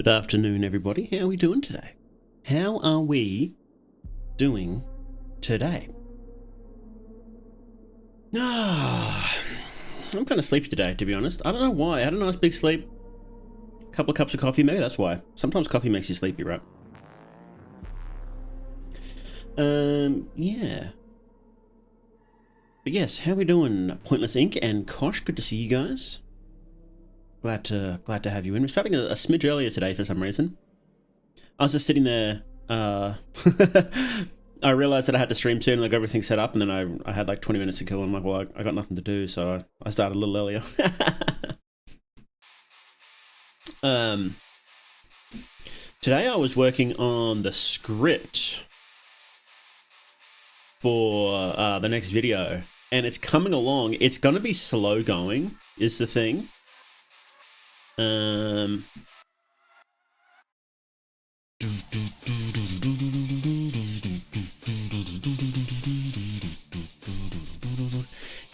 Good afternoon, everybody. How are we doing today? How are we doing today? I'm kind of sleepy today, to be honest. I don't know why. I had a nice big sleep. A couple of cups of coffee, maybe that's why. Sometimes coffee makes you sleepy, right? Yeah. But yes, how are we doing? Pointless Ink and Kosh, good to see you guys. Glad to have you in. We're starting a smidge earlier today for some reason. I was just sitting there, I realized that I had to stream soon and I got everything set up, and then I had like 20 minutes to kill, and I'm like, well, I got nothing to do, so I started a little earlier. Today I was working on the script for the next video, and it's coming along. It's gonna be slow going, is the thing.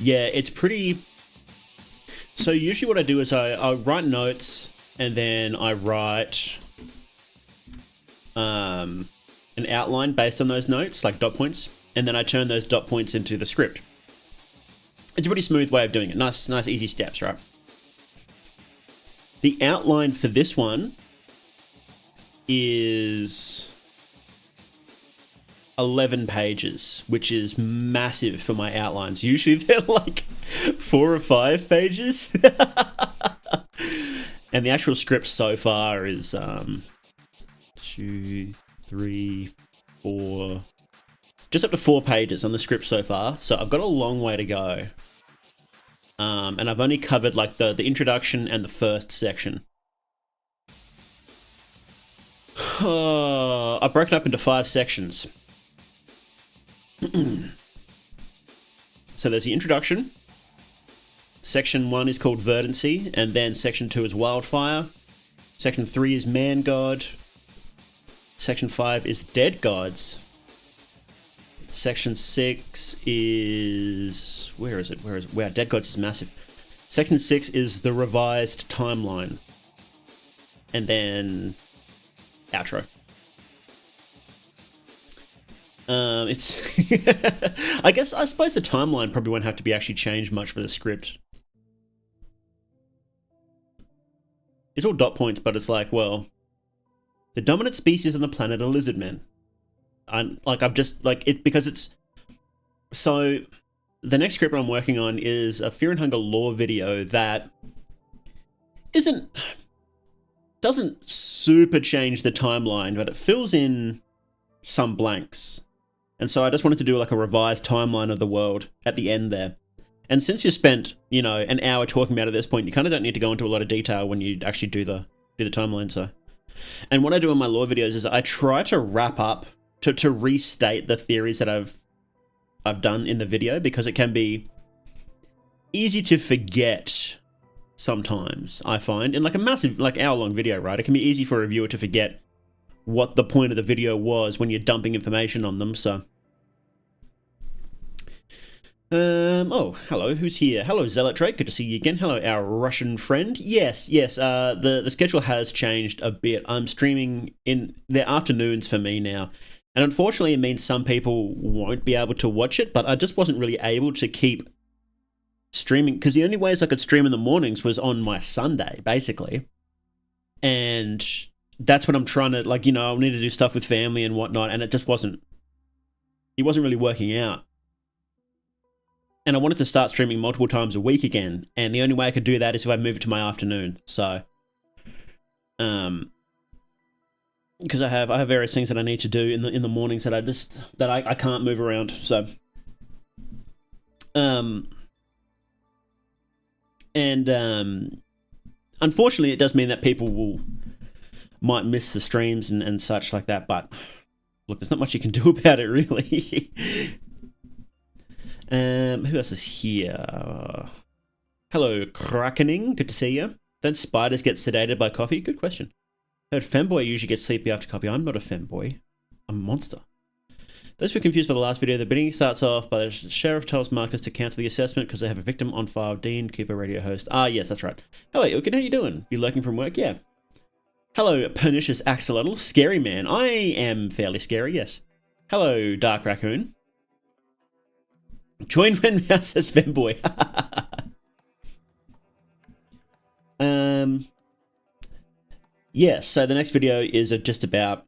Yeah, it's pretty. So usually what I do is I write notes, and then I write an outline based on those notes, like dot points, and then I turn those dot points into the script. It's a pretty smooth way of doing it. Nice easy steps, right? The outline for this one is 11 pages, which is massive for my outlines. Usually they're like 4 or 5 pages. And the actual script so far is 2, 3, 4, just up to 4 pages on the script so far. So I've got a long way to go. And I've only covered like the introduction and the first section. I've broken up into 5 sections. So there's the introduction. Section 1 is called Verdancy, and then section 2 is Wildfire. Section 3 is Man God. Section 5 is Dead Gods. Section 6 is... Where is it? Wow, Dead Gods is massive. Section 6 is the revised timeline. And then... outro. It's... I suppose the timeline probably won't have to be actually changed much for the script. It's all dot points, but it's like, well... The dominant species on the planet are lizard men. Because it's... So, the next script I'm working on is a Fear and Hunger lore video that doesn't super change the timeline, but it fills in some blanks. And so I just wanted to do like a revised timeline of the world at the end there. And since you spent, an hour talking about it at this point, you kind of don't need to go into a lot of detail when you actually do the timeline, so... And what I do in my lore videos is I try to wrap up to restate the theories that I've done in the video, because it can be easy to forget sometimes, I find. In like a massive, like hour-long video, right? It can be easy for a viewer to forget what the point of the video was when you're dumping information on them, so... oh, hello, who's here? Hello, Zealotrate, good to see you again. Hello, our Russian friend. Yes, the schedule has changed a bit. I'm streaming in the afternoons for me now. And unfortunately, it means some people won't be able to watch it, but I just wasn't really able to keep streaming, because the only ways I could stream in the mornings was on my Sunday, basically. And that's what I'm trying to, I need to do stuff with family and whatnot, and it wasn't really working out. And I wanted to start streaming multiple times a week again, and the only way I could do that is if I move it to my afternoon. So, because I have various things that I need to do in the mornings that I can't move around. So, unfortunately, it does mean that people might miss the streams and such like that. But look, there's not much you can do about it, really. Who else is here? Hello, Krakening. Good to see you. Don't spiders get sedated by coffee? Good question. I heard femboy usually gets sleepy after coffee. I'm not a femboy. I'm a monster. Those who were confused by the last video, the bidding starts off by the sheriff tells Marcus to cancel the assessment because they have a victim on file. Dean, keeper, radio host. Ah, yes, that's right. Hello, Ilkin, how you doing? You lurking from work? Yeah. Hello, pernicious axolotl, scary man. I am fairly scary, yes. Hello, dark raccoon. Join when mouse says femboy. Yeah, so the next video is just about...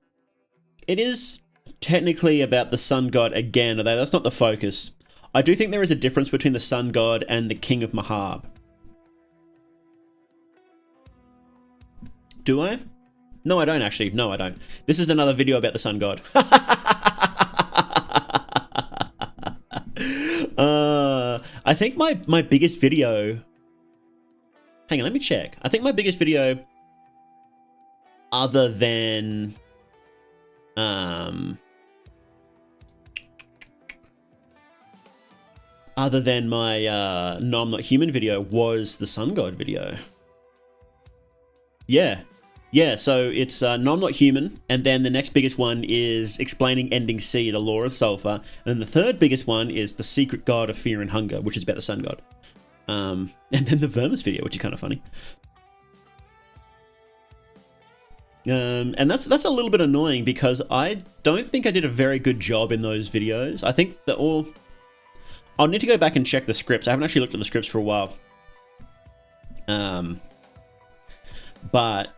It is technically about the sun god again, although that's not the focus. I do think there is a difference between the sun god and the king of Mahab. Do I? No, I don't actually. No, I don't. This is another video about the sun god. I think my biggest video... Hang on, let me check. I think my biggest video, other than... other than my No, I'm Not Human video, was the sun god video. Yeah. Yeah, so it's No, I'm Not Human, and then the next biggest one is explaining Ending C, the law of sulfur, and then the third biggest one is the secret god of fear and hunger, which is about the sun god. And then the Vermis video, which is kind of funny. And that's a little bit annoying because I don't think I did a very good job in those videos. I think that all... I'll need to go back and check the scripts. I haven't actually looked at the scripts for a while. But...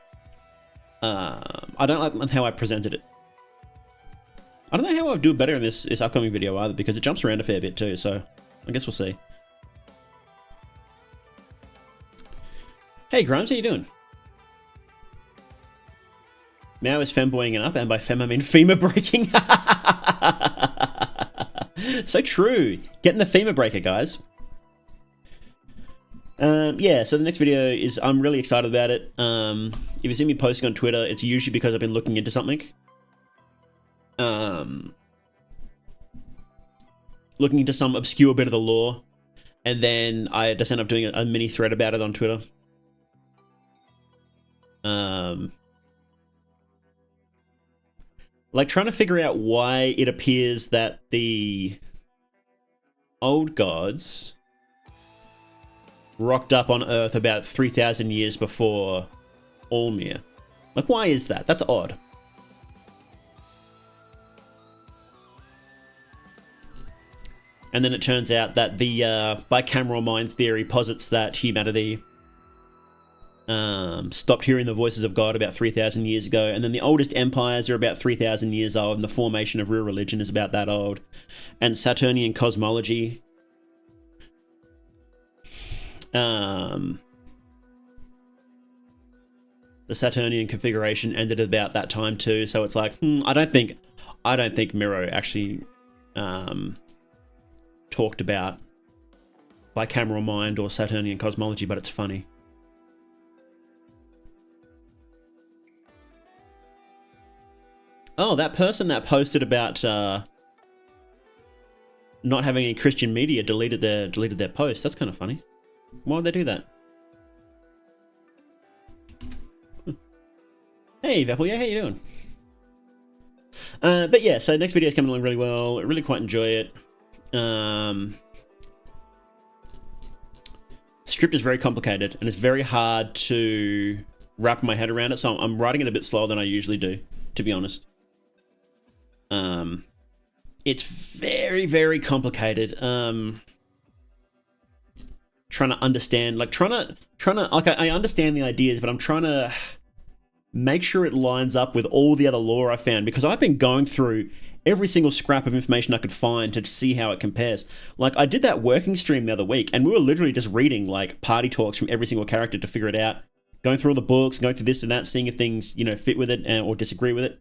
I don't like how I presented it. I don't know how I'll do better in this upcoming video either, because it jumps around a fair bit too, so I guess we'll see. Hey Grimes, how you doing? Now is femboying up, and by fem I mean femur breaking. So true. Getting the femur breaker, guys. Yeah, so the next video is, I'm really excited about it. If you see me posting on Twitter, it's usually because I've been looking into something. Looking into some obscure bit of the lore, and then I just end up doing a mini thread about it on Twitter. Like trying to figure out why it appears that the old gods rocked up on Earth about 3,000 years before Allmere. Like, why is that? That's odd. And then it turns out that the bicameral mind theory posits that humanity stopped hearing the voices of God about 3,000 years ago, and then the oldest empires are about 3,000 years old, and the formation of real religion is about that old. And Saturnian cosmology... the Saturnian configuration ended at about that time too, so it's like, I don't think Miro actually talked about bicameral mind or Saturnian cosmology, but it's funny. Oh, that person that posted about not having any Christian media deleted their post. That's kind of funny. Why would they do that? Hey, Vapple, yeah, how you doing? But yeah, so next video is coming along really well. I really quite enjoy it. Script is very complicated, and it's very hard to wrap my head around it, so I'm writing it a bit slower than I usually do, to be honest. It's very, very complicated. Trying to understand, like I understand the ideas, but I'm trying to make sure it lines up with all the other lore I found, because I've been going through every single scrap of information I could find to see how it compares. Like, I did that working stream the other week, and we were literally just reading like party talks from every single character to figure it out, going through all the books, going through this and that, seeing if things, you know, fit with it or disagree with it.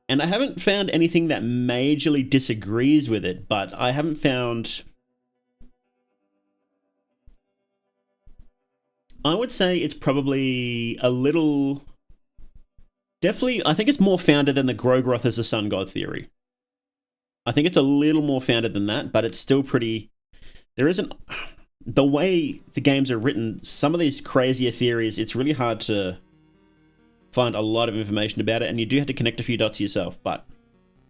And I haven't found anything that majorly disagrees with it, but I haven't found... I would say it's probably a little... Definitely, I think it's more founded than the Grogroth as a sun god theory. I think it's a little more founded than that, but it's still pretty... There isn't... The way the games are written, some of these crazier theories, it's really hard to find a lot of information about it, and you do have to connect a few dots yourself, but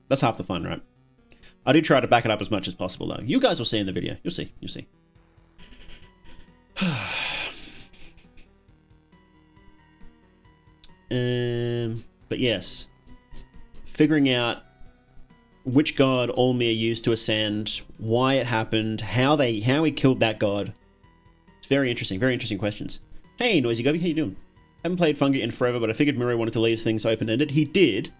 that's half the fun, right? I do try to back it up as much as possible, though. You guys will see in the video. You'll see. You'll see. But yes, figuring out which god Olmir used to ascend, why it happened, how he killed that god. It's very interesting questions. Hey, Noisy Gubby, how you doing? Haven't played Fungi in forever, but I figured Miro wanted to leave things open-ended. He did.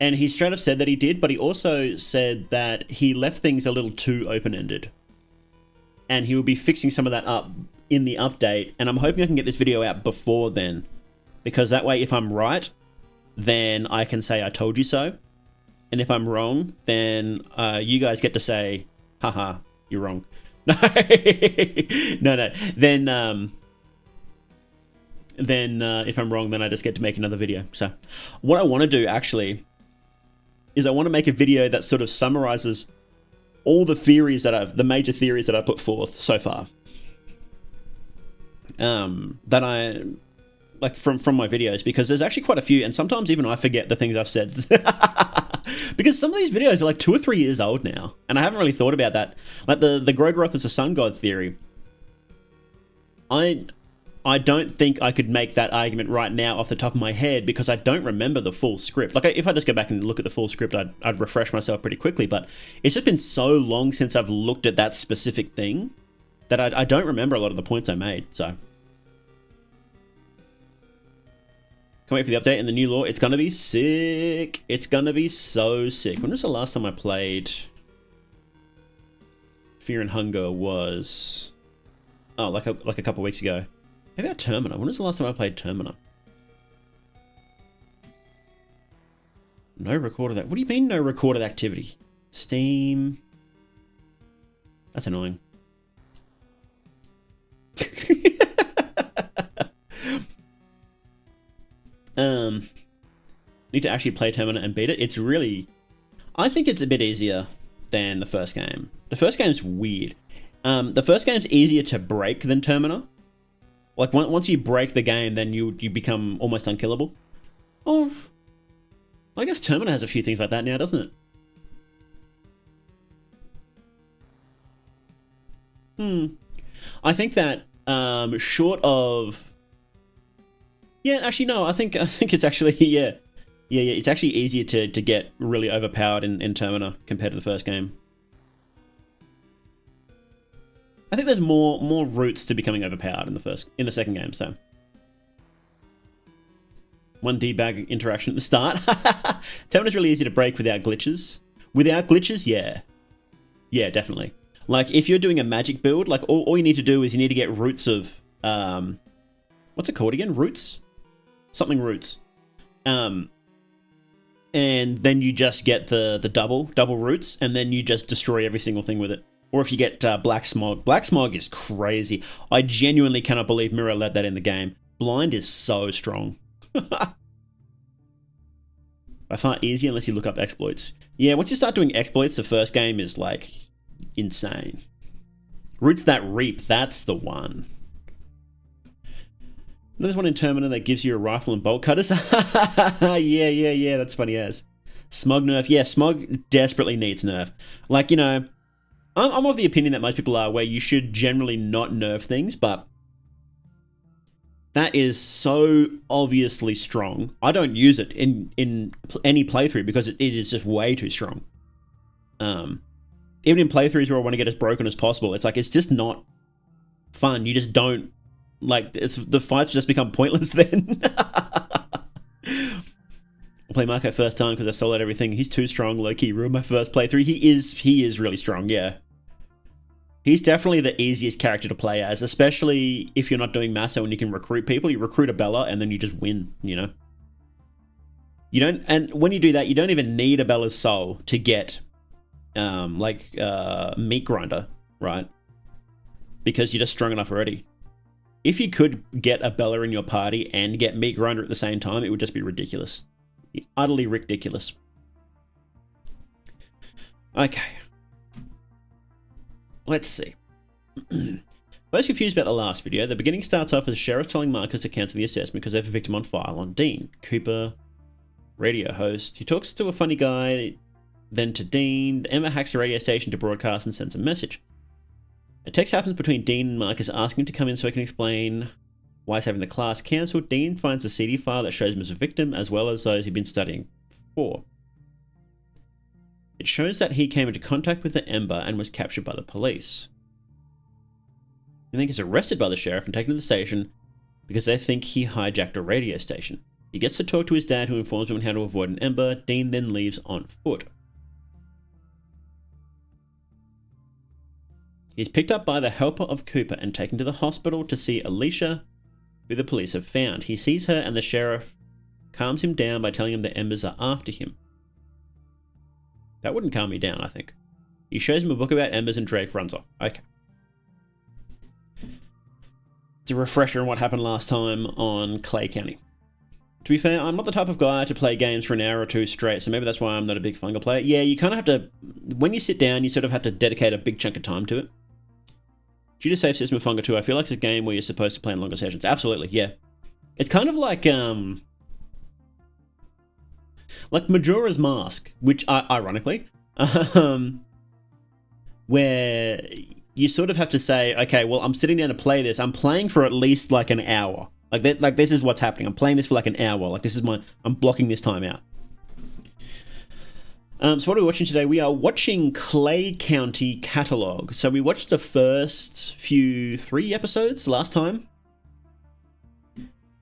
And he straight up said that he did, but he also said that he left things a little too open-ended. And he will be fixing some of that up in the update, and I'm hoping I can get this video out before then. Because that way, if I'm right, then I can say I told you so. And if I'm wrong, then you guys get to say, haha, you're wrong. No, no. Then if I'm wrong, then I just get to make another video. So what I want to do, actually, is I want to make a video that sort of summarizes all the theories the major theories that I put forth so far. That I, like, from my videos, because there's actually quite a few, and sometimes even I forget the things I've said. Because some of these videos are like 2 or 3 years old now, and I haven't really thought about that. Like the Grogroth is a sun god theory. I don't think I could make that argument right now off the top of my head, because I don't remember the full script. Like, if I just go back and look at the full script, I'd refresh myself pretty quickly, but it's just been so long since I've looked at that specific thing that I don't remember a lot of the points I made, so. Can't wait for the update and the new lore. It's gonna be sick. It's gonna be so sick. When was the last time I played Fear and Hunger? Was... oh, like a couple weeks ago. How about Termina? When was the last time I played Termina? No recorded... What do you mean, no recorded activity? Steam... That's annoying. Need to actually play Termina and beat it. It's really... I think it's a bit easier than the first game. The first game's weird. The first game's easier to break than Termina. Like, once you break the game, then you become almost unkillable. Oh, I guess Termina has a few things like that now, doesn't it? I think that, short of... Yeah, actually, no, I think it's actually, yeah, it's actually easier to get really overpowered in Termina compared to the first game. I think there's more routes to becoming overpowered in the second game, so. One debug interaction at the start. Termina's really easy to break without glitches. Without glitches, yeah. Yeah, definitely. Like, if you're doing a magic build, like, all you need to do is you need to get roots of, what's it called again? Roots? Something roots. And then you just get the double roots, and then you just destroy every single thing with it. Or if you get Black Smog. Black Smog is crazy. I genuinely cannot believe Miro let that in the game. Blind is so strong. By far easier unless you look up exploits. Yeah, once you start doing exploits, the first game is, like, insane. Roots that reap, that's the one. There's one in Termina that gives you a rifle and bolt cutters. Yeah, that's funny as. Smog nerf. Yeah, Smog desperately needs nerf. Like, you know... I'm of the opinion that most people are, where you should generally not nerf things, but that is so obviously strong. I don't use it in any playthrough because it is just way too strong. Even in playthroughs where I want to get as broken as possible, it's like, it's just not fun. You just don't, like, the fights just become pointless then. I play Marco first time because I soloed everything. He's too strong, low-key. Ruined my first playthrough. He is really strong, yeah. He's definitely the easiest character to play as, especially if you're not doing Massa and you can recruit people. You recruit a Bella and then you just win, you know? You don't, and when you do that, you don't even need a Bella's soul to get, Meat Grinder, right? Because you're just strong enough already. If you could get a Bella in your party and get Meat Grinder at the same time, it would just be ridiculous. Utterly ridiculous. Okay. Let's see. I was confused about the last video. The beginning starts off as Sheriff telling Marcus to cancel the assessment because they have a victim on file on Dean. Cooper, radio host. He talks to a funny guy, then to Dean. Emma hacks the radio station to broadcast and sends a message. A text happens between Dean and Marcus asking him to come in so he can explain Why is having the class cancelled? Dean finds a CD file that shows him as a victim, as well as those he'd been studying for. It shows that he came into contact with the Ember and was captured by the police. He then gets arrested by the sheriff and taken to the station because they think he hijacked a radio station. He gets to talk to his dad, who informs him on how to avoid an Ember. Dean then leaves on foot. He's picked up by the helper of Cooper and taken to the hospital to see Alicia, who the police have found. He sees her and the sheriff calms him down by telling him the Embers are after him. That wouldn't calm me down, I think. He shows him a book about Embers and Drake runs off. Okay. It's a refresher on what happened last time on Clay County. To be fair, I'm not the type of guy to play games for an hour or two straight, so maybe that's why I'm not a big Funga player. Yeah, you kind of have to... When you sit down, you sort of have to dedicate a big chunk of time to it. Due to Safe System of Funga 2, I feel like it's a game where you're supposed to play in longer sessions. Absolutely, yeah. It's kind of like Majora's Mask, which, ironically, where you sort of have to say, okay, well, I'm sitting down to play this. I'm playing for at least like an hour. Like this is what's happening. I'm playing this for like an hour. Like this is I'm blocking this time out. So what are we watching today? We are watching Clay County Catalogue. So we watched the first 3 episodes last time.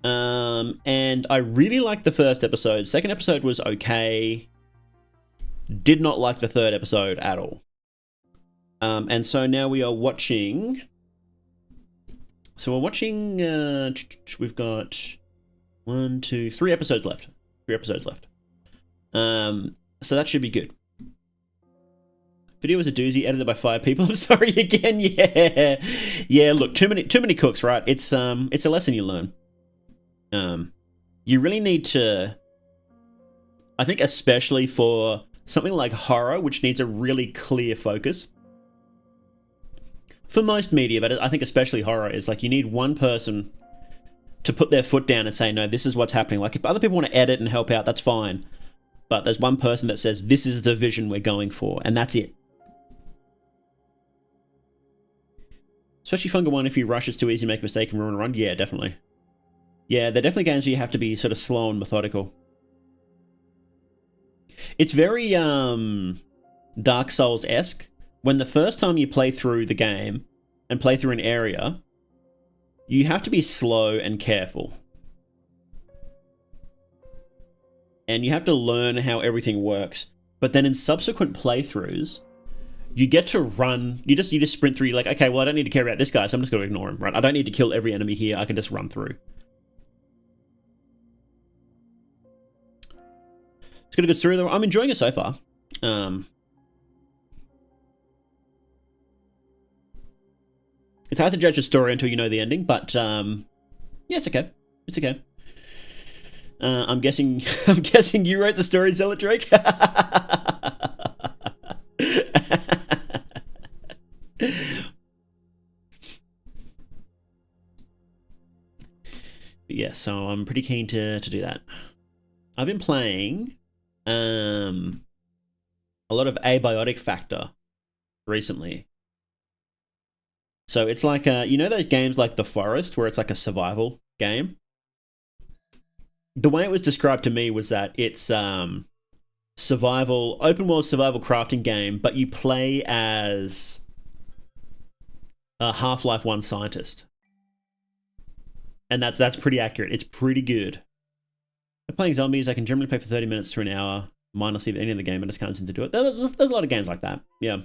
And I really liked the first episode. Second episode was okay. Did not like the third episode at all. And so now we are watching... So we're watching... we've got 3 episodes left. 3 episodes left. So that should be good. Video was a doozy, edited by 5 people. I'm sorry again. Yeah. Yeah, look, too many cooks, right? It's a lesson you learn. You really need to... I think especially for something like horror, which needs a really clear focus. For most media, but I think especially horror, is like you need one person to put their foot down and say, no, this is what's happening. Like if other people want to edit and help out, that's fine. But there's one person that says, this is the vision we're going for, and that's it. Especially Funga 1, if you rush, it's too easy to make a mistake and ruin a run. Yeah, definitely. Yeah, they're definitely games where you have to be sort of slow and methodical. It's very Dark Souls-esque. When the first time you play through the game and play through an area, you have to be slow and careful. And you have to learn how everything works. But then in subsequent playthroughs, you get to run. You just sprint through. You're like, okay, well, I don't need to care about this guy, so I'm just going to ignore him, right? I don't need to kill every enemy here. I can just run through. It's got a good story, though. I'm enjoying it so far. It's hard to judge a story until you know the ending, but yeah, it's okay. It's okay. I'm guessing you wrote the story, Zealot Drake. Yeah, so I'm pretty keen to do that. I've been playing a lot of Abiotic Factor recently. So it's like you know those games like The Forest where it's like a survival game? The way it was described to me was that it's survival, open world survival crafting game, but you play as a Half-Life 1 scientist. And that's pretty accurate. It's pretty good. If playing zombies, I can generally play for 30 minutes to an hour, mindlessly of any of the game, I just can't seem to do it. There's a lot of games like that. Yeah.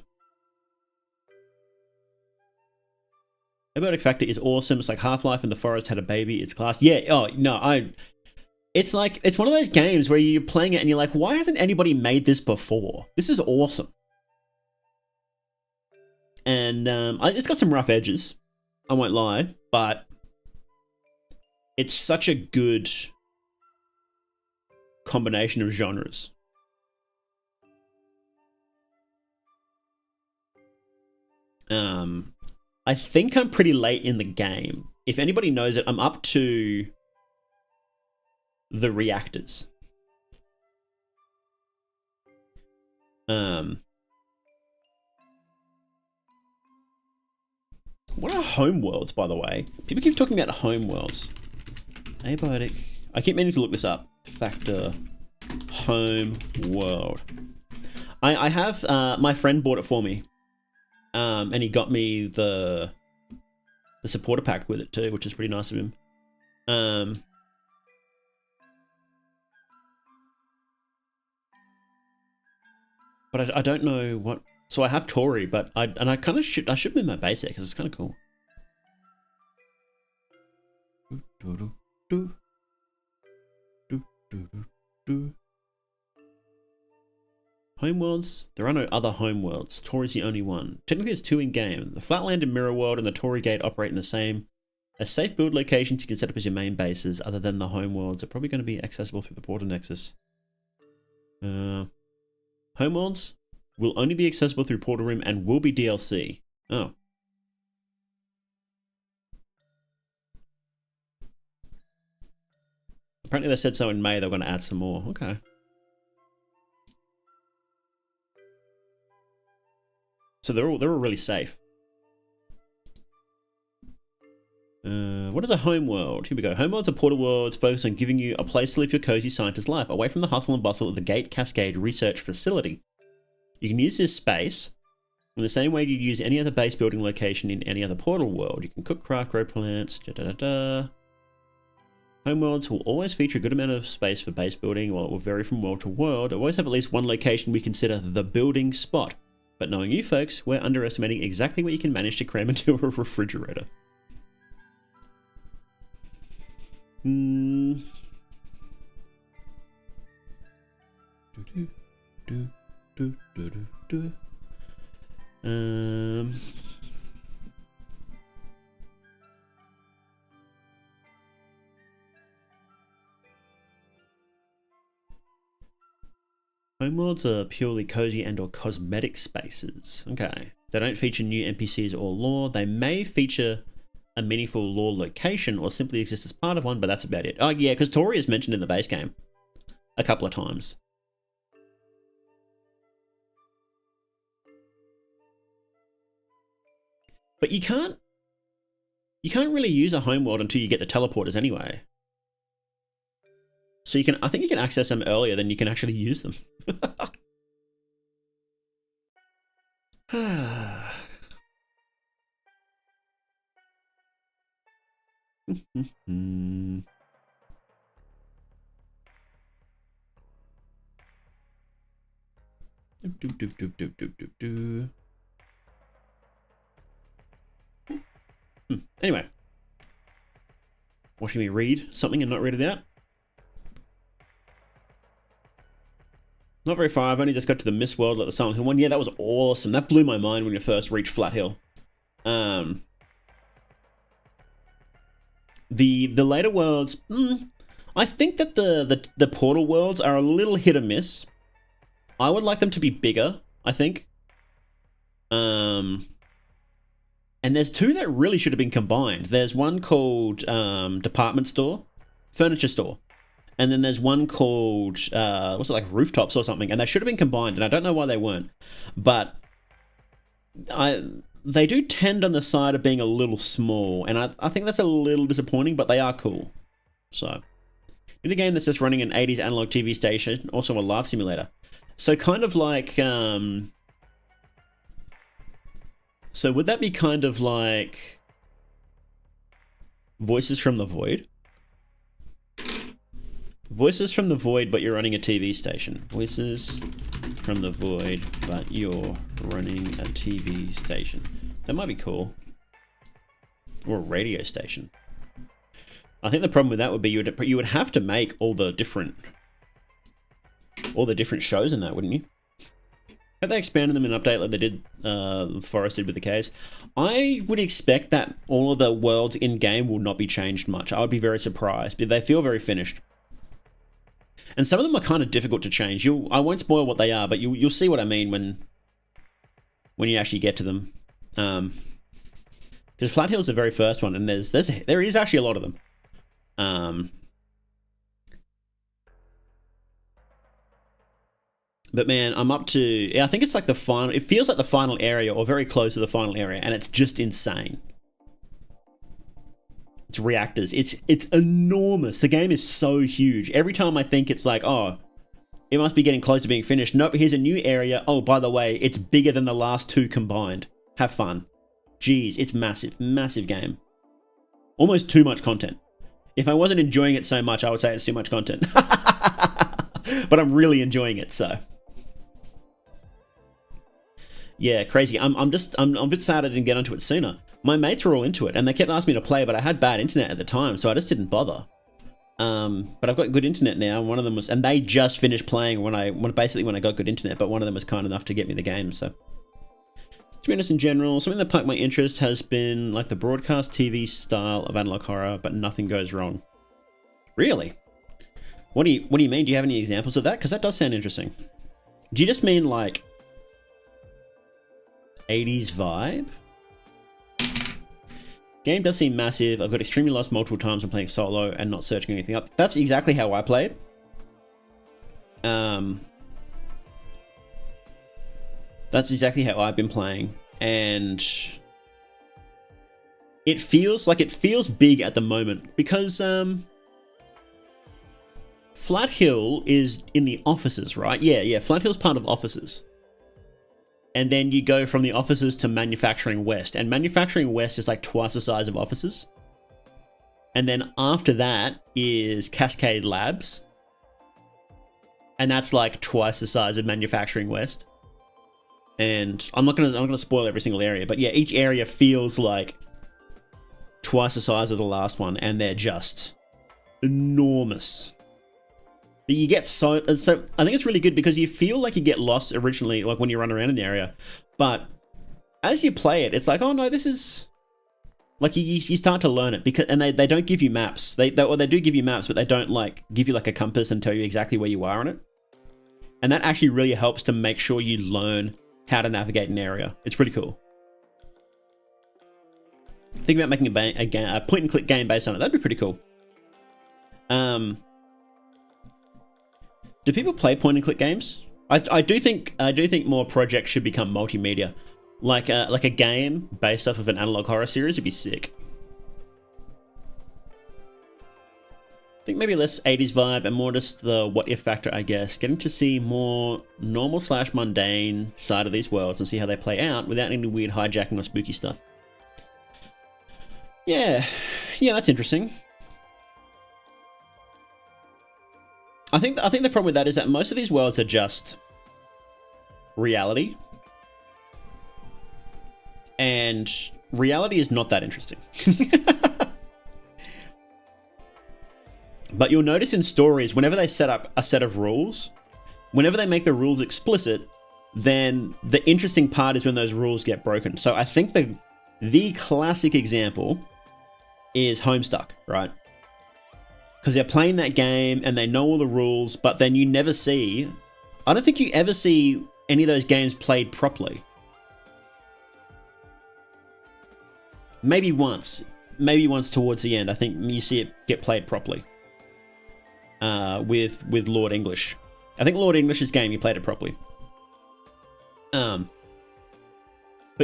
Abiotic Factor is awesome. It's like Half-Life and The Forest had a baby. It's class. Yeah, oh, no, it's like, it's one of those games where you're playing it and you're like, why hasn't anybody made this before? This is awesome. And it's got some rough edges, I won't lie, but it's such a good combination of genres. I think I'm pretty late in the game. If anybody knows it, I'm up to the reactors. What are home worlds, by the way? People keep talking about home worlds. Abiotic. I keep meaning to look this up. Factor home world. I have, my friend bought it for me. And he got me the supporter pack with it too, which is pretty nice of him. But I don't know what. So I have Tori, but I kind of should move my base because it's kind of cool. Homeworlds? There are no other homeworlds. Tori's the only one. Technically there's two in game. The Flatland and Mirror World and the Tori Gate operate in the same. As safe build locations you can set up as your main bases, other than the homeworlds are probably going to be accessible through the Portal Nexus. Homeworlds will only be accessible through Portal Room and will be DLC. Oh. Apparently they said so in May, they're going to add some more. Okay. So they're all really safe. What is a home world? Here we go. Home worlds are portal worlds focused on giving you a place to live your cozy scientist life, away from the hustle and bustle of the Gate Cascade Research Facility. You can use this space in the same way you'd use any other base building location in any other portal world. You can cook, craft, grow plants, Homeworlds will always feature a good amount of space for base building, while it will vary from world to world. It will always have at least one location we consider the building spot. But knowing you folks, we're underestimating exactly what you can manage to cram into a refrigerator. Homeworlds are purely cozy and or cosmetic spaces. Okay. They don't feature new NPCs or lore. They may feature a meaningful lore location or simply exist as part of one, but that's about it. Oh yeah, because Tori is mentioned in the base game a couple of times. But you can't really use a homeworld until you get the teleporters anyway. So I think you can access them earlier than you can actually use them. Anyway, watching me read something and not read it out. Not very far. I've only just got to the Mist World, like the Silent Hill one. Yeah, that was awesome. That blew my mind when you first reached Flat Hill. The later worlds, I think that the portal worlds are a little hit or miss. I would like them to be bigger, I think. And there's two that really should have been combined. There's one called Department Store, Furniture Store. And then there's one called, what's it, like Rooftops or something. And they should have been combined, and I don't know why they weren't. But they do tend on the side of being a little small. And I think that's a little disappointing, but they are cool. So, in a game that's just running an 80s analog TV station, also a live simulator. So kind of like, so would that be kind of like Voices from the Void? Voices from the Void, but you're running a TV station. Voices from the Void, but you're running a TV station. That might be cool. Or a radio station. I think the problem with that would be you would have to make all the different shows in that, wouldn't you? Have they expanded them in an update like they did, Forest did with the caves? I would expect that all of the worlds in game will not be changed much. I would be very surprised, but they feel very finished. And some of them are kind of difficult to change. I won't spoil what they are, but you'll see what I mean when you actually get to them. Because Flat Hill's the very first one, and there is actually a lot of them. But man, I'm up to, I think it's like the final, it feels like the final area or very close to the final area, and it's just insane. reactors. It's enormous. The game is so huge. Every time I think it's like, oh, it must be getting close to being finished. Nope, here's a new area. Oh, by the way, it's bigger than the last two combined. Have fun. Jeez, it's massive. Massive game. Almost too much content. If I wasn't enjoying it so much, I would say it's too much content. But I'm really enjoying it, so. Yeah, crazy. I'm a bit sad I didn't get onto it sooner. My mates were all into it, and they kept asking me to play, but I had bad internet at the time, so I just didn't bother. But I've got good internet now, and one of them was, and they just finished playing when I got good internet, but one of them was kind enough to get me the game, so. To be honest, in general, something that piqued my interest has been like the broadcast TV style of analog horror, but nothing goes wrong. Really? What do you mean? Do you have any examples of that? Because that does sound interesting. Do you just mean like 80s vibe? Game does seem massive. I've got extremely lost multiple times when playing solo and not searching anything up. That's exactly how I played. That's exactly how I've been playing, and it feels big at the moment because Flat Hill is in the offices, right? Yeah. Flat Hill's part of offices. And then you go from the offices to Manufacturing West, and Manufacturing West is like twice the size of offices. And then after that is Cascade Labs, and that's like twice the size of Manufacturing West. And I'm not gonna spoil every single area, but yeah, each area feels like twice the size of the last one, and they're just enormous. But you get so I think it's really good because you feel like you get lost originally, like when you run around in the area, but as you play it, it's like, oh no, this is like you start to learn it, because and they don't give you maps. They do give you maps, but they don't like give you like a compass and tell you exactly where you are on it. And that actually really helps to make sure you learn how to navigate an area. It's pretty cool. Think about making a point and click game based on it. That'd be pretty cool. Do people play point and click games? I do think more projects should become multimedia. Like a game based off of an analog horror series would be sick. I think maybe less 80s vibe and more just the what if factor, I guess. Getting to see more normal / mundane side of these worlds and see how they play out without any weird hijacking or spooky stuff. Yeah, that's interesting. I think the problem with that is that most of these worlds are just reality. And reality is not that interesting. But you'll notice in stories, whenever they set up a set of rules, whenever they make the rules explicit, then the interesting part is when those rules get broken. So I think the classic example is Homestuck, right? Because they're playing that game and they know all the rules, but then you never see... I don't think you ever see any of those games played properly. Maybe once towards the end, I think you see it get played properly. With Lord English. I think Lord English's game, you played it properly. But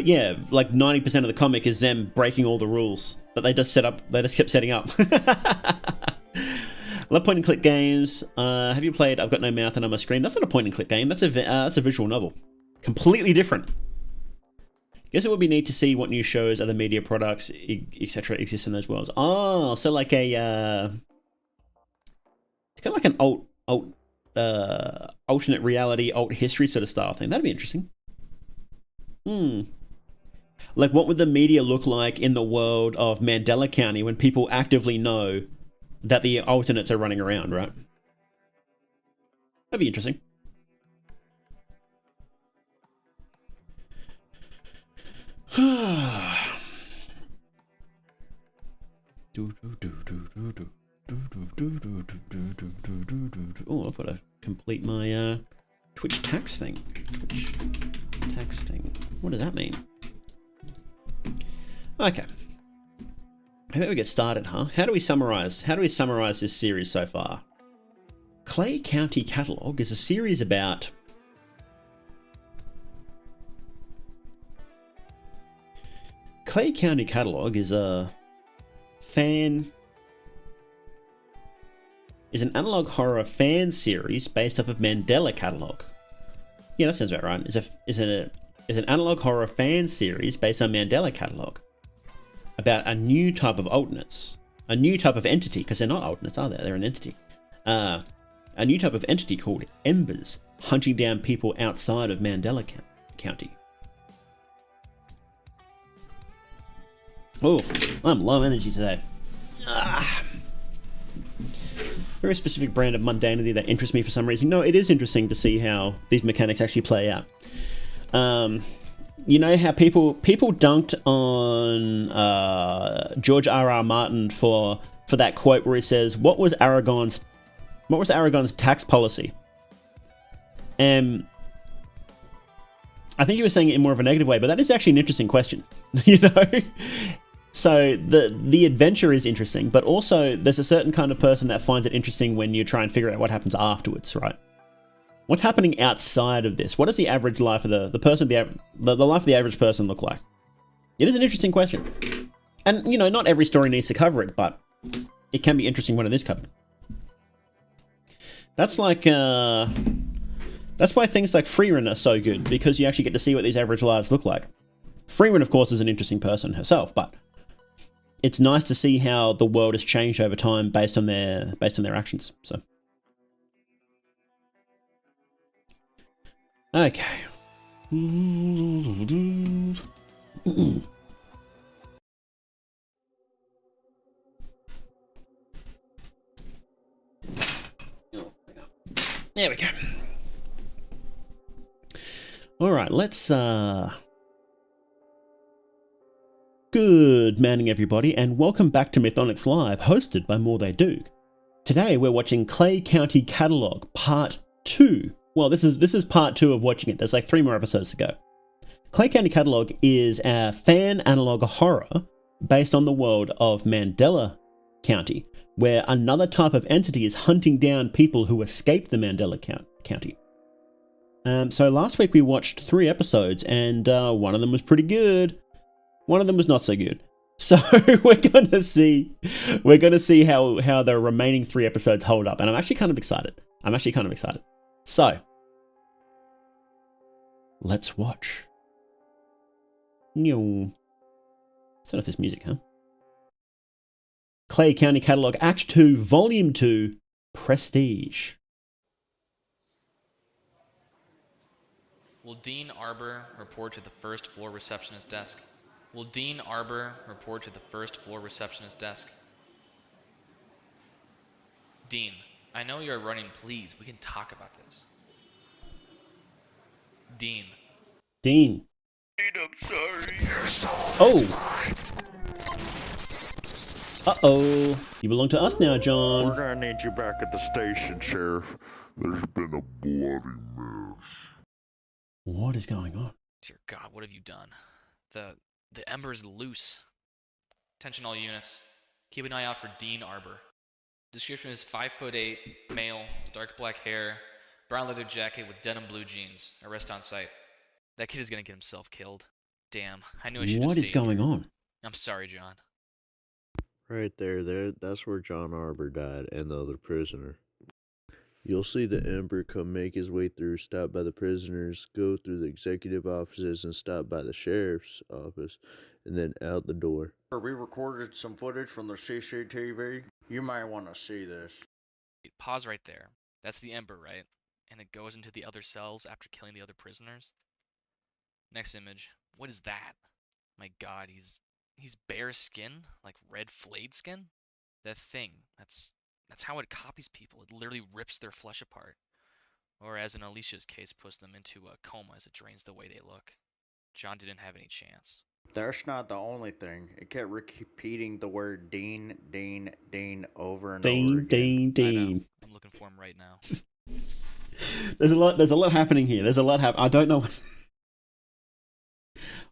yeah, like 90% of the comic is them breaking all the rules that they just kept setting up. Love point and click games. Have you played I've Got No Mouth and I'm a Scream? That's not a point and click game. That's a visual novel. Completely different. Guess it would be neat to see what new shows, other media products, etc. exist in those worlds. Oh, so like a it's kind of like an alternate reality, alt history sort of style thing. That'd be interesting. Like, what would the media look like in the world of Mandela County when people actively know that the alternates are running around, right? That'd be interesting. Oh, I've got to complete my Twitch tax thing. Twitch tax thing. What does that mean? Okay. How about we get started, huh? How do we summarize this series so far? Clay County Catalogue is a series about Clay County Catalogue is a analog horror fan series based off of Mandela Catalogue. Yeah, that sounds about right. Is an analog horror fan series based on Mandela Catalogue about a new type of alternates, a new type of entity, because they're not alternates, are they? They're an entity. A new type of entity called Embers, hunting down people outside of Mandela County. Oh, I'm low energy today. Very specific brand of mundanity that interests me for some reason. No, it is interesting to see how these mechanics actually play out. You know how people dunked on George R.R. Martin for that quote where he says, "What was Aragon's tax policy?" And I think he was saying it in more of a negative way, but that is actually an interesting question. You know. So the adventure is interesting, but also there's a certain kind of person that finds it interesting when you try and figure out what happens afterwards, right? What's happening outside of this? What does the average life of the life of the average person look like? It is an interesting question. And, you know, not every story needs to cover it, but it can be interesting when it is covered. That's like, that's why things like Freeran are so good, because you actually get to see what these average lives look like. Freeran, of course, is an interesting person herself, but it's nice to see how the world has changed over time based on their actions. So, okay. There we go. All right, let's Good morning, everybody, and welcome back to Mythonics Live, hosted by More They Do. Today we're watching Clay County Catalogue Part 2. Well, this is Part 2 of watching it. There's like 3 more episodes to go. Clay County Catalogue is a fan analog horror based on the world of Mandela County, where another type of entity is hunting down people who escaped the Mandela County. So last week we watched 3 episodes, and one of them was pretty good. One of them was not so good. So we're gonna see how the remaining 3 episodes hold up, and I'm actually kind of excited. So let's watch. No, turn off this music, huh? Clay County Catalogue Act 2, Volume 2, Prestige. Will Dean Arbor report to the first floor receptionist desk? Will Dean Arbor report to the first floor receptionist desk? Dean, I know you're running. Please, we can talk about this. Dean. I'm sorry. Oh. Uh-oh. You belong to us now, John. We're gonna need you back at the station, Sheriff. There's been a bloody mess. What is going on? Dear God, what have you done? The ember is loose. Attention all units. Keep an eye out for Dean Arbor. Description is 5'8", male, dark black hair, brown leather jacket with denim blue jeans. Arrest on site. That kid is gonna get himself killed. Damn, I knew I should have stayed. What is going on? I'm sorry, John. Right there, that's where John Arbor died, and the other prisoner. You'll see the Ember come make his way through, stop by the prisoners, go through the executive offices, and stop by the sheriff's office, and then out the door. We recorded some footage from the CCTV. You might want to see this. Pause right there. That's the Ember, right? And it goes into the other cells after killing the other prisoners? Next image. What is that? My God, he's bare skin? Like red flayed skin? That thing. That's how it copies people. It literally rips their flesh apart. Or as in Alicia's case, puts them into a coma as it drains the way they look. John didn't have any chance. That's not the only thing. It kept repeating the word Dean over and over Dean. Dean. I'm looking for him right now. There's a lot happening here. I don't know.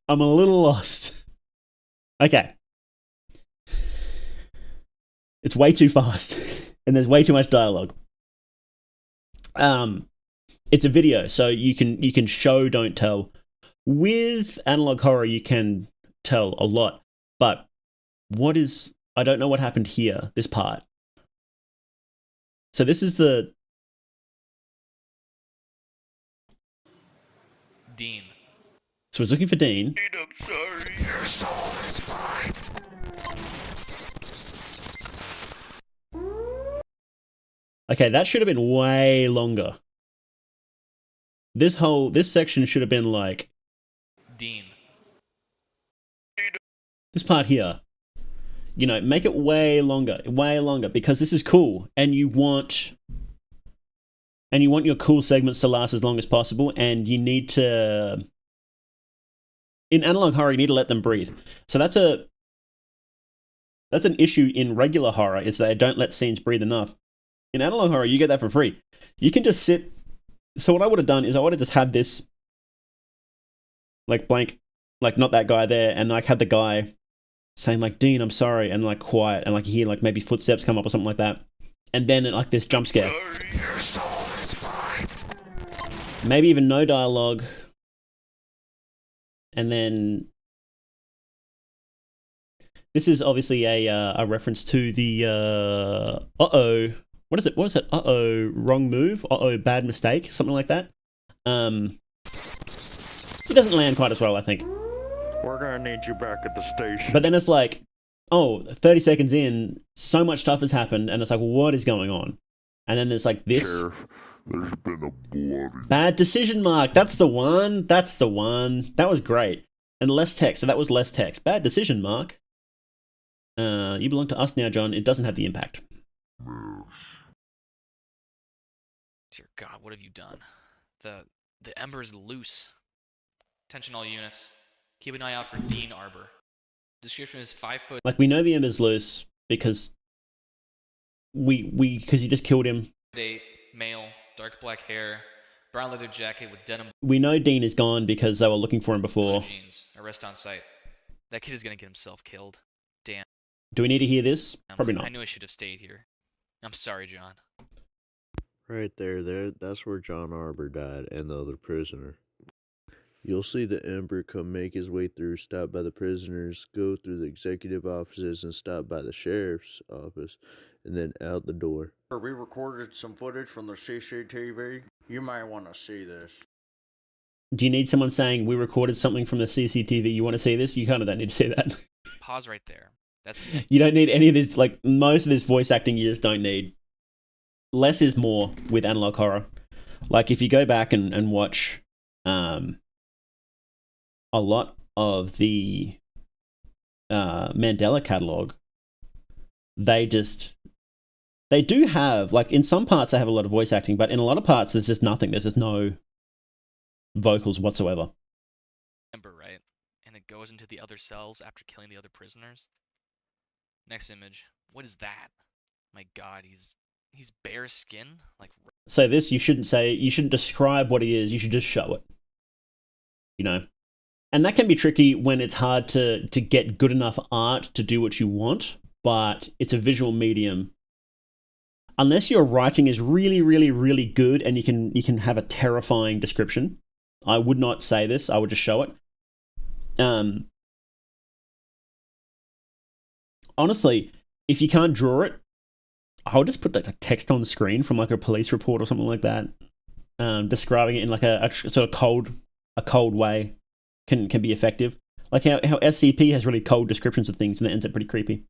I'm a little lost. Okay. It's way too fast, and there's way too much dialogue. It's a video, so you can show, don't tell. With analog horror, you can tell a lot, but what is I don't know what happened here, this part. So this is the... Dean. So he's looking for Dean. I'm sorry, your soul is mine. Okay, that should have been way longer. This section should have been like... Dean. This part here. You know, make it way longer, because this is cool, and you want your cool segments to last as long as possible, and you need to... In analog horror, you need to let them breathe. So that's an issue in regular horror, is that they don't let scenes breathe enough. In analog horror, you get that for free. You can just sit... So what I would have done is I would have just had this like blank, like not that guy there, and like had the guy saying like, Dean, I'm sorry, and like quiet, and like you hear like maybe footsteps come up or something like that. And then like this jump scare. Your soul is mine. Maybe even no dialogue. And then this is obviously a reference to the uh-oh. What is it? What is it? Uh-oh, wrong move. Uh-oh, bad mistake. Something like that. It doesn't land quite as well, I think. We're gonna need you back at the station. But then it's like, oh, 30 seconds in, so much stuff has happened, and it's like, what is going on? And then there's like this. Sheriff, there's been a bloody... Bad decision mark. That's the one. That's the one. That was great. And less text. So that was less text. Bad decision mark. You belong to us now, John. It doesn't have the impact. Dear God, what have you done? The ember is loose. Attention all units. Keep an eye out for Dean Arbor. Description is 5 foot. Like, we know the ember's loose because because you just killed him. 8, male, dark black hair, brown leather jacket with denim We know Dean is gone because they were looking for him before. blue jeans. Arrest on sight. That kid is gonna get himself killed. Damn. Do we need to hear this? Probably not. I knew I should have stayed here. I'm sorry, John. Right there, that's where John Arbor died, and the other prisoner. You'll see the Ember come make his way through, stop by the prisoners, go through the executive offices, and stop by the sheriff's office, and then out the door. We recorded some footage from the CCTV. You might want to see this. Do you need someone saying, we recorded something from the CCTV, you want to see this? You kind of don't need to see that. Pause right there. That's You don't need any of this, like, most of this voice acting you just don't need. Less is more with analog horror. Like, if you go back and watch a lot of the Mandela Catalogue, they do have, like, in some parts they have a lot of voice acting, but in a lot of parts there's just nothing. There's just no vocals whatsoever. Ember, right? And it goes into the other cells after killing the other prisoners. Next image. What is that? My God, he's bare skin? Like... So this, you shouldn't describe what he is, you should just show it. You know? And that can be tricky when it's hard to get good enough art to do what you want, but it's a visual medium. Unless your writing is really, really, really good and you can have a terrifying description, I would not say this, I would just show it. Honestly, if you can't draw it, I would just put like text on the screen from like a police report or something like that, describing it in like a sort of cold way can be effective. Like how SCP has really cold descriptions of things and it ends up pretty creepy.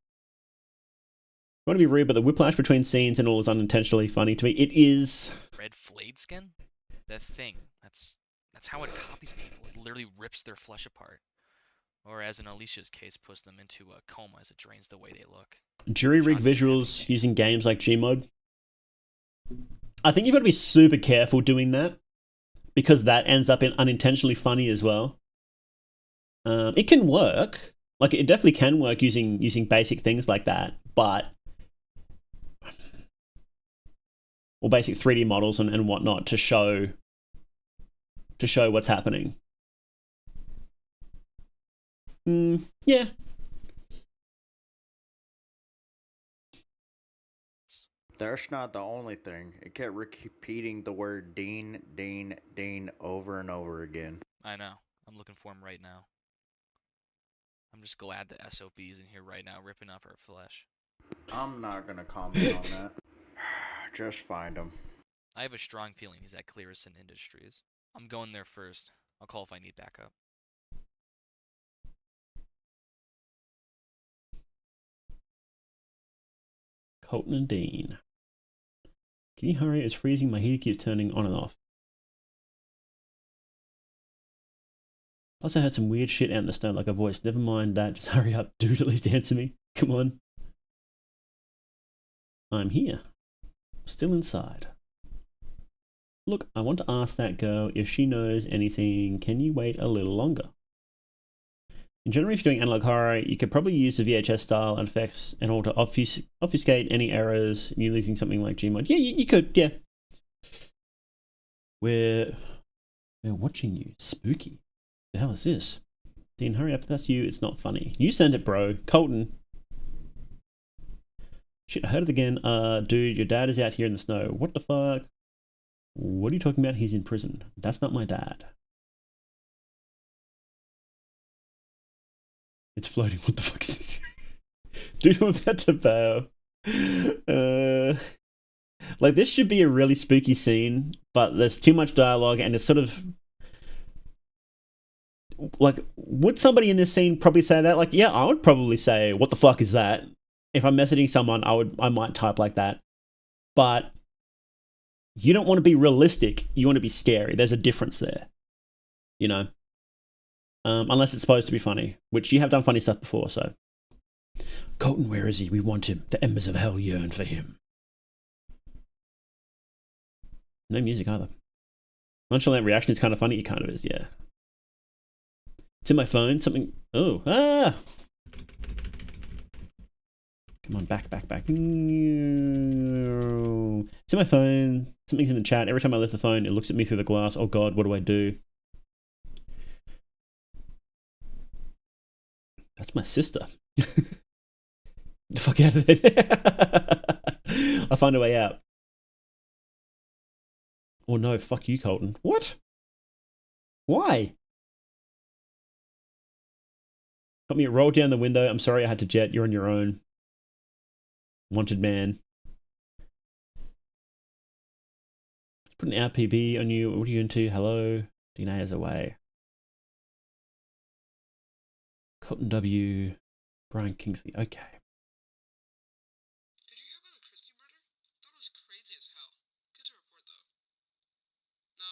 I want to be rude, but the whiplash between scenes and all is unintentionally funny to me. It is. Red flayed skin? That thing. That's how it copies people. It literally rips their flesh apart. Or as in Alicia's case, puts them into a coma as it drains the way they look. Jury rig visuals using games like Gmod. I think you've got to be super careful doing that, because that ends up in unintentionally funny as well. It can work. Like, it definitely can work using basic things like that, but... or basic 3D models and whatnot to show what's happening. Yeah. That's not the only thing. It kept repeating the word Dean, Dean, Dean over and over again. I know. I'm looking for him right now. I'm just glad that SOB's in here right now, ripping off our flesh. I'm not gonna comment on that. Just find him. I have a strong feeling he's at Clearison Industries. I'm going there first. I'll call if I need backup. Colton and Dean. Can you hurry? It's freezing. My heater keeps turning on and off. Plus, I heard some weird shit out in the snow, like a voice. Never mind that. Just hurry up. Dude, at least answer me. Come on. I'm here. Still inside. Look, I want to ask that girl if she knows anything. Can you wait a little longer? In general, if you're doing analog horror, you could probably use the VHS style effects and all to obfuscate any errors. You're using something like Gmod. Yeah, you could, yeah. We're watching you. Spooky. The hell is this? Dean, hurry up. If that's you, it's not funny. You sent it, bro. Colton. Shit, I heard it again. Dude, your dad is out here in the snow. What the fuck? What are you talking about? He's in prison. That's not my dad. It's floating. What the fuck is this? Dude, I'm about to bow. Like, this should be a really spooky scene, but there's too much dialogue, and it's sort of... Like, would somebody in this scene probably say that? Like, yeah, I would probably say, what the fuck is that? If I'm messaging someone, I might type like that. But you don't want to be realistic. You want to be scary. There's a difference there. You know? Unless it's supposed to be funny, which you have done funny stuff before, so. Colton, where is he? We want him. The embers of hell yearn for him. No music either. Nonchalant reaction is kind of funny. It kind of is, yeah. It's in my phone. Something. Oh, ah! Come on, back. It's in my phone. Something's in the chat. Every time I lift the phone, it looks at me through the glass. Oh God, what do I do? That's my sister. The fuck out of there. I'll find a way out. Oh no, fuck you, Colton. What? Why? Got me roll down the window. I'm sorry I had to jet. You're on your own. Wanted man. Put an RPB on you. What are you into? Hello? DNA is away. Cotton W. Brian Kingsley. Okay. Did you hear about the Christie murder? Thought it was crazy as hell. Good to report though. No,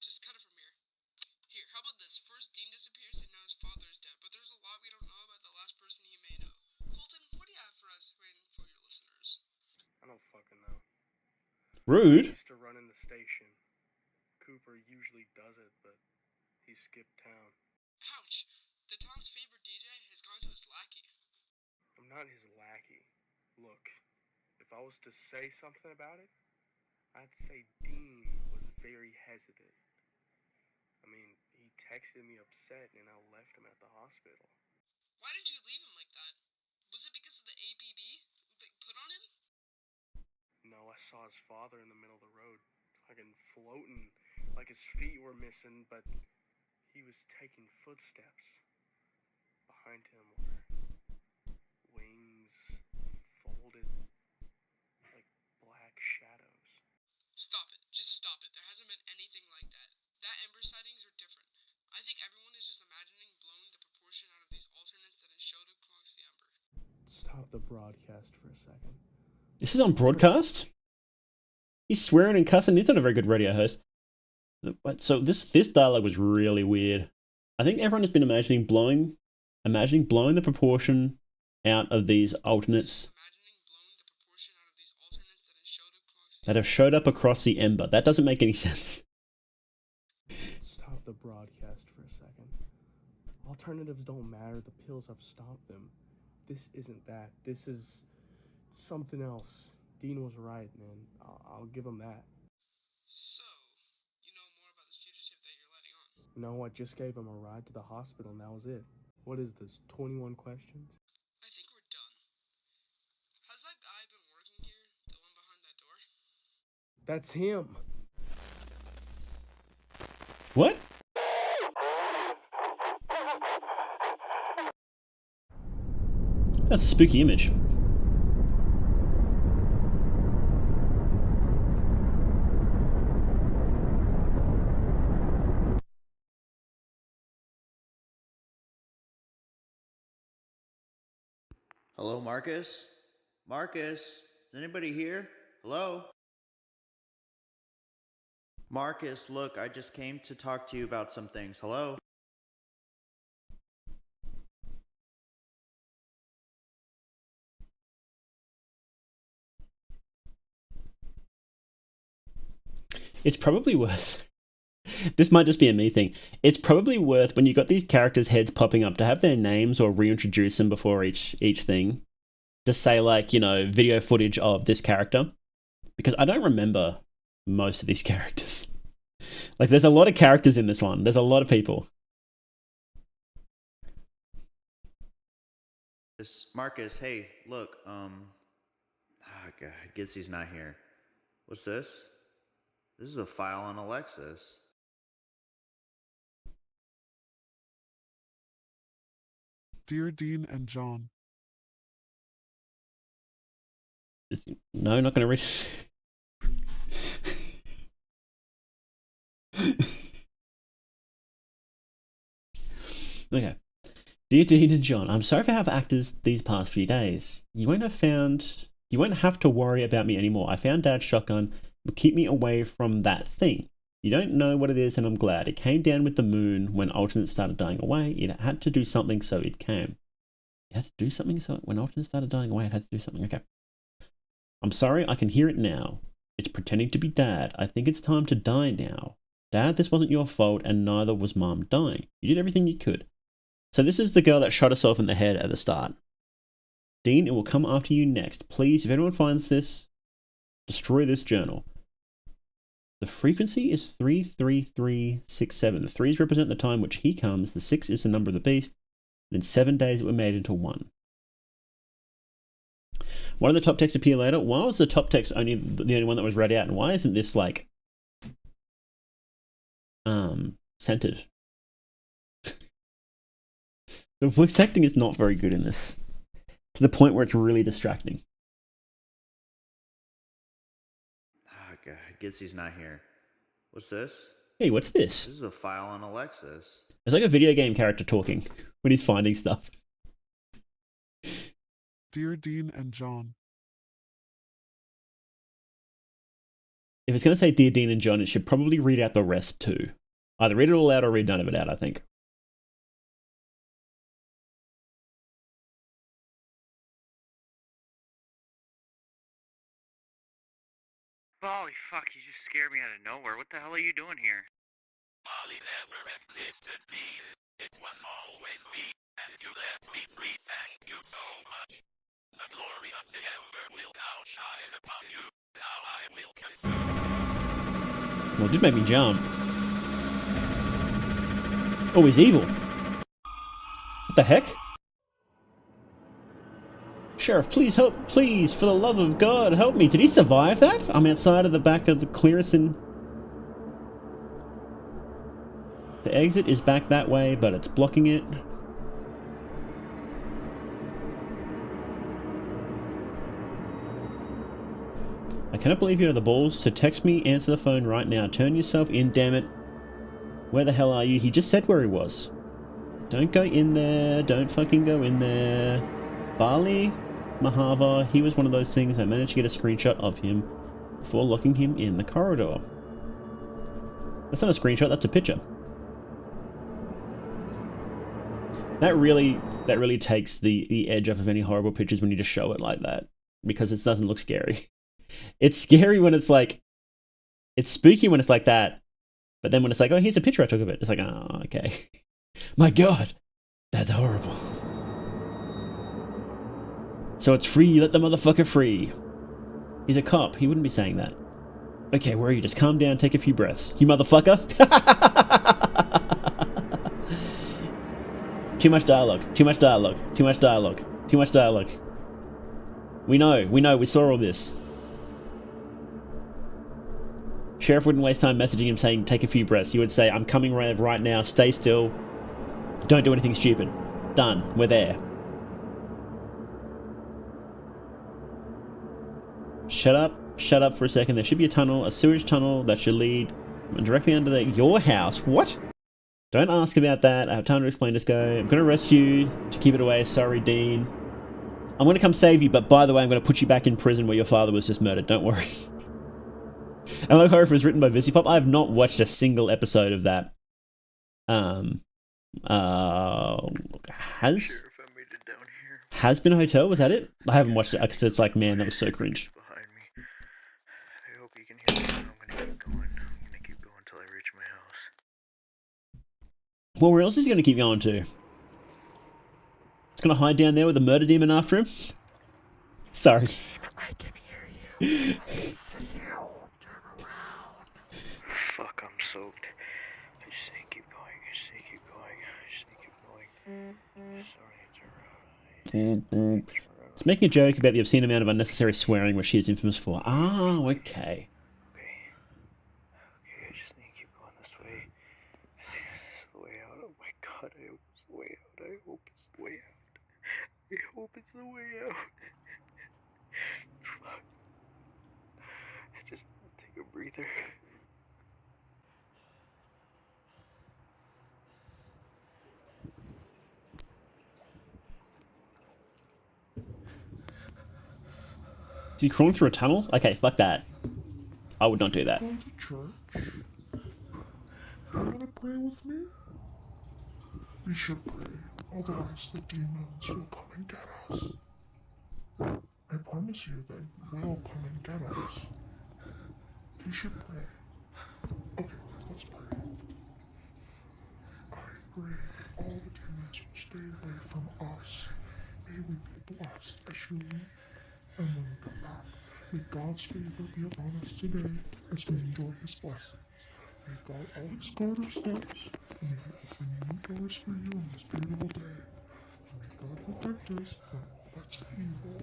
just cut it from here. Here, how about this? First Dean disappears and now his father is dead, but there's a lot we don't know about the last person he may know. Colton, what do you have for us waiting for your listeners? I don't fucking know. Rude. Used to run in the station. Cooper usually does it, but he skipped town. Ouch! The town's favorite DJ has gone to his lackey. I'm not his lackey. Look, if I was to say something about it, I'd say Dean was very hesitant. I mean, he texted me upset and I left him at the hospital. Why did you leave him like that? Was it because of the APB they put on him? No, I saw his father in the middle of the road, fucking floating, like his feet were missing, but he was taking footsteps. Behind him were wings folded like black shadows. Stop it. Just stop it. There hasn't been anything like that. That Ember sightings are different. I think everyone is just imagining blowing the proportion out of these alternates that is showed across the Ember. Stop the broadcast for a second. This is on broadcast? He's swearing and cussing. He's not a very good radio host. But so this dialogue was really weird. I think everyone has been imagining blowing the proportion out of these alternates that have showed up across the Ember. That doesn't make any sense. Stop the broadcast for a second. Alternatives don't matter. The pills have stopped them. This isn't that. This is something else. Dean was right, man. I'll give him that. So, you know more about this fugitive that you're letting on? No, I just gave him a ride to the hospital and that was it. What is this, 21 questions? I think we're done. Has that guy been working here? The one behind that door? That's him. What? That's a spooky image. Hello, Marcus? Marcus? Is anybody here? Hello? Marcus, look, I just came to talk to you about some things. Hello? It's probably worth... This might just be a me thing. It's probably worth, when you've got these characters' heads popping up, to have their names or reintroduce them before each thing. Just say, like, you know, video footage of this character. Because I don't remember most of these characters. Like, there's a lot of characters in this one. There's a lot of people. Marcus, hey, look, God, I guess he's not here. What's this? This is a file on Alexis. Dear Dean and John. No, not going to read. Okay. Dear Dean and John, I'm sorry for how I've acted these past few days. You won't have to worry about me anymore. I found Dad's shotgun. Will keep me away from that thing. You don't know what it is, and I'm glad. It came down with the moon when alternates started dying away. It had to do something, so it came. It had to do something, so when alternates started dying away, it had to do something. Okay. I'm sorry, I can hear it now. It's pretending to be Dad. I think it's time to die now. Dad, this wasn't your fault, and neither was Mom dying. You did everything you could. So this is the girl that shot herself in the head at the start. Dean, it will come after you next. Please, if anyone finds this, destroy this journal. The frequency is 33367. The 3s represent the time which he comes. The 6 is the number of the beast. Then 7 days it were made into 1. Why did the top text appear later? Why was the top text the only one that was read out? And why isn't this, like, centered? The voice acting is not very good in this. To the point where it's really distracting. God, I guess he's not here. What's this? Hey, what's this? This is a file on Alexis. It's like a video game character talking when he's finding stuff. Dear Dean and John. If it's going to say Dear Dean and John, it should probably read out the rest too. Either read it all out or read none of it out, I think. Holy fuck, you just scared me out of nowhere. What the hell are you doing here? Molly never existed, Dean. It was always me, and you let me free. Thank you so much. The glory of the Ember will now shine upon you. Now I will consume. Well, it did make me jump. Oh, he's evil. What the heck? Sheriff, please help. Please, for the love of God, help me. Did he survive that? I'm outside of the back of the clearance and... The exit is back that way, but it's blocking it. I cannot believe you have the balls to text me, answer the phone right now. Turn yourself in, damn it. Where the hell are you? He just said where he was. Don't go in there. Don't fucking go in there. Bali Mahava, he was one of those things. I managed to get a screenshot of him before locking him in the corridor. That's not a screenshot, that's a picture. That really takes the edge off of any horrible pictures when you just show it like that. Because it doesn't look scary. It's scary when it's like... It's spooky when it's like that. But then when it's like, oh, here's a picture I took of it. It's like, oh, okay. My God. That's horrible. So it's free, let the motherfucker free. He's a cop, he wouldn't be saying that. Okay, where are you? Just calm down, take a few breaths. You motherfucker! Too much dialogue, too much dialogue, too much dialogue, too much dialogue. We know, we saw all this. Sheriff wouldn't waste time messaging him saying, take a few breaths. He would say, I'm coming right now, stay still. Don't do anything stupid. Done, we're there. Shut up for a second. There should be a tunnel, a sewage tunnel that should lead directly under your house. What? Don't ask about that. I have time to explain this guy. I'm gonna arrest you to keep it away. Sorry, Dean. I'm gonna come save you, but by the way, I'm gonna put you back in prison where your father was just murdered. Don't worry. And like horror was written by Visipop. I have not watched a single episode of that. Has been a hotel? Was that it? I haven't watched it because it's like, man, that was so cringe. Behind me. I hope you can hear me. I'm gonna keep going. I'm gonna keep going until I reach my house. Well, where else is he gonna keep going to? He's gonna hide down there with a murder demon after him? Sorry. I can hear you. Fuck, I'm soaked. I just need to keep going. I just need to keep going. I just need to keep going. Sorry, He's making a joke about the obscene amount of unnecessary swearing which he is infamous for. Ah, okay. Okay, I just need to keep going this way. This is the way out. Oh my god, I hope it's the way out. I hope it's the way out. I hope it's the way out. Fuck. Just take a breather. Is he crawling through a tunnel? Okay, fuck that. I would not do that. Go to church. You wanna pray with me? We should pray, otherwise the demons will come and get us. I promise you they will come and get us. We should pray. Okay, let's pray. I pray that all the demons will stay away from us. May we be blessed as you leave. And when we come back, may God's favor be upon us today as we enjoy His blessings. May God always guard our steps, and may He open new doors for you on this beautiful day. And may God protect us from all that's evil.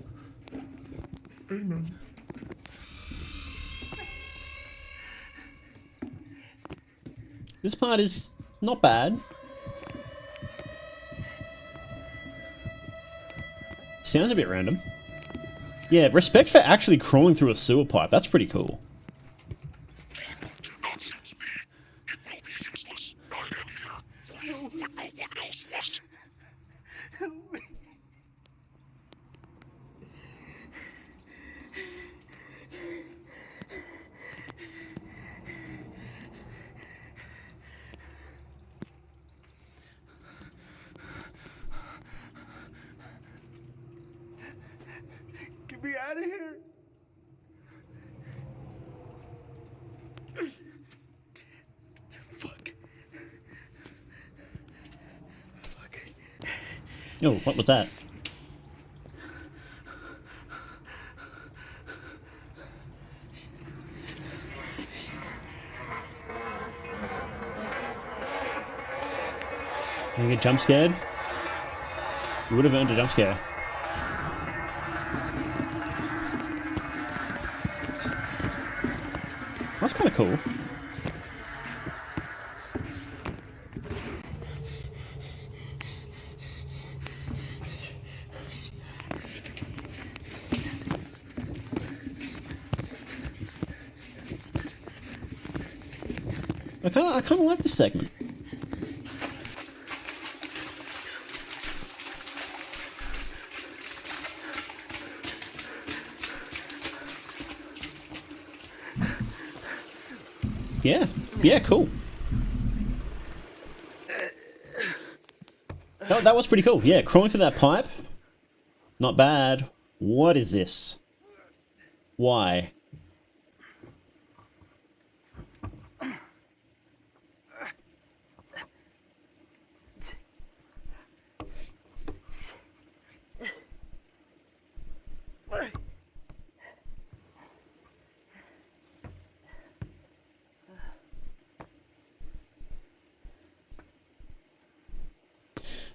Amen. This part is not bad. Sounds a bit random. Yeah, respect for actually crawling through a sewer pipe. That's pretty cool. Get me out of here. Fuck. Fuck. Oh, what was that? You get jump scared? You would have earned a jump scare. That's kind of cool. I kind of like this segment. Yeah, cool. Oh, that was pretty cool. Yeah, crawling through that pipe. Not bad. What is this? Why?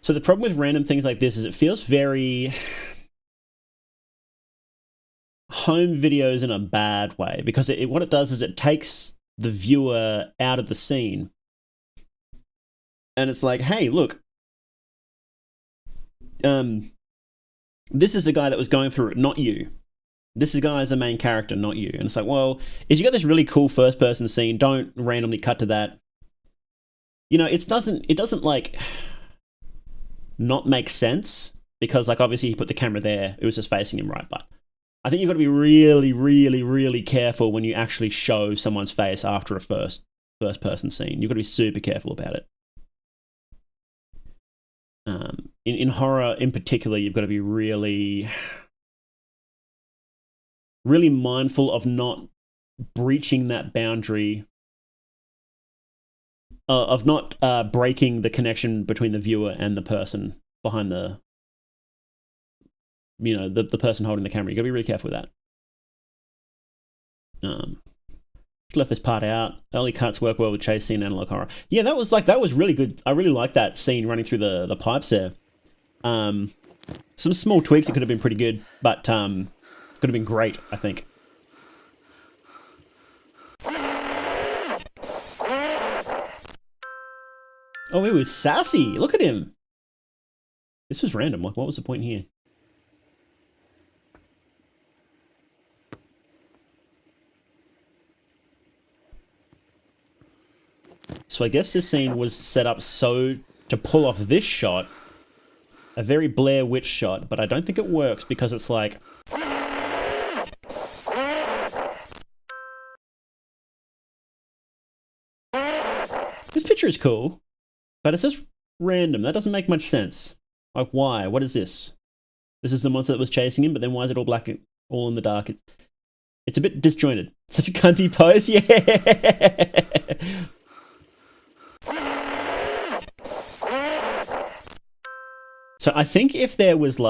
So the problem with random things like this is it feels very home videos in a bad way, because what it does is it takes the viewer out of the scene. And it's like, hey, look, this is the guy that was going through it, not you. This guy's the main character, not you. And it's like, well, if you got this really cool first person scene, don't randomly cut to that. You know, it doesn't like not make sense because like obviously he put the camera there, it was just facing him right, but I think you've got to be really, really, really careful when you actually show someone's face after a first person scene. You've got to be super careful about it. In horror in particular, you've got to be really, really mindful of not breaching that boundary, of not breaking the connection between the viewer and the person behind the, you know, the person holding the camera. You got to be really careful with that. Just left this part out. Early cuts work well with chase scene analog horror. Yeah, that was really good. I really liked that scene running through the pipes there. Some small tweaks, it could have been pretty good, but could have been great, I think. Oh, he was sassy. Look at him. This was random. Like, what was the point here? So I guess this scene was set up so to pull off this shot, a very Blair Witch shot, but I don't think it works because it's like... This picture is cool, but it's just random. That doesn't make much sense. Like, why? What is this? This is the monster that was chasing him, but then why is it all black, all in the dark? It's a bit disjointed. Such a cunty pose, yeah! So I think if there was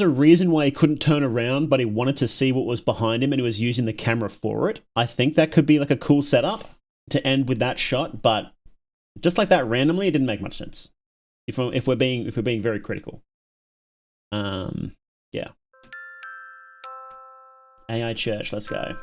a reason why he couldn't turn around, but he wanted to see what was behind him and he was using the camera for it, I think that could be like a cool setup to end with that shot. But just like that randomly, it didn't make much sense. If we're being very critical, yeah. AI Church, let's go.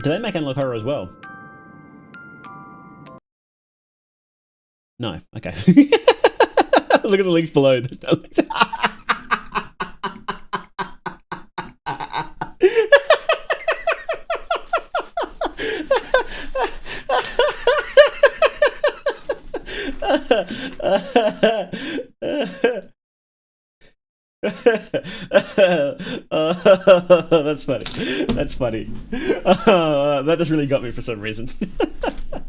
Do they make analog horror as well? No. Okay. Look at the links below. There's no links. That's funny. That's funny. That just really got me for some reason.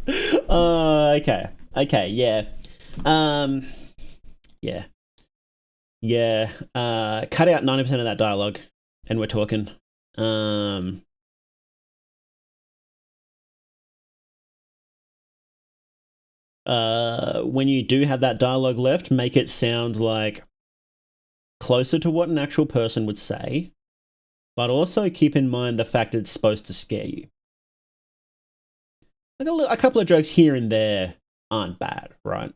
Okay. Okay, yeah. Yeah. Yeah. Cut out 90% of that dialogue, and we're talking. When you do have that dialogue left, make it sound like closer to what an actual person would say, but also keep in mind the fact that it's supposed to scare you. Like a couple of jokes here and there aren't bad, right?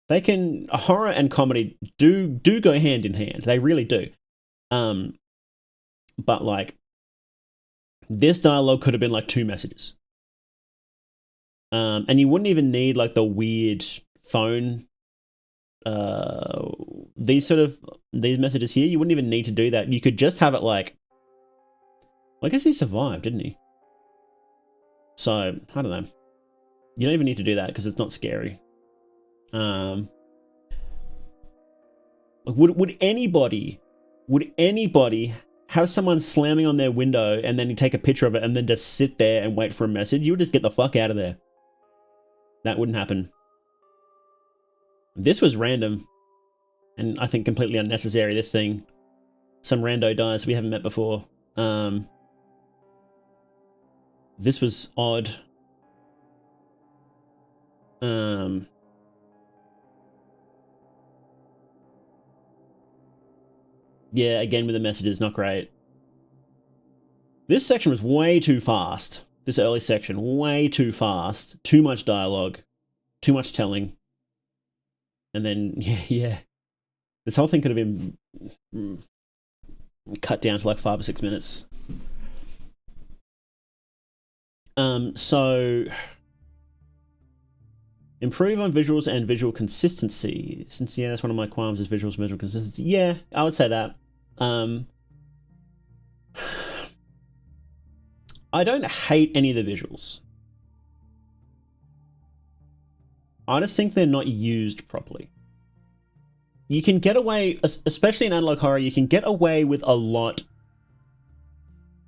They can... horror and comedy do go hand in hand. They really do. But like, this dialogue could have been like 2 messages. And you wouldn't even need like the weird phone... these messages here, you wouldn't even need to do that. You could just have it like... Well, I guess he survived, didn't he? So, I don't know. You don't even need to do that because it's not scary. Would anybody have someone slamming on their window and then you take a picture of it and then just sit there and wait for a message? You would just get the fuck out of there. That wouldn't happen. This was random. And I think completely unnecessary, this thing. Some rando dies we haven't met before. This was odd. Yeah, again with the messages, not great. This section was way too fast. This early section, way too fast. Too much dialogue. Too much telling. And then, yeah. This whole thing could have been cut down to like 5 or 6 minutes. So improve on visuals and visual consistency. Since yeah, that's one of my qualms is visuals and visual consistency. Yeah, I would say that. I don't hate any of the visuals. I just think they're not used properly. You can get away, especially in analog horror, you can get away with a lot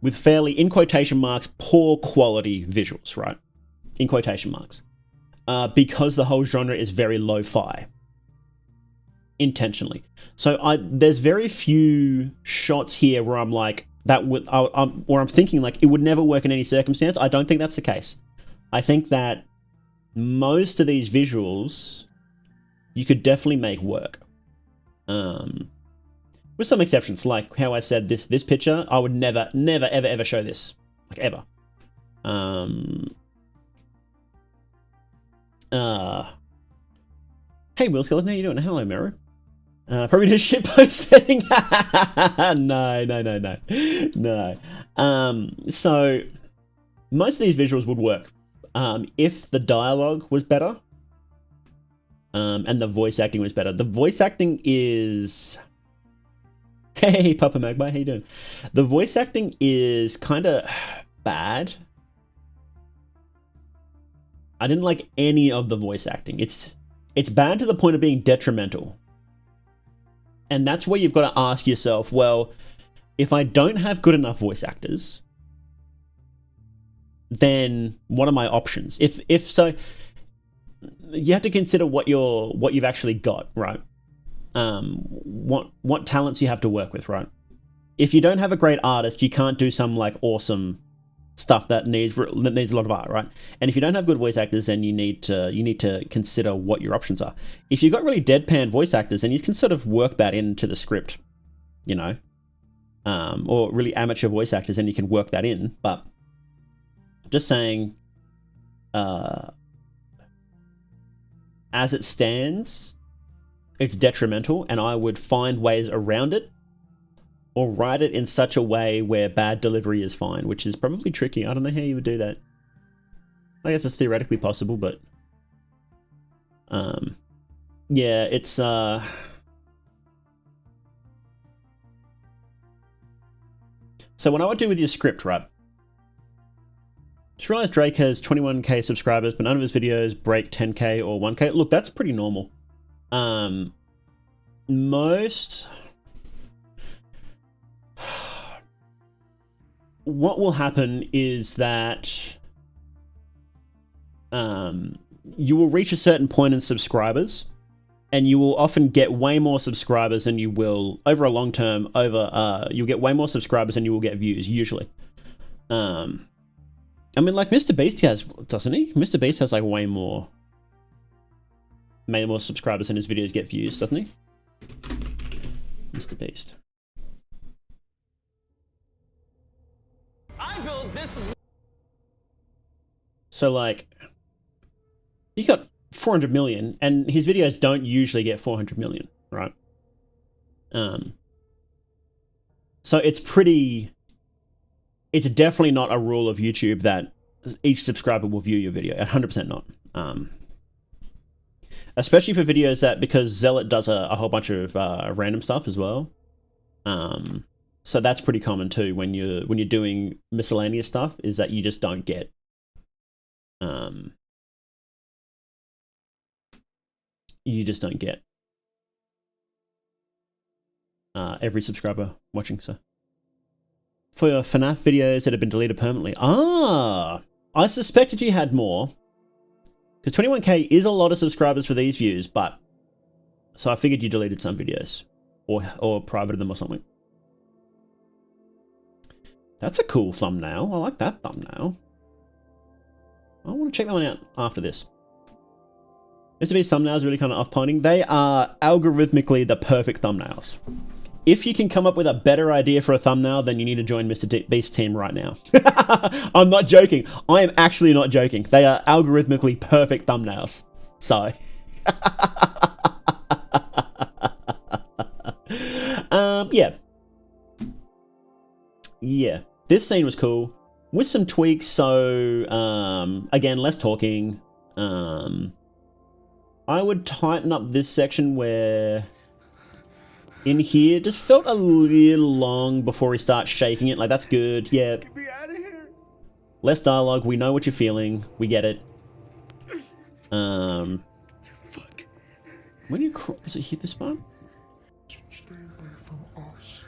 with fairly, in quotation marks, poor quality visuals, right? In quotation marks. Because the whole genre is very lo-fi. Intentionally. So there's very few shots here where I'm like, or I'm thinking like, it would never work in any circumstance. I don't think that's the case. I think that most of these visuals, you could definitely make work. With some exceptions, like how I said this picture, I would never, ever show this. Like, ever. Hey, Will Skeleton, how you doing? Hello, Mirror. Probably just shitpost setting. No. So, most of these visuals would work. If the dialogue was better. And the voice acting was better. The voice acting is... Hey, Papa Magpie, how you doing? The voice acting is kind of bad. I didn't like any of the voice acting. It's bad to the point of being detrimental. And that's where you've got to ask yourself, well, if I don't have good enough voice actors, then what are my options? If so, you have to consider what you've actually got, right? What talents you have to work with, right? If you don't have a great artist, you can't do some like awesome stuff that needs a lot of art, right? And if you don't have good voice actors, then you need to consider what your options are. If you've got really deadpan voice actors, then you can sort of work that into the script, you know, or really amateur voice actors, and you can work that in. But just saying, as it stands, it's detrimental, and I would find ways around it or write it in such a way where bad delivery is fine, which is probably tricky. I don't know how you would do that. I guess it's theoretically possible, but yeah, it's so what I would do with your script, right? Just realized Drake has 21k subscribers, but none of his videos break 10k or 1k. Look, that's pretty normal. What will happen is that you will reach a certain point in subscribers, and you will often get way more subscribers than you will over a long term. You'll get way more subscribers than you will get views usually. I mean, like Mr. Beast has, doesn't he? Mr. Beast has like way more subscribers than his videos get views, doesn't he? Mr. Beast. I built this. So like, he's got 400 million, and his videos don't usually get 400 million, right? So it's definitely not a rule of YouTube that each subscriber will view your video. 100% not. Especially for videos that, because Zealot does a whole bunch of random stuff as well. So that's pretty common too when you're doing miscellaneous stuff, is that you just don't get every subscriber watching. So for your FNAF videos that have been deleted permanently, I suspected you had more, because 21k is a lot of subscribers for these views, but so I figured you deleted some videos or privated them or something. That's a cool thumbnail. I like that thumbnail. I want to check that one out after this. Mr. Beast thumbnails really kind of off-putting. They are algorithmically the perfect thumbnails. If you can come up with a better idea for a thumbnail, then you need to join Mr. Beast's team right now. I'm not joking. I am actually not joking. They are algorithmically perfect thumbnails. So. Yeah. Yeah. This scene was cool. With some tweaks, so, again, less talking. I would tighten up this section where... in here, just felt a little long before he starts shaking it. Like, that's good. Yeah. Get me out of here. Less dialogue. We know what you're feeling. We get it. Fuck. When you does it hit the spine? Stay away from us.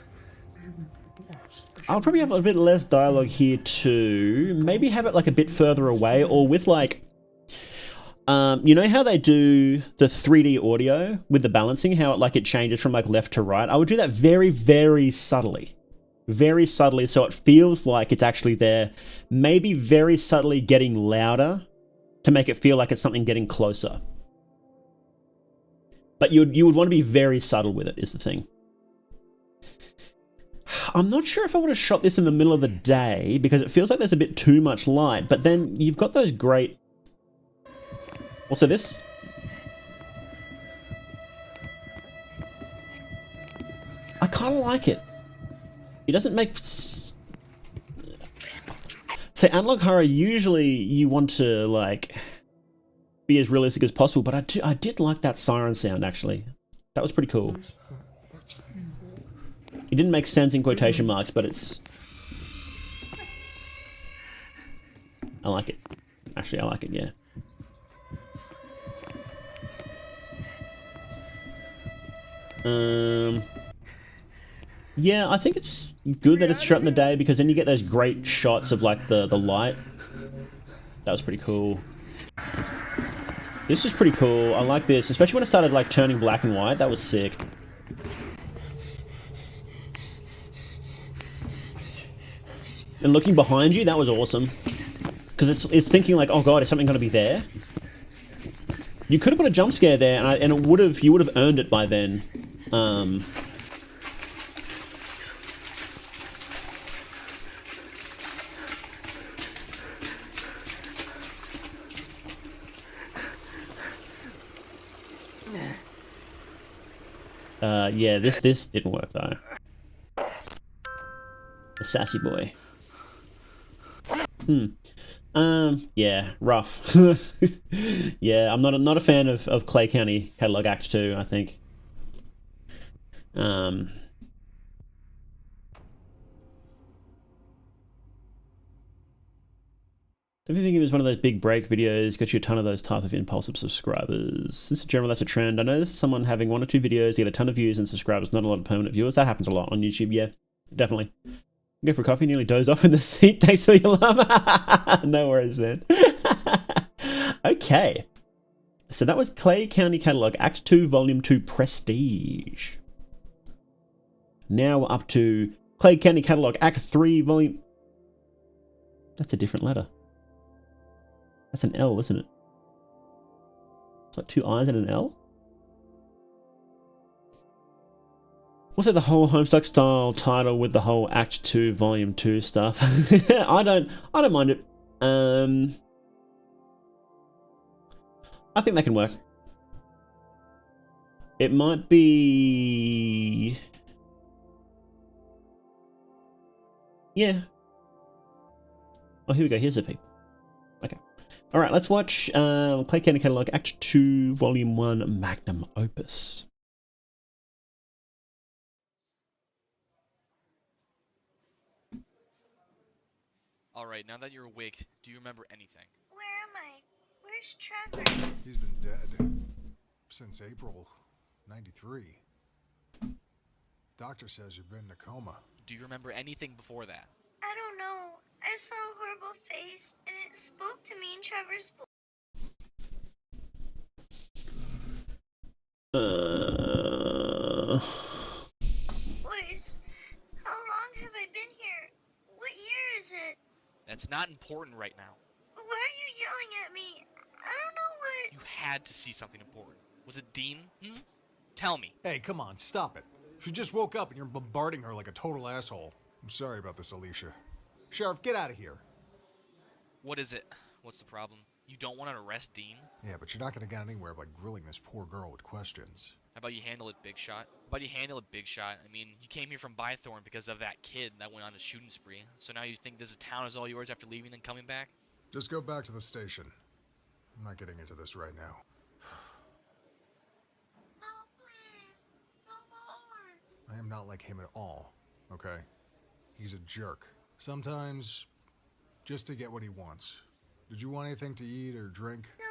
May we be blessed. I'll probably have a bit less dialogue here too. Maybe have it like a bit further away, or with like, you know how they do the 3D audio with the balancing, how it changes from like left to right? I would do that very, very subtly. Very subtly, so it feels like it's actually there. Maybe very subtly getting louder to make it feel like it's something getting closer. But you would want to be very subtle with it, is the thing. I'm not sure if I would have shot this in the middle of the day, because it feels like there's a bit too much light, but then you've got those great... Also this... I kind of like it. It doesn't make... Say, analog horror, usually you want to, like, be as realistic as possible, but I did like that siren sound, actually. That was pretty cool. That's evil. It didn't make sense in quotation marks, but it's... I like it. Actually, I like it, yeah. Yeah, I think it's good that it's shot in the day, because then you get those great shots of like the light. That was pretty cool. This is pretty cool. I like this, especially when it started like turning black and white. That was sick. And looking behind you, that was awesome. Because it's thinking like, oh god, is something going to be there? You could have put a jump scare there, and it would have, you would have earned it by then. Yeah, this didn't work though. A sassy boy. Yeah, rough. Yeah, I'm not a fan of Clay County Catalogue Act 2, I think. Don't you think it was one of those big break videos, got you a ton of those type of impulsive subscribers? Since in general that's a trend. I know this is someone having 1 or 2 videos, get a ton of views and subscribers, not a lot of permanent viewers. That happens a lot on YouTube, yeah, definitely. Go for a coffee, nearly dozed off in the seat. Thanks for the alarm. No worries, man. Okay. So that was Clay County Catalogue, Act 2, Volume 2, Prestige. Now we're up to Clay County Catalogue, Act 3, Volume... That's a different letter. That's an L, isn't it? It's like 2 I's and an L? What's it, the whole Homestuck style title with the whole Act 2 Volume 2 stuff? I don't mind it. I think that can work. It might be... Yeah. Oh, here we go. Here's the peep. Okay. Alright, let's watch Clay County Catalogue Act 2 Volume 1 Magnum Opus. Alright, now that you're awake, do you remember anything? Where am I? Where's Trevor? He's been dead since April 93. Doctor says you've been in a coma. Do you remember anything before that? I don't know. I saw a horrible face, and it spoke to me in Trevor's voice. Boys, how long have I been here? What year is it? That's not important right now. Why are you yelling at me? I don't know what... You had to see something important. Was it Dean? Tell me. Hey, come on, stop it. She just woke up and you're bombarding her like a total asshole. I'm sorry about this, Alicia. Sheriff, get out of here. What is it? What's the problem? You don't want to arrest Dean? Yeah, but you're not gonna get anywhere by grilling this poor girl with questions. How about you handle it, Big Shot? How about you handle it, Big Shot? I mean, you came here from Bythorn because of that kid that went on a shooting spree. So now you think this town is all yours after leaving and coming back? Just go back to the station. I'm not getting into this right now. No, please. No more. I am not like him at all, okay? He's a jerk. Sometimes, just to get what he wants. Did you want anything to eat or drink? No,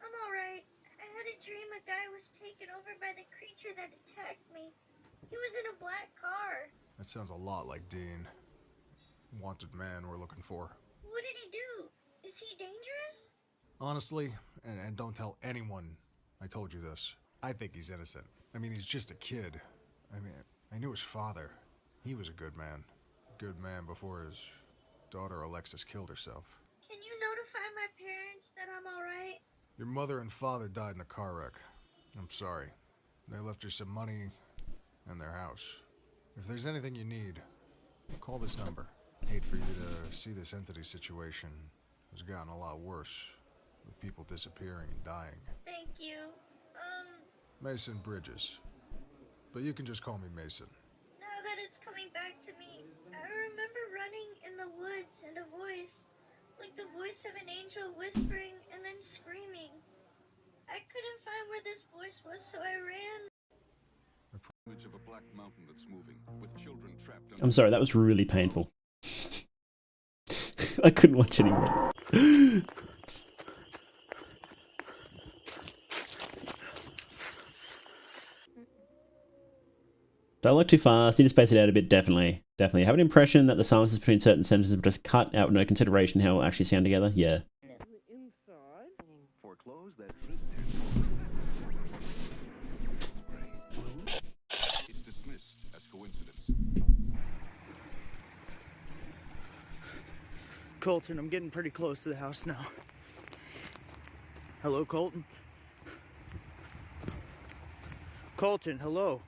I'm alright. I had a dream a guy was taken over by the creature that attacked me. He was in a black car. That sounds a lot like Dean. Wanted man we're looking for. What did he do? Is he dangerous? Honestly, and don't tell anyone I told you this, I think he's innocent. I mean, he's just a kid. I mean, I knew his father. He was a good man. Good man before his daughter Alexis killed herself. Can you notify my parents that I'm alright? Your mother and father died in a car wreck. I'm sorry. They left you some money and their house. If there's anything you need, call this number. Hate for you to see this entity situation has gotten a lot worse, with people disappearing and dying. Thank you. Mason Bridges. But you can just call me Mason. Now that it's coming back to me, I remember running in the woods and a voice, like the voice of an angel whispering and then screaming. I couldn't find where this voice was, so I ran. Image of a black mountain that's moving, with children trapped under. I'm sorry, that was really painful. I couldn't watch anymore. Dialogue too fast, need to space it out a bit, definitely. Definitely. I have an impression that the silences between certain sentences are just cut out with no consideration how it will actually sound together. Yeah. Foreclose that. It's dismissed as coincidence. Colton, I'm getting pretty close to the house now. Hello, Colton? Colton, hello?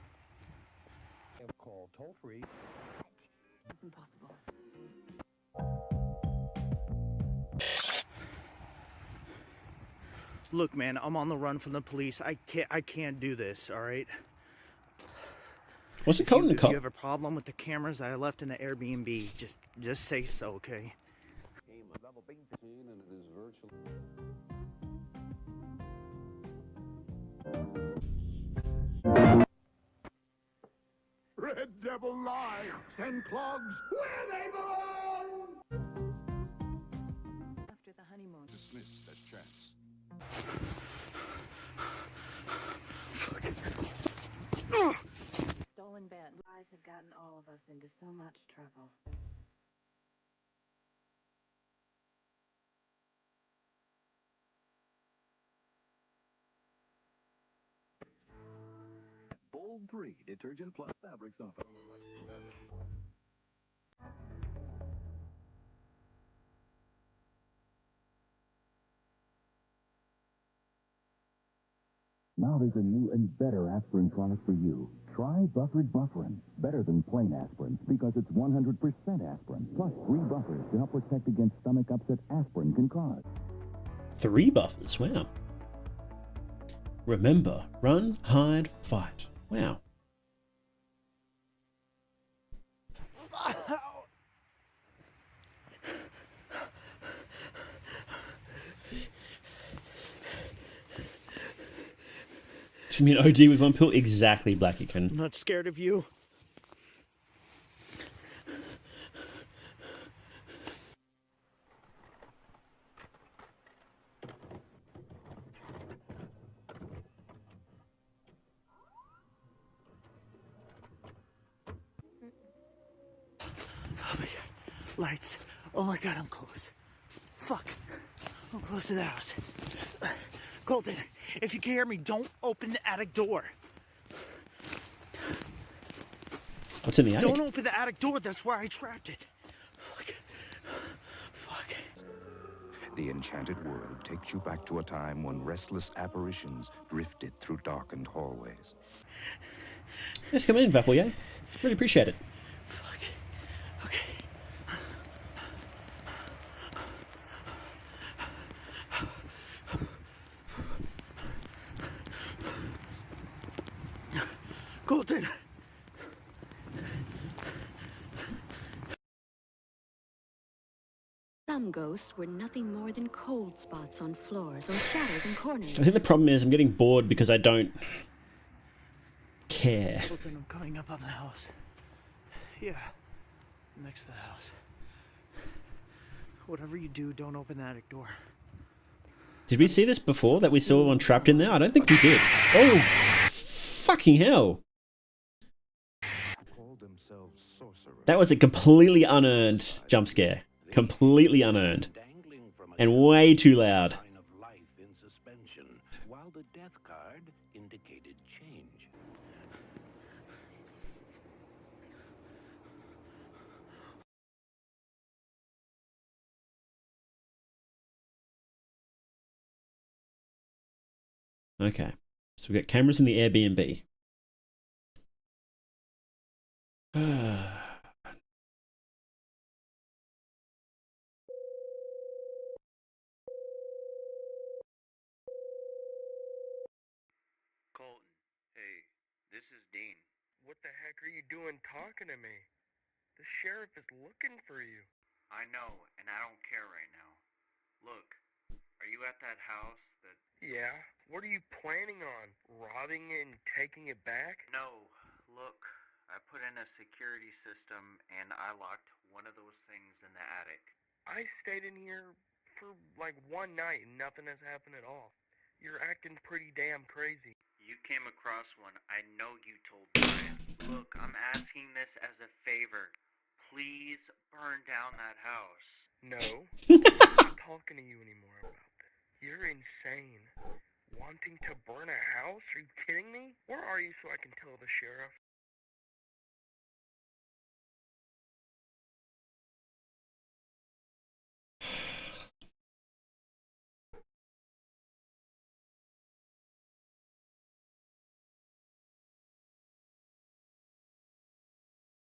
Call toll free. It's impossible. Look, man, I'm on the run from the police. I can't do this, all right? What's it called in the If cop? you have a problem with the cameras that I left in the Airbnb, just say so, okay? Red Devil lie! Send clogs where they belong! After the honeymoon. Dismissed as chance. Stolen band. Lies have gotten all of us into so much trouble. Bold 3 detergent plus fabric softener. Now there's a new and better aspirin product for you. Try buffered bufferin. Better than plain aspirin because it's 100% aspirin. Plus 3 buffers to help protect against stomach upset aspirin can cause. 3 buffers, wow. Remember, run, hide, fight. Wow. You mean OD with one pill? Exactly, Blackykin. I'm not scared of you. Oh my god. Lights. Oh my god, I'm close. Fuck. I'm close to the house. Colton, if you can hear me, don't open the attic door. What's in the attic? Don't open the attic door, that's where I trapped it. Fuck. The enchanted world takes you back to a time when restless apparitions drifted through darkened hallways. Just come in, Vapple, yeah? Really appreciate it. Fuck. Okay. Colton. Some ghosts were nothing more than cold spots on floors or shadows in corners. I think the problem is I'm getting bored because I don't care. Colton, I'm coming up on the house. Yeah. Next to the house. Whatever you do, don't open the attic door. Did we see this before, that we saw one trapped in there? I don't think we did. Oh, fucking hell. That was a completely unearned jump scare. Completely unearned. And way too loud. While the death card indicated change. Okay. So we've got cameras in the Airbnb. Colton, hey, this is Dean. What the heck are you doing talking to me? The sheriff is looking for you. I know, and I don't care right now. Look, are you at that house that... Yeah? What are you planning on? Robbing it and taking it back? No, look, I put in a security system and I locked one of those things in the attic. I stayed in here for like one night and nothing has happened at all. You're acting pretty damn crazy. You came across one. I know you told Brian. Look, I'm asking this as a favor. Please burn down that house. No, I'm not talking to you anymore about this. You're insane. Wanting to burn a house? Are you kidding me? Where are you so I can tell the sheriff?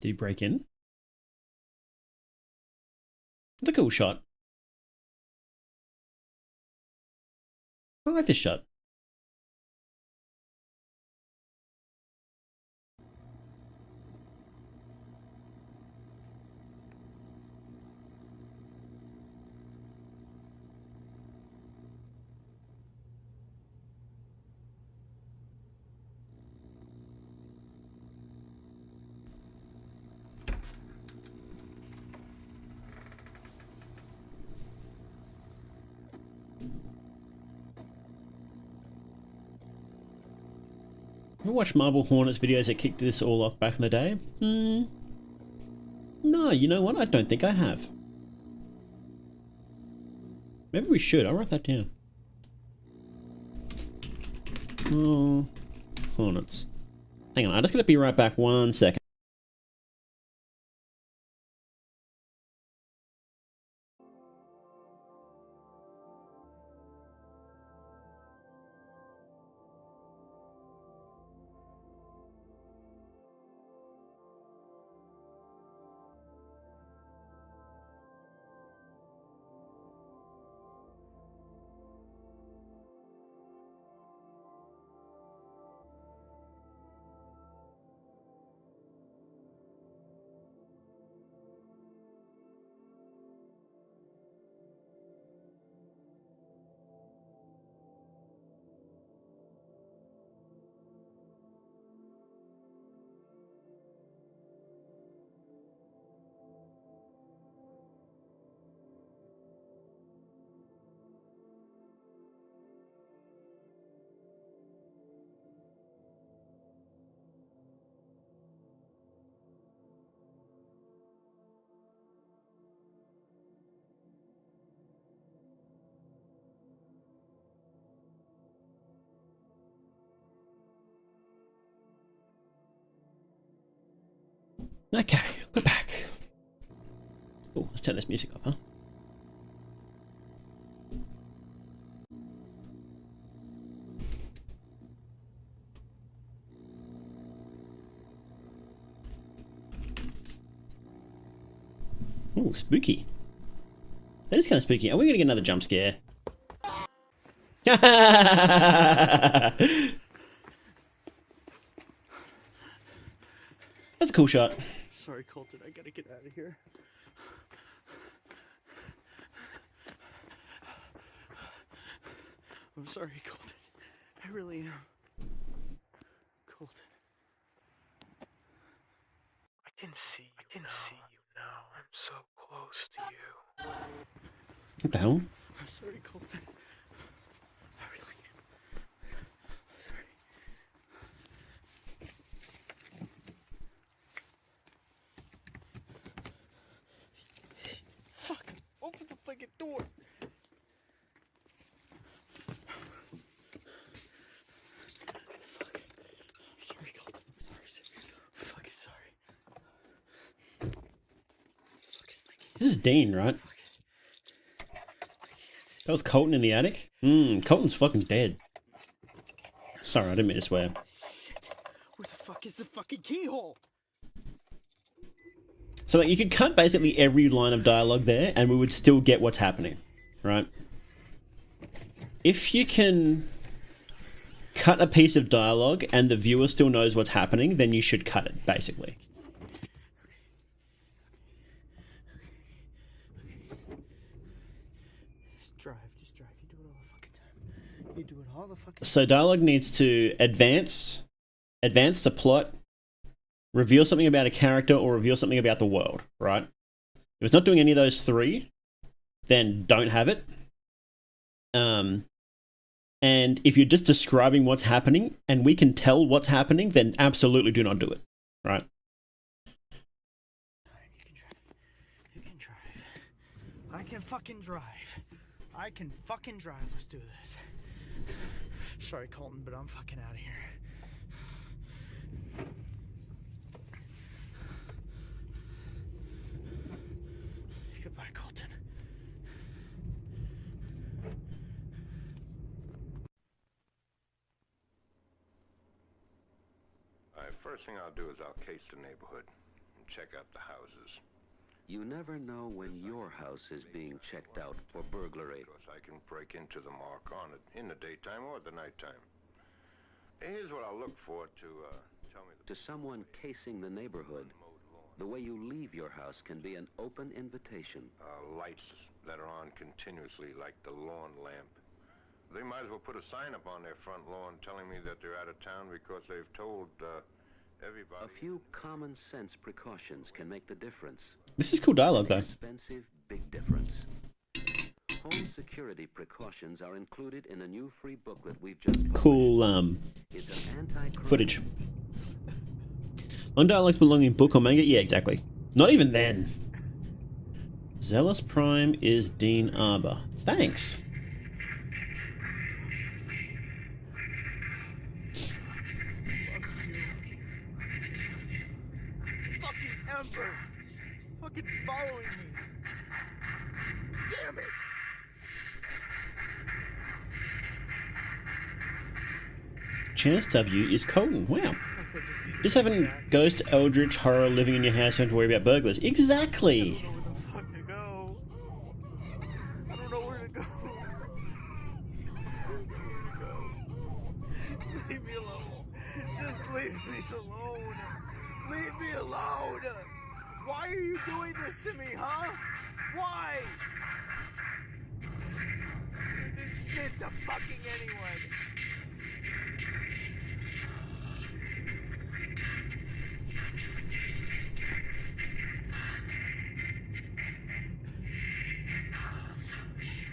Did he break in? It's a cool shot. I like this shot. You watched Marble Hornets videos that kicked this all off back in the day? No, you know what? I don't think I have. Maybe we should. I'll write that down. Oh, Hornets. Hang on, I'm just going to be right back 1 second. Okay, we're back. Oh, let's turn this music up, huh? Ooh, spooky. That is kind of spooky. Are we going to get another jump scare? That's a cool shot. Sorry, Colton, I gotta get out of here. I'm sorry, Colton. I really am. Colton. I can see you now. I'm so close to you. What the hell? I'm sorry, Colton. I really am. I'm sorry. Fuck! Open the fucking door! Fuck. I'm sorry, Colton. I'm sorry. I'm fucking sorry. This is Dean, right? That was Colton in the attic? Colton's fucking dead. Sorry, I didn't mean to swear. Where the fuck is the fucking keyhole? So like, you could cut basically every line of dialogue there and we would still get what's happening, right? If you can cut a piece of dialogue and the viewer still knows what's happening, then you should cut it, basically. Just drive. You do it all the fucking time. You do it all the fucking time. So dialogue needs to advance the plot, reveal something about a character, or reveal something about the world, right? If it's not doing any of those three, then don't have it. And if you're just describing what's happening and we can tell what's happening, then absolutely do not do it, right? You can drive. I can fucking drive. I can fucking drive. Let's do this. Sorry, Colton, but I'm fucking out of here. Goodbye, Colton. First thing I'll do is I'll case the neighborhood and check out the houses. You never know when your house is being checked out for burglary. Of course, I can break into them or on it in the daytime or the nighttime. Here's what I'll look for to tell me. To someone casing the neighborhood, the way you leave your house can be an open invitation. Lights that are on continuously, like the lawn lamp. They might as well put a sign up on their front lawn telling me that they're out of town because they've told everybody. A few common sense precautions can make the difference. This is cool dialogue, though. Expensive, big difference. Home security precautions are included in a new free booklet we've just published. Cool footage. Long dialogues belonging in book or manga? Yeah, exactly. Not even then. Zealous Prime is Dean Arbor. Thanks. Fucking Ember! Fucking following me! Damn it! Chance W is Colton. Wow. Just having ghost, eldritch, horror living in your house, you don't have to worry about burglars. Exactly! I don't know where to go. Leave me alone. Just leave me alone. Leave me alone. Why are you doing this to me, huh? Why? You did this shit to fucking anyone.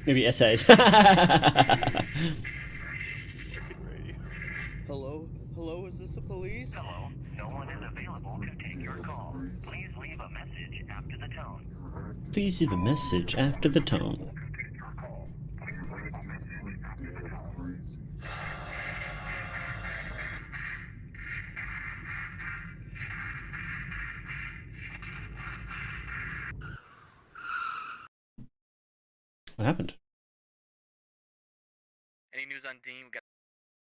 Maybe essays. Hello? Hello, is this the police? Hello, no one is available to take your call. Please leave a message after the tone. Please leave a message after the tone. What happened? Any news on Dean?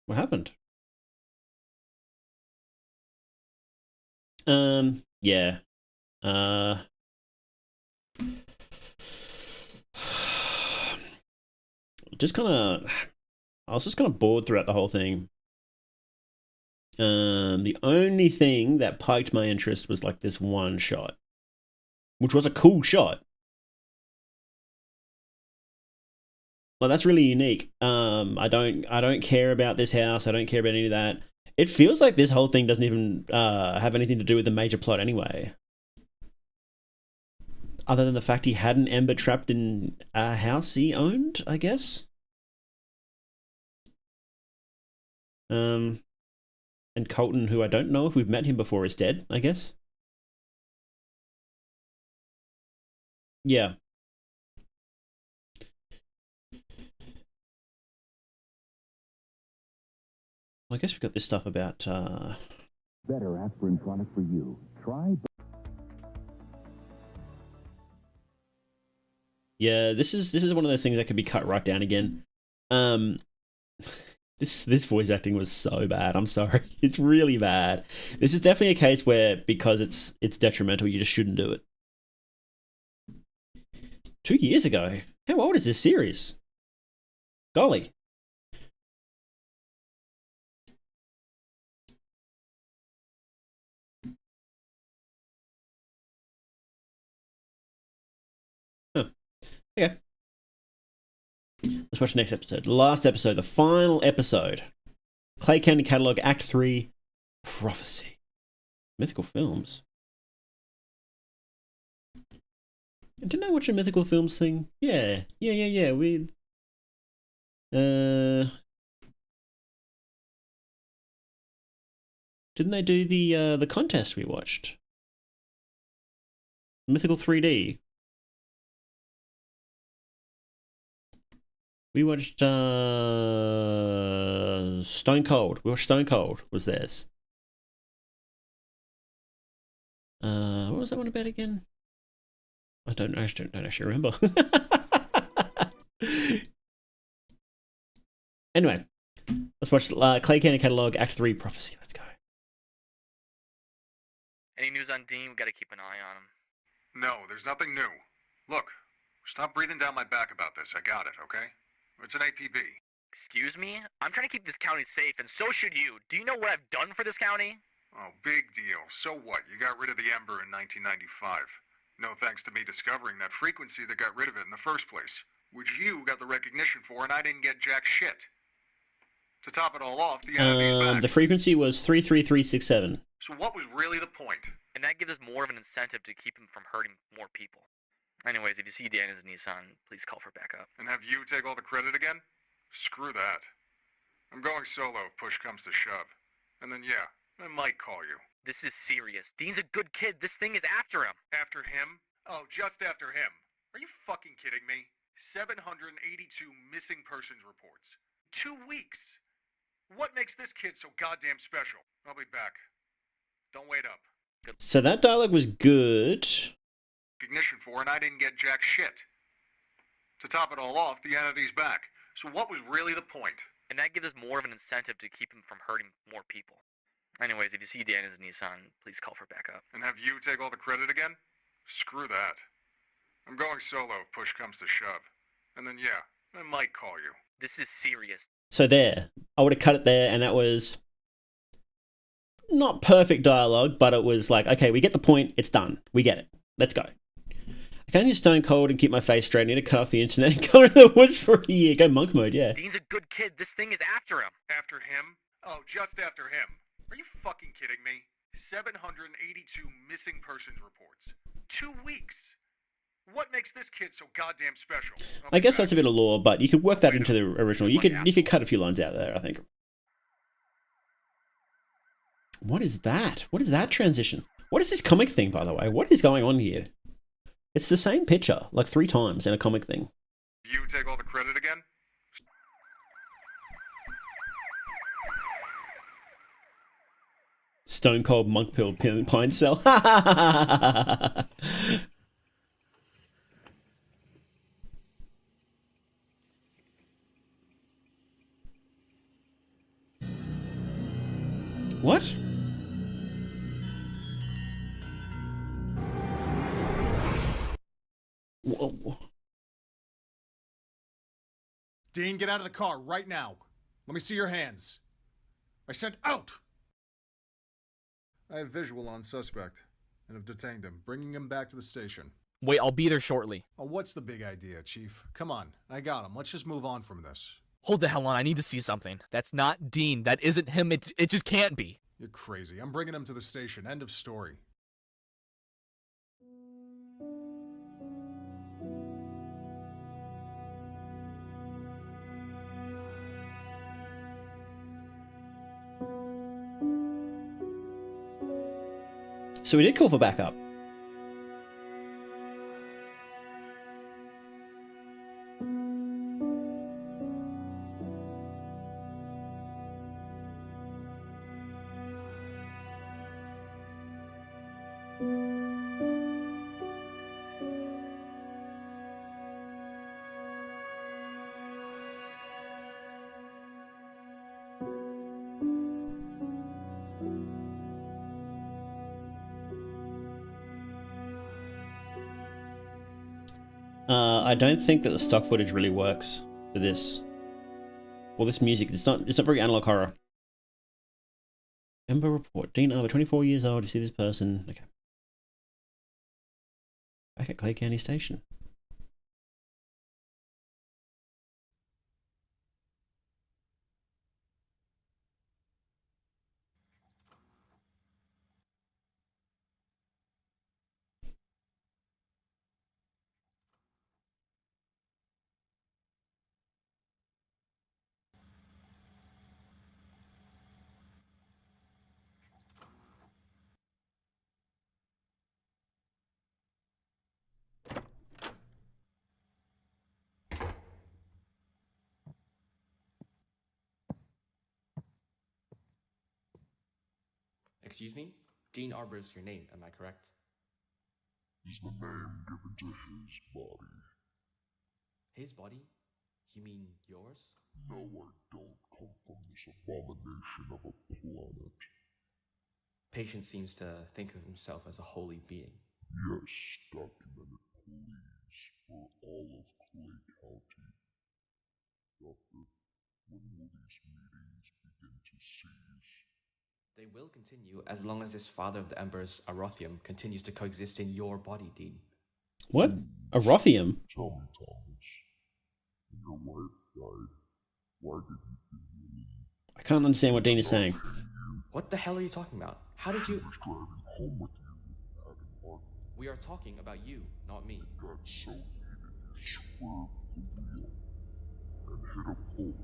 What happened? Yeah. just kind of, I was just kind of bored throughout the whole thing. The only thing that piqued my interest was like this one shot, which was a cool shot. Well, that's really unique. I don't care about this house. I don't care about any of that. It feels like this whole thing doesn't even have anything to do with the major plot anyway. Other than the fact he had an Ember trapped in a house he owned, I guess. And Colton, who I don't know if we've met him before, is dead, I guess. Yeah. I guess we've got this stuff about better aspirin product for you. Try. Yeah, this is one of those things that could be cut right down again. This voice acting was so bad. I'm sorry. It's really bad. This is definitely a case where because it's detrimental, you just shouldn't do it. 2 years ago. How old is this series? Golly. Huh. Okay. Let's watch the next episode. Last episode, the final episode. Clay County Catalogue, Act 3, Prophecy. Mythical films. Didn't I watch a mythical films thing? Yeah. We didn't they do the contest we watched? Mythical 3D. We watched Stone Cold. We watched Stone Cold was theirs. What was that one about again? I don't actually remember. Anyway, let's watch Clay County Catalogue, Act 3, Prophecy. Let's go. Any news on Dean? We gotta keep an eye on him. No, there's nothing new. Look, stop breathing down my back about this. I got it, okay? It's an APB. Excuse me? I'm trying to keep this county safe, and so should you. Do you know what I've done for this county? Oh, big deal. So what? You got rid of the Ember in 1995. No thanks to me discovering that frequency that got rid of it in the first place, which you got the recognition for, and I didn't get jack shit. To top it all off, the enemy's back. The frequency was 33367. So what was really the point? And that gives us more of an incentive to keep him from hurting more people. Anyways, if you see Dan in his Nissan, please call for backup. And have you take all the credit again? Screw that. I'm going solo if push comes to shove. And then yeah, I might call you. This is serious. Dean's a good kid. This thing is after him. After him? Oh, just after him. Are you fucking kidding me? 782 missing persons reports. 2 weeks. What makes this kid so goddamn special? I'll be back. Don't wait up. So that dialogue was good. Recognition for, and I didn't get jack shit. To top it all off, the entity's back. So what was really the point? And that gives us more of an incentive to keep him from hurting more people. Anyways, if you see Dan in his Nissan, please call for backup. And have you take all the credit again? Screw that. I'm going solo if push comes to shove. And then yeah, I might call you. This is serious. So there. I would have cut it there, and that was not perfect dialogue, but it was like, okay, we get the point, it's done. We get it. Let's go. I can't use Stone Cold and keep my face straight. I need to cut off the internet and go to the woods for a year. Go monk mode, yeah. Dean's a good kid. This thing is after him. After him? Oh, just after him. Are you fucking kidding me? 782 missing persons reports. 2 weeks. What makes this kid so goddamn special? I guess that's a bit of lore, but you could work that into the original. You could cut a few lines out there, I think. What is that? What is that transition? What is this comic thing, by the way? What is going on here? It's the same picture, like 3 times in a comic thing. You take all the credit again? Stone Cold Monk Pill Pine Cell. What? Whoa. Dean, get out of the car right now. Let me see your hands. I said out! I have visual on suspect and have detained him, bringing him back to the station. Wait, I'll be there shortly. Oh, what's the big idea, Chief? Come on, I got him. Let's just move on from this. Hold the hell on, I need to see something. That's not Dean. That isn't him. It just can't be. You're crazy. I'm bringing him to the station. End of story. So we did call for backup. I don't think that the stock footage really works for this. Well, this music, it's not very analog horror. Ember report. Dean Arbor, 24 years old. You see this person. Okay. Back at Clay County Station. Excuse me? Dean Arbor's your name, am I correct? Is the name given to his body. His body? You mean yours? No, I don't come from this abomination of a planet. Patient seems to think of himself as a holy being. Yes, document it, please, for all of Clay County. Doctor, when will these meetings begin to cease? They will continue as long as this father of the Embers, Arothium, continues to coexist in your body, Dean. What? Arothium? Tell me, Thomas, when your wife died, why did you feel relieved? I can't understand what Dean is saying. What the hell are you talking about? How did you... She was driving home with you and Arthur. We are talking about you, not me. It got so heated you swerved the wheel and hit a pole,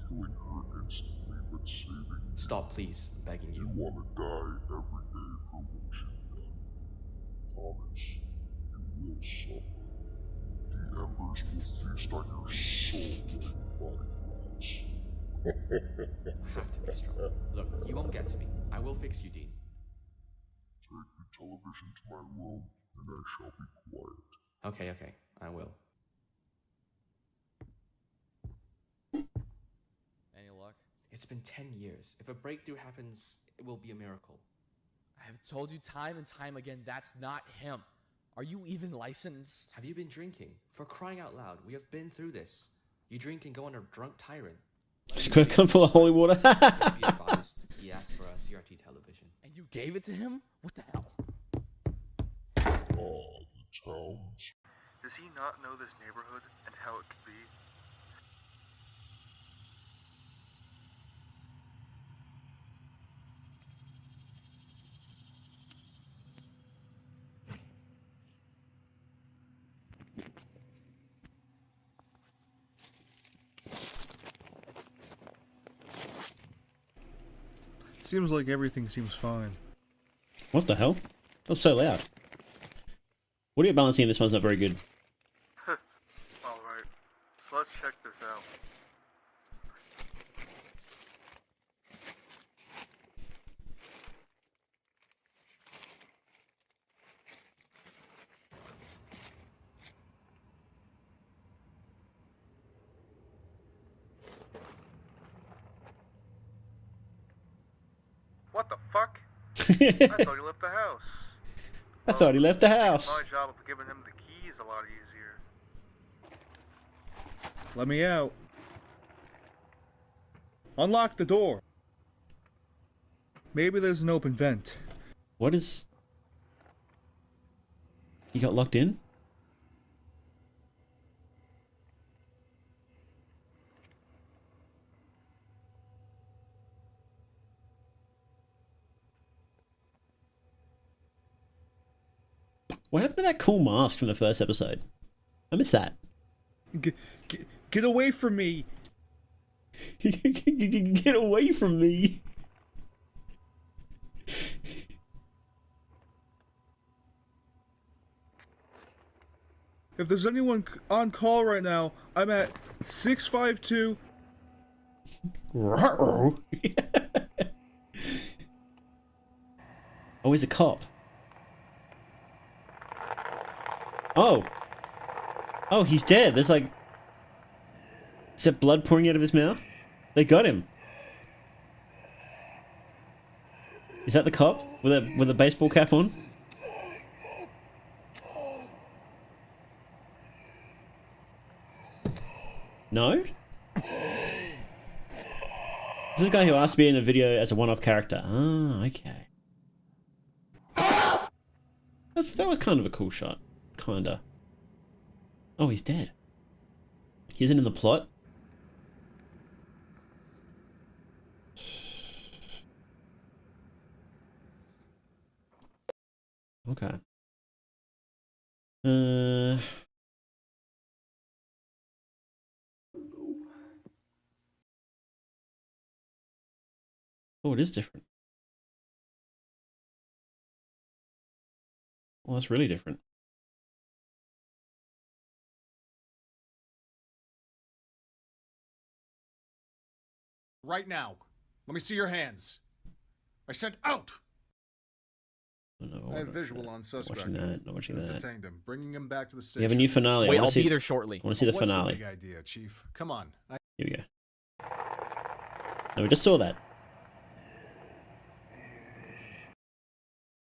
killing her instantly but saving you. Stop, please. I'm begging you. You want to die every day for what you've done. Thomas, you will suffer. The embers will feast on your soul like body parts. Have to be strong. Look, you won't get to me. I will fix you, Dean. Take the television to my room, and I shall be quiet. Okay, I will. Any luck? It's been 10 years. If a breakthrough happens, it will be a miracle. I have told you time and time again, that's not him. Are you even licensed? Have you been drinking? For crying out loud, we have been through this. You drink and go on a drunk tyrant. He's gonna come full of holy water. Be advised, he asked for a CRT television. And you gave it to him? What the hell? Oh, the towns. Does he not know this neighborhood and how it could be? Seems like everything seems fine. What the hell? That's so loud. Audio balancing in this one's not very good. Alright, so let's check this out. What the fuck? I thought he left the house. I thought he left the house. My job of giving him the keys a lot easier. Let me out. Unlock the door. Maybe there's an open vent. What is... He got locked in? What happened to that cool mask from the first episode? I miss that. Get away from me! Get away from me! If there's anyone on call right now, I'm at 652. Oh, he's a cop. Oh. Oh, he's dead. There's like... Is that blood pouring out of his mouth? They got him. Is that the cop with a baseball cap on? No? This is the guy who asked to be in a video as a one-off character. Ah, okay. That was kind of a cool shot. Kinda. Oh, he's dead. He isn't in the plot? Okay. Oh, it is different. Well, that's really different. Right now. Let me see your hands. I said out! No, I have visual on suspect. Not watching that. Detained him, bringing him back to the station. We have a new finale. Wait, I'll be there shortly. I want to see the What's finale. the big idea, Chief? Come on. Here we go. No, we just saw that.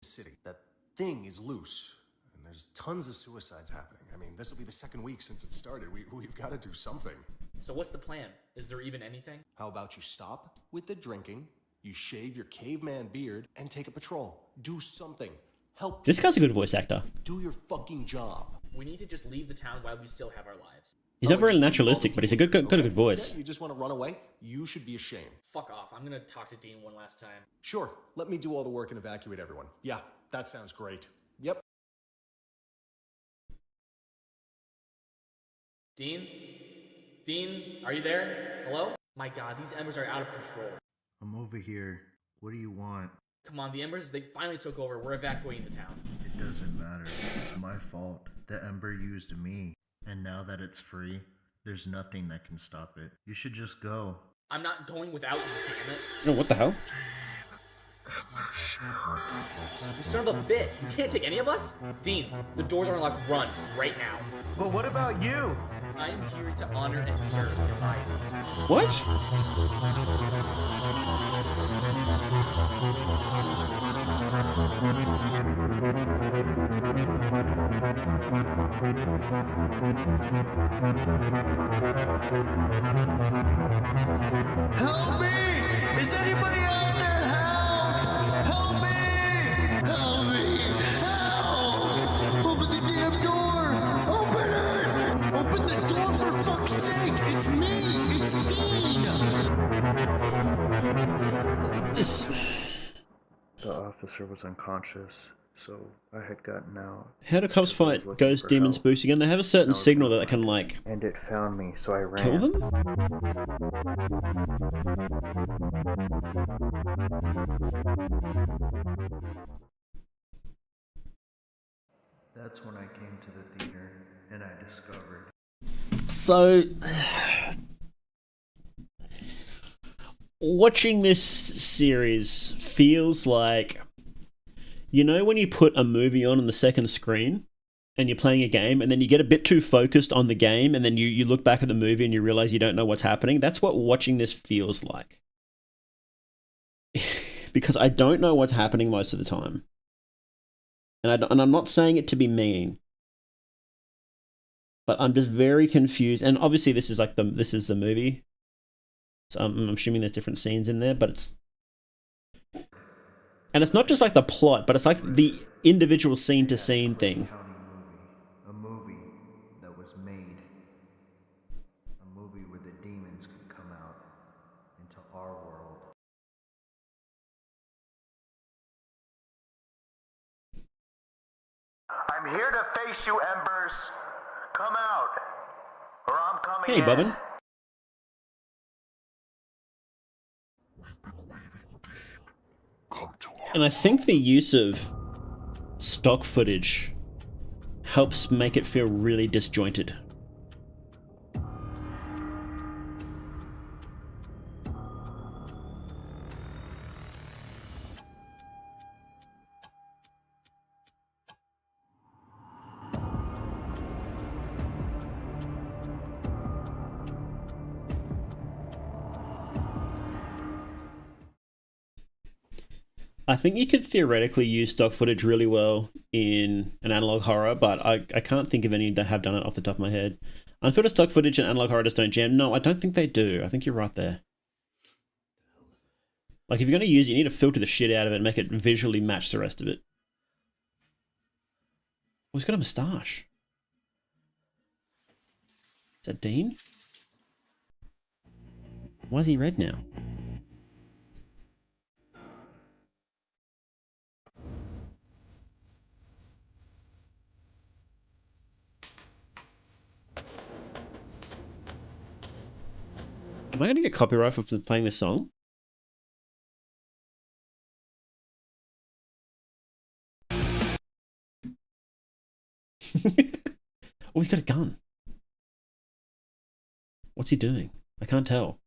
City. That thing is loose, and there's tons of suicides happening. I mean, this will be the second week since it started. We've got to do something. So what's the plan? Is there even anything? How about you stop with the drinking, you shave your caveman beard, and take a patrol. Do something. Help. This guy's a good voice actor. Do your fucking job. We need to just leave the town while we still have our lives. He's not very naturalistic, but he's a good voice. Yeah, you just want to run away? You should be ashamed. Fuck off. I'm gonna talk to Dean one last time. Sure. Let me do all the work and evacuate everyone. Yeah, that sounds great. Yep. Dean? Dean, are you there? Hello? My god, these embers are out of control. I'm over here. What do you want? Come on, the embers, they finally took over. We're evacuating the town. It doesn't matter. It's my fault. The ember used me. And now that it's free, there's nothing that can stop it. You should just go. I'm not going without you, damn it. No, what the hell? You son of a bitch. You can't take any of us? Dean, the doors are unlocked. Run, right now. But what about you? I'm here to honor and serve. Goodbye, Dean. What? Help me! Is anybody out there? Help me! Help me! Help! Open the damn door! Open it! Open the door for fuck's sake! It's me! It's Dean! The officer was unconscious, so I had gotten out. How do cops fight ghost demon spooks again? They have a certain signal that can, like... And it found me, so I ran. Kill them? That's when I came to the theater, and I discovered. So... Watching this series feels like... You know when you put a movie on the second screen and you're playing a game and then you get a bit too focused on the game and then you look back at the movie and you realize you don't know what's happening? That's what watching this feels like. Because I don't know what's happening most of the time. And I'm not saying it to be mean. But I'm just very confused. And obviously this is the movie. So I'm assuming there's different scenes in there, but it's not just like the plot, but it's like the individual scene to scene thing. County movie. A movie that was made. A movie where the demons could come out into our world. I'm here to face you, Embers. Come out, or I'm coming Hey, in. Bobbin. And I think the use of stock footage helps make it feel really disjointed. I think you could theoretically use stock footage really well in an analog horror, but I can't think of any that have done it off the top of my head. Unfiltered stock footage and analog horror just don't jam. No, I don't think they do. I think you're right there. Like, if you're going to use it, you need to filter the shit out of it and make it visually match the rest of it. Oh, he's got a moustache. Is that Dean? Why is he red now? Am I going to get copyright for playing this song? Oh, he's got a gun. What's he doing? I can't tell.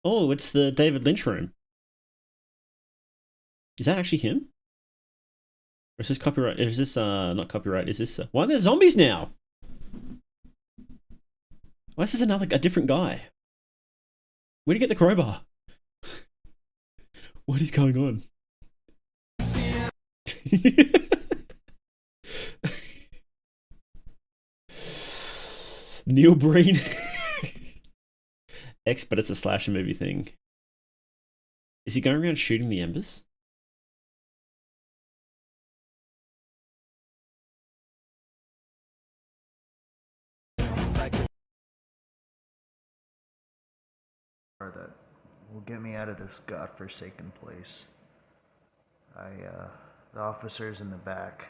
Oh, it's the David Lynch room. Is that actually him? Or is this copyright? Is this, not copyright, is this, why are there zombies now? Why is this a different guy? Where'd he get the crowbar? What is going on? Neil Breen. But it's a slasher movie thing. Is he going around shooting the embers? That will get me out of this godforsaken place. The officer's in the back,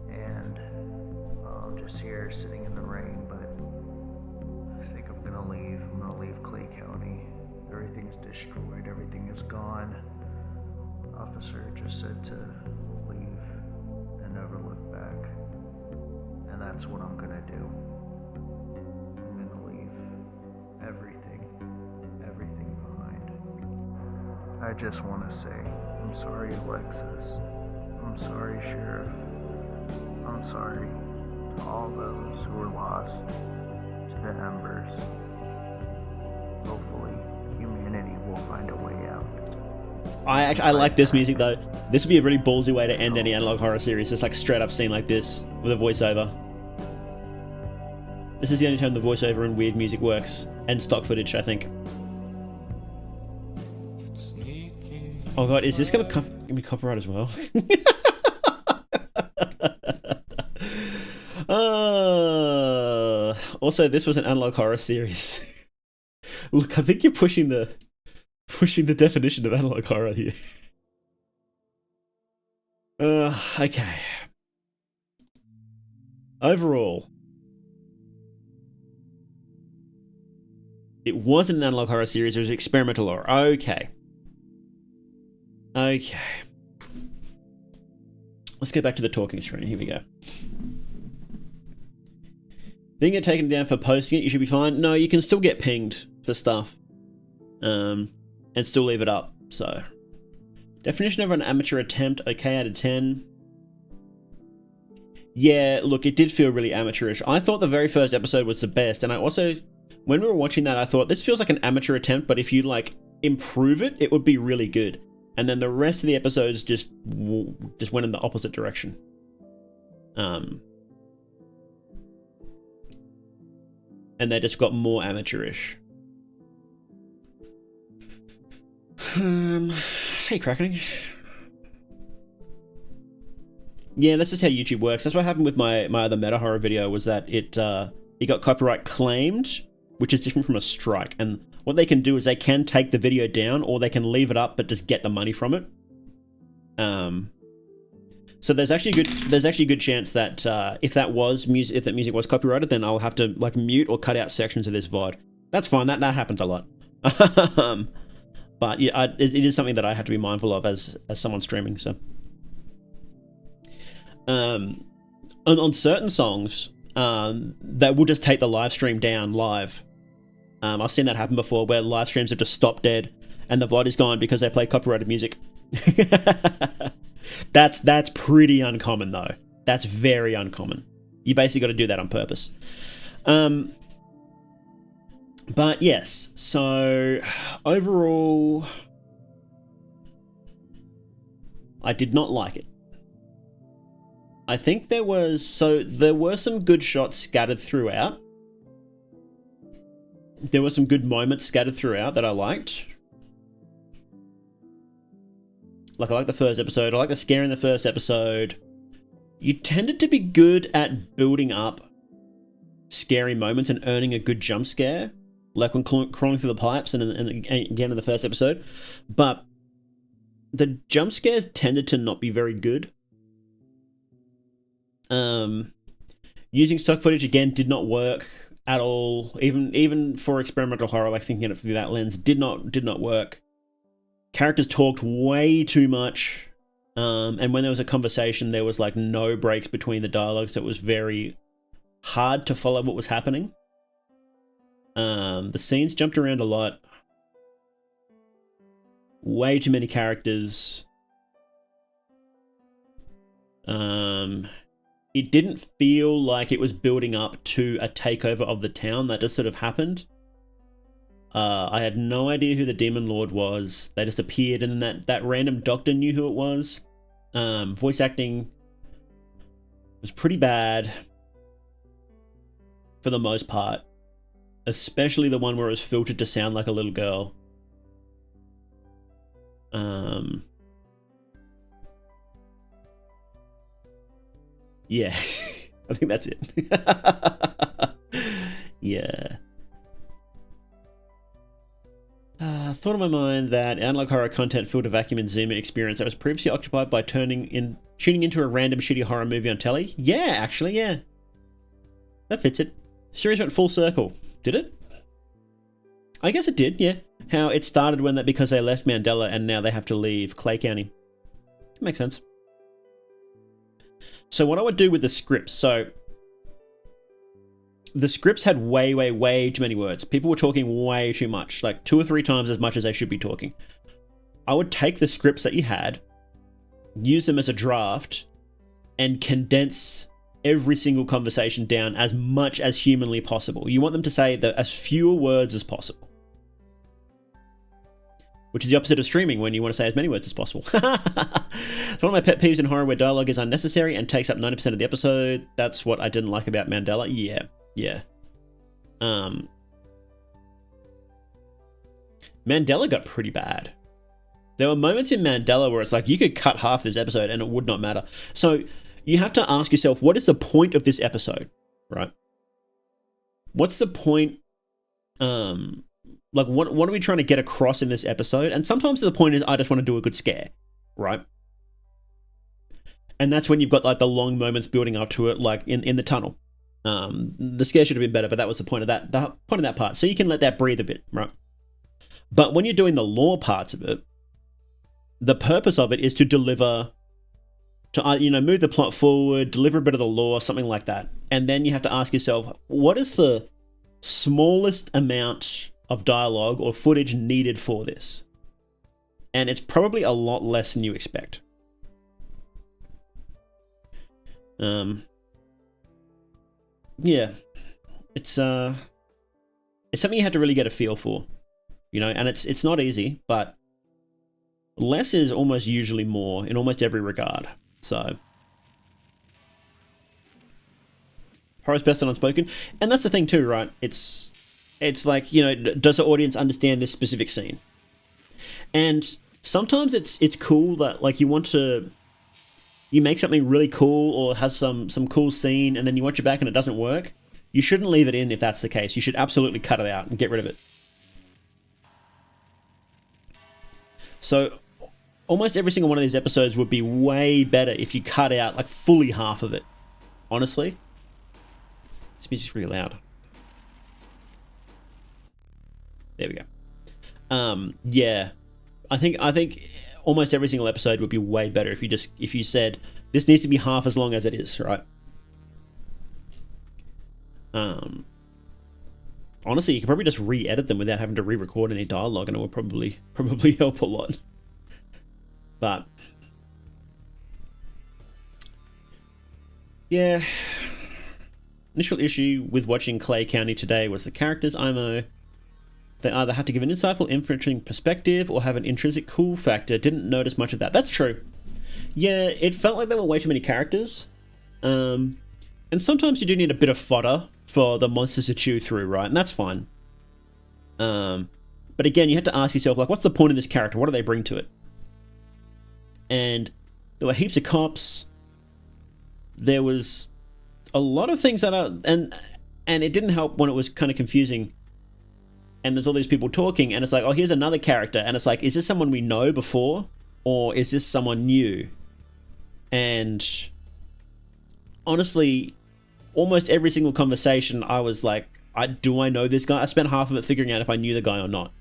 and I'm just here sitting in the rain, but I think I'm gonna leave. I'm gonna leave Clay County. Everything's destroyed, everything is gone. The officer just said to leave and never look back, and that's what I'm gonna do. I'm gonna leave everything behind. I just want to say, I'm sorry, Alexis. I'm sorry, Sheriff. I'm sorry to all those who were lost to the embers. Hopefully, humanity will find a way out. I like this music though. This would be a really ballsy way to end any analog horror series. Just like straight up scene like this with a voiceover. This is the only time the voiceover and weird music works, and stock footage, I think. Oh god, is this gonna give me copyright as well? Also, this was an analog horror series. Look, I think you're pushing the definition of analog horror here. Okay. Overall, it wasn't an analog horror series, it was experimental horror. Okay. Okay. Let's go back to the talking screen. Here we go. Didn't get taken down for posting it, you should be fine. No, you can still get pinged for stuff. And still leave it up, so. Definition of an amateur attempt, okay out of 10. Yeah, look, it did feel really amateurish. I thought the very first episode was the best, and I also, when we were watching that, I thought, this feels like an amateur attempt, but if you, like, improve it, it would be really good. And then the rest of the episodes just went in the opposite direction. And and they just got more amateurish. Hey, Crackening. Yeah, that's just how YouTube works. That's what happened with my other meta horror video, was that it got copyright claimed, which is different from a strike. And what they can do is they can take the video down, or they can leave it up but just get the money from it. So there's actually a good chance that if that music was copyrighted, then I'll have to like mute or cut out sections of this VOD. That's fine. That happens a lot. But yeah, it is something that I have to be mindful of as someone streaming. So, on certain songs, that will just take the live stream down live. I've seen that happen before, where live streams have just stopped dead and the VOD is gone because they play copyrighted music. That's pretty uncommon though. That's very uncommon. You basically got to do that on purpose. But yes, so overall, I did not like it. I think there were some good shots scattered throughout. There were some good moments scattered throughout that I liked. Like, I like the first episode. I like the scare in the first episode. You tended to be good at building up scary moments and earning a good jump scare. Like when crawling through the pipes and again in the first episode. But the jump scares tended to not be very good. Using stock footage again did not work at all. Even for experimental horror, like thinking of it through that lens, did not work. Characters talked way too much. And when there was a conversation, there was like no breaks between the dialogues, so it was very hard to follow what was happening. The scenes jumped around a lot. Way too many characters. It didn't feel like it was building up to a takeover of the town. That just sort of happened. I had no idea who the Demon Lord was. They just appeared, and then that random doctor knew who it was. Voice acting was pretty bad for the most part. Especially the one where it was filtered to sound like a little girl. Yeah, I think that's it. Yeah. Thought in my mind that analog horror content filled a vacuum in Zoomer experience that was previously occupied by tuning into a random shitty horror movie on telly. Yeah, actually, yeah. That fits it. Series went full circle. Did it? I guess it did, yeah. How it started because they left Mandela and now they have to leave Clay County. Makes sense. So what I would do with the scripts, so the scripts had way too many words. People were talking way too much, like 2 or 3 times as much as they should be talking. I would take the scripts that you had, use them as a draft, and condense every single conversation down as much as humanly possible. You want them to say as fewer words as possible. Which is the opposite of streaming, when you want to say as many words as possible. It's one of my pet peeves in horror, where dialogue is unnecessary and takes up 90% of the episode. That's what I didn't like about Mandela. Yeah. Mandela got pretty bad. There were moments in Mandela where it's like you could cut half this episode and it would not matter. So you have to ask yourself, what is the point of this episode, right? What's the point? Like, what are we trying to get across in this episode? And sometimes the point is, I just want to do a good scare, right? And that's when you've got like the long moments building up to it, like in the tunnel. The scare should have been better, but that was the point of that part. So you can let that breathe a bit, right? But when you're doing the lore parts of it, the purpose of it is to deliver, to move the plot forward, deliver a bit of the lore, something like that. And then you have to ask yourself, what is the smallest amount of dialogue or footage needed for this? And it's probably a lot less than you expect. Yeah, it's something you have to really get a feel for, and it's not easy, but less is almost usually more in almost every regard. So Horror's best and unspoken. And that's the thing too, right? It's like, you know, does the audience understand this specific scene? And sometimes it's cool that, like, you make something really cool or have some cool scene, and then you watch it back and it doesn't work. You shouldn't leave it in if that's the case. You should absolutely cut it out and get rid of it. So almost every single one of these episodes would be way better if you cut out like fully half of it. Honestly. This music's really loud. There we go. Yeah. I think almost every single episode would be way better if you said this needs to be half as long as it is, right? Honestly, you could probably just re-edit them without having to re-record any dialogue, and it would probably help a lot. But yeah, initial issue with watching Clay County today was the characters. They either had to give an insightful, interesting perspective or have an intrinsic cool factor. Didn't notice much of that. That's true. Yeah, it felt like there were way too many characters. And sometimes you do need a bit of fodder for the monsters to chew through, right? And that's fine. But again, you have to ask yourself, like, what's the point of this character? What do they bring to it? And there were heaps of cops. There was a lot of things that are... And it didn't help when it was kind of confusing. And there's all these people talking, and it's like, oh, here's another character. And it's like, is this someone we know before? Or is this someone new? And honestly, almost every single conversation, I was like, do I know this guy? I spent half of it figuring out if I knew the guy or not.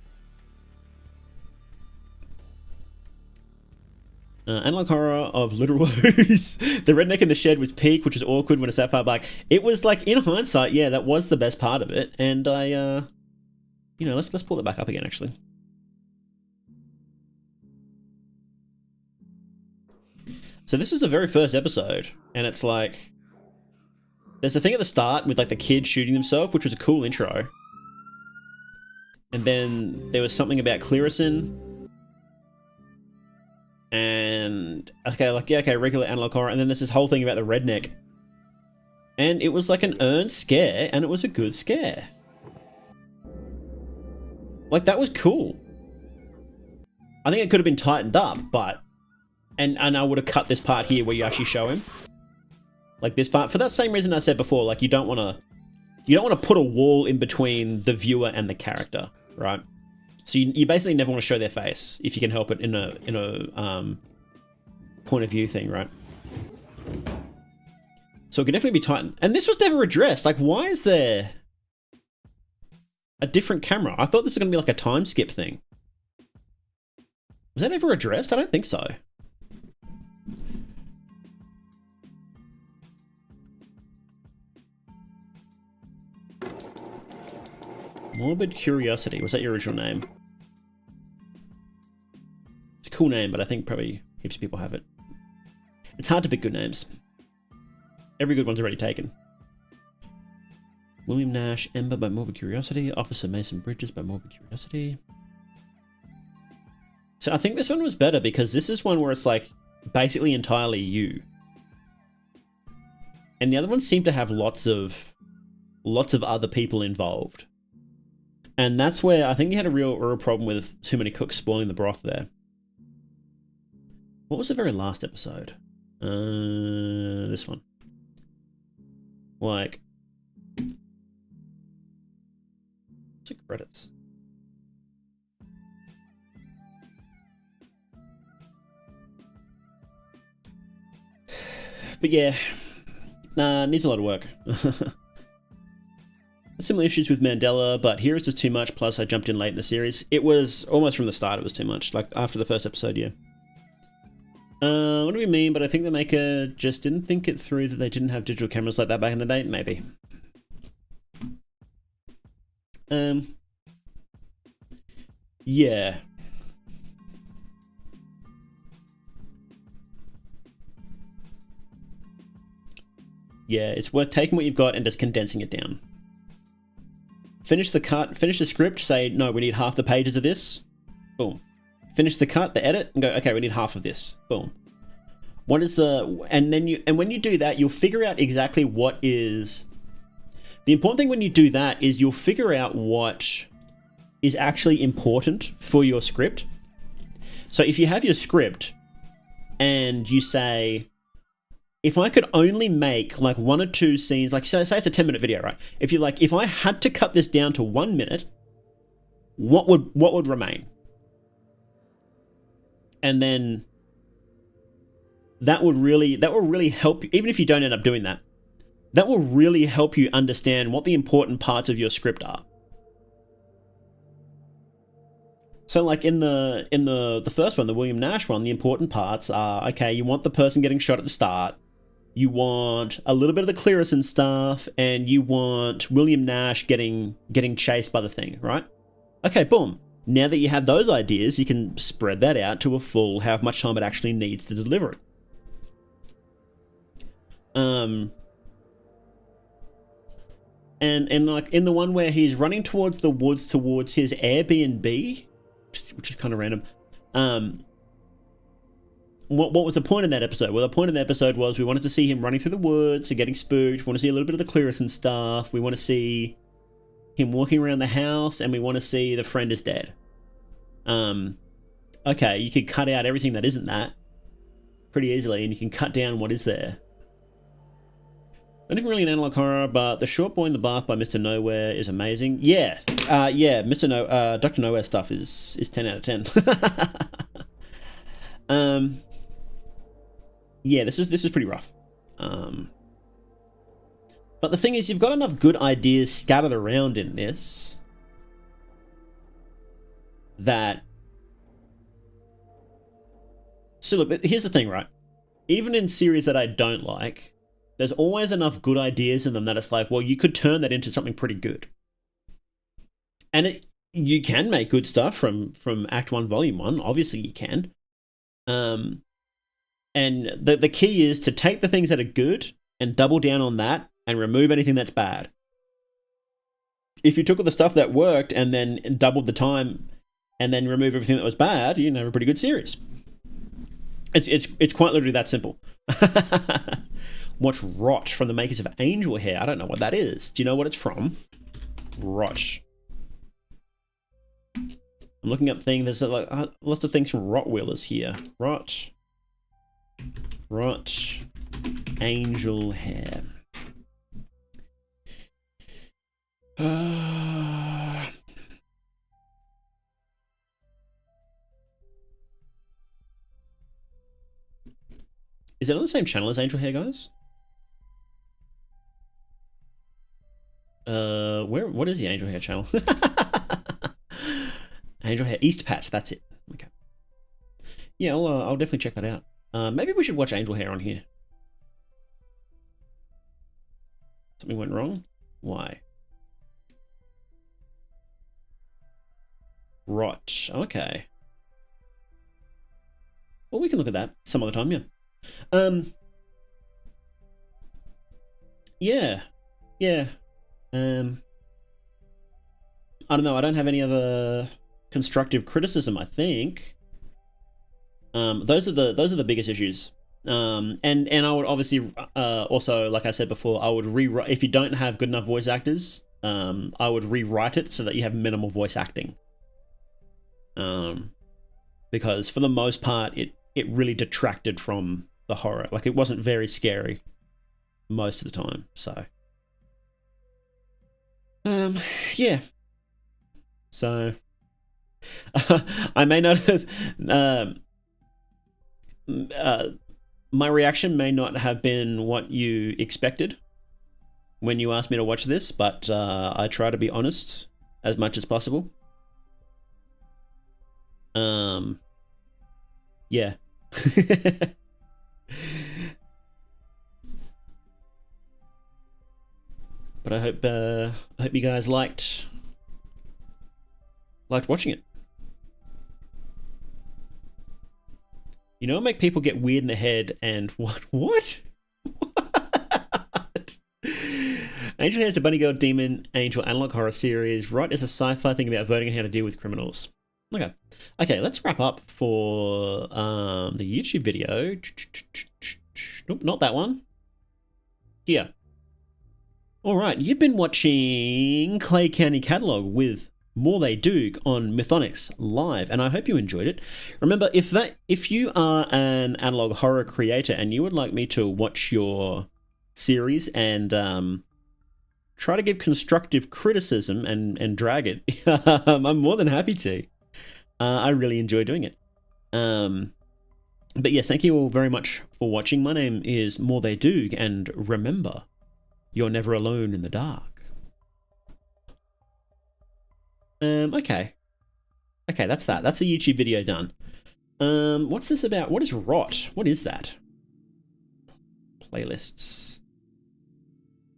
Analog horror of literal who's. The redneck in the shed was peak, which was awkward when it's that far back. It was like, in hindsight, yeah, that was the best part of it. And I, you know, let's pull it back up again, actually. So this is the very first episode, and it's like, there's a thing at the start with like the kid shooting himself, which was a cool intro. And then there was something about Clearison. And okay, like, yeah, okay, regular analog horror. And then there's this whole thing about the redneck. And it was like an earned scare, and it was a good scare. Like, that was cool. I think it could have been tightened up, but... And I would have cut this part here where you actually show him. Like this part. For that same reason I said before, like, you don't want to put a wall in between the viewer and the character, right? So you basically never want to show their face, if you can help it, in a point of view thing, right? So it can definitely be tightened. And this was never addressed. Like, why is there a different camera? I thought this was going to be like a time skip thing. Was that ever addressed? I don't think so. Morbid Curiosity. Was that your original name? It's a cool name, but I think probably heaps of people have it. It's hard to pick good names. Every good one's already taken. William Nash, Ember by Morbid Curiosity. Officer Mason Bridges by Morbid Curiosity. So I think this one was better because this is one where it's like basically entirely you. And the other ones seem to have lots of other people involved. And that's where I think you had a real problem with too many cooks spoiling the broth there. What was the very last episode? This one. Like... What's the credits? But yeah, needs a lot of work. Similar issues with Mandela, but here is just too much, plus I jumped in late in the series. It was almost from the start, it was too much, like after the first episode, yeah. What do we mean? But I think the maker just didn't think it through that they didn't have digital cameras like that back in the day? Maybe. Yeah. Yeah, it's worth taking what you've got and just condensing it down. Finish the cut, finish the script, say, no, we need half the pages of this. Boom. Finish the cut, the edit, and go, okay, we need half of this. Boom. What is the... And when you do that, you'll figure out exactly what is The important thing when you do that is you'll figure out what is actually important for your script. So if you have your script and you say, if I could only make like 1 or 2 scenes, like say it's a 10-minute video, right? If I had to cut this down to 1 minute, what would remain? And then that will really help you, even if you don't end up doing that. That will really help you understand what the important parts of your script are. So like in the first one, the William Nash one, the important parts are, okay, you want the person getting shot at the start, you want a little bit of the Clearison stuff, and you want William Nash getting chased by the thing, right? Okay, boom. Now that you have those ideas, you can spread that out to a full how much time it actually needs to deliver it. And like in the one where he's running towards the woods towards his Airbnb, which is kind of random. What was the point of that episode? Well, the point of the episode was we wanted to see him running through the woods and getting spooked. We want to see a little bit of the Clearison stuff. We want to see him walking around the house, and we want to see the friend is dead. Okay, you could cut out everything that isn't that pretty easily, and you can cut down what is there. Not even really an analog horror, but The Short Boy in the Bath by Mr. Nowhere is amazing. Yeah, Dr. Nowhere stuff is 10 out of 10. Yeah, this is pretty rough. But the thing is, you've got enough good ideas scattered around in this that... So look, here's the thing, right? Even in series that I don't like, there's always enough good ideas in them that it's like, well, you could turn that into something pretty good. And you can make good stuff from Act 1, Volume 1. Obviously, you can. And the key is to take the things that are good and double down on that and remove anything that's bad. If you took all the stuff that worked and then doubled the time and then remove everything that was bad, you have a pretty good series. It's quite literally that simple. Watch Rot from the makers of Angel Hair. I don't know what that is. Do you know what it's from? Rot. I'm looking up things. There's like lots of things from Rot Wheelers here. Rot. Angel Hair. Is it on the same channel as Angel Hair, guys? What is the Angel Hair channel? Angel Hair East Patch, that's it. Okay. Yeah, I'll definitely check that out. Maybe we should watch Angel Hair on here. Something went wrong? Why? Rot. Okay. Well, we can look at that some other time, yeah. Yeah. I don't know. I don't have any other constructive criticism, I think. Those are the biggest issues. And I would obviously also, like I said before, I would rewrite if you don't have good enough voice actors. I would rewrite it so that you have minimal voice acting. Because for the most part, it really detracted from the horror. Like, it wasn't very scary most of the time. So, yeah. So, I may not have. My reaction may not have been what you expected when you asked me to watch this, but I try to be honest as much as possible. Yeah. But I hope you guys liked watching it. You know, make people get weird in the head and what? Angel Hair is a bunny girl demon angel analog horror series. Rot is a sci-fi thing about voting and how to deal with criminals. Okay, let's wrap up for the YouTube video. Nope, not that one. Here. All right, you've been watching Clay County Catalogue with More They Do on Mythonics Live, and I hope you enjoyed it. Remember, if you are an analog horror creator and you would like me to watch your series and try to give constructive criticism and drag it, I'm more than happy to. I really enjoy doing it. But yes, thank you all very much for watching. My name is More They Do, and remember, you're never alone in the dark. Okay, that's that. That's a YouTube video done. What's this about? What is rot? What is that? Playlists.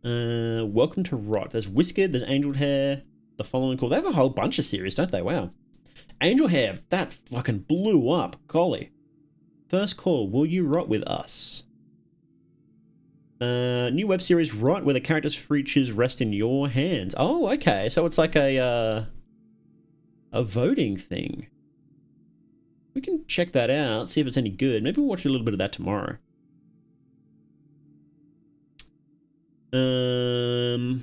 Welcome to Rot. There's Whiskered, there's Angel Hair, The Following Call. They have a whole bunch of series, don't they? Wow. Angel Hair, that fucking blew up. Golly. First Call, Will You Rot With Us? New web series Rot, where the characters' features rest in your hands. Oh, okay. So it's like a voting thing. We can check that out, see if it's any good. Maybe we'll watch a little bit of that tomorrow. Vote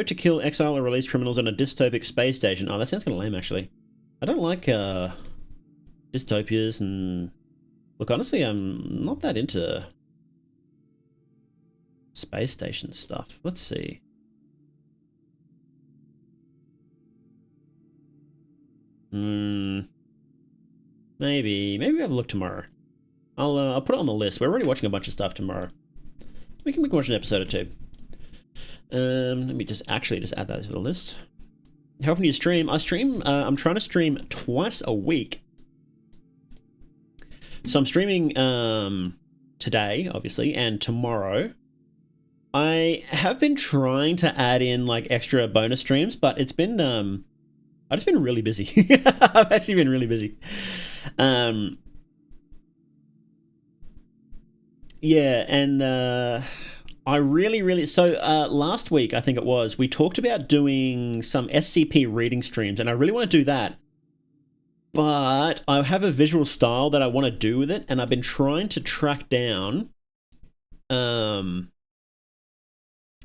to kill, exile, or release criminals on a dystopic space station. Oh, that sounds kind of lame, actually. I don't like dystopias, and look, honestly, I'm not that into space station stuff. Let's see. Maybe we have a look tomorrow. I'll put it on the list. We're already watching a bunch of stuff tomorrow. We can watch an episode or two. Let me just add that to the list. How often do you stream? I'm trying to stream twice a week. So I'm streaming today, obviously, and tomorrow. I have been trying to add in like extra bonus streams, but it's been I've just been really busy. I've actually been really busy. Yeah, and I really so last week, I think it was, we talked about doing some SCP reading streams, and I really want to do that. But I have a visual style that I want to do with it, and I've been trying to track down some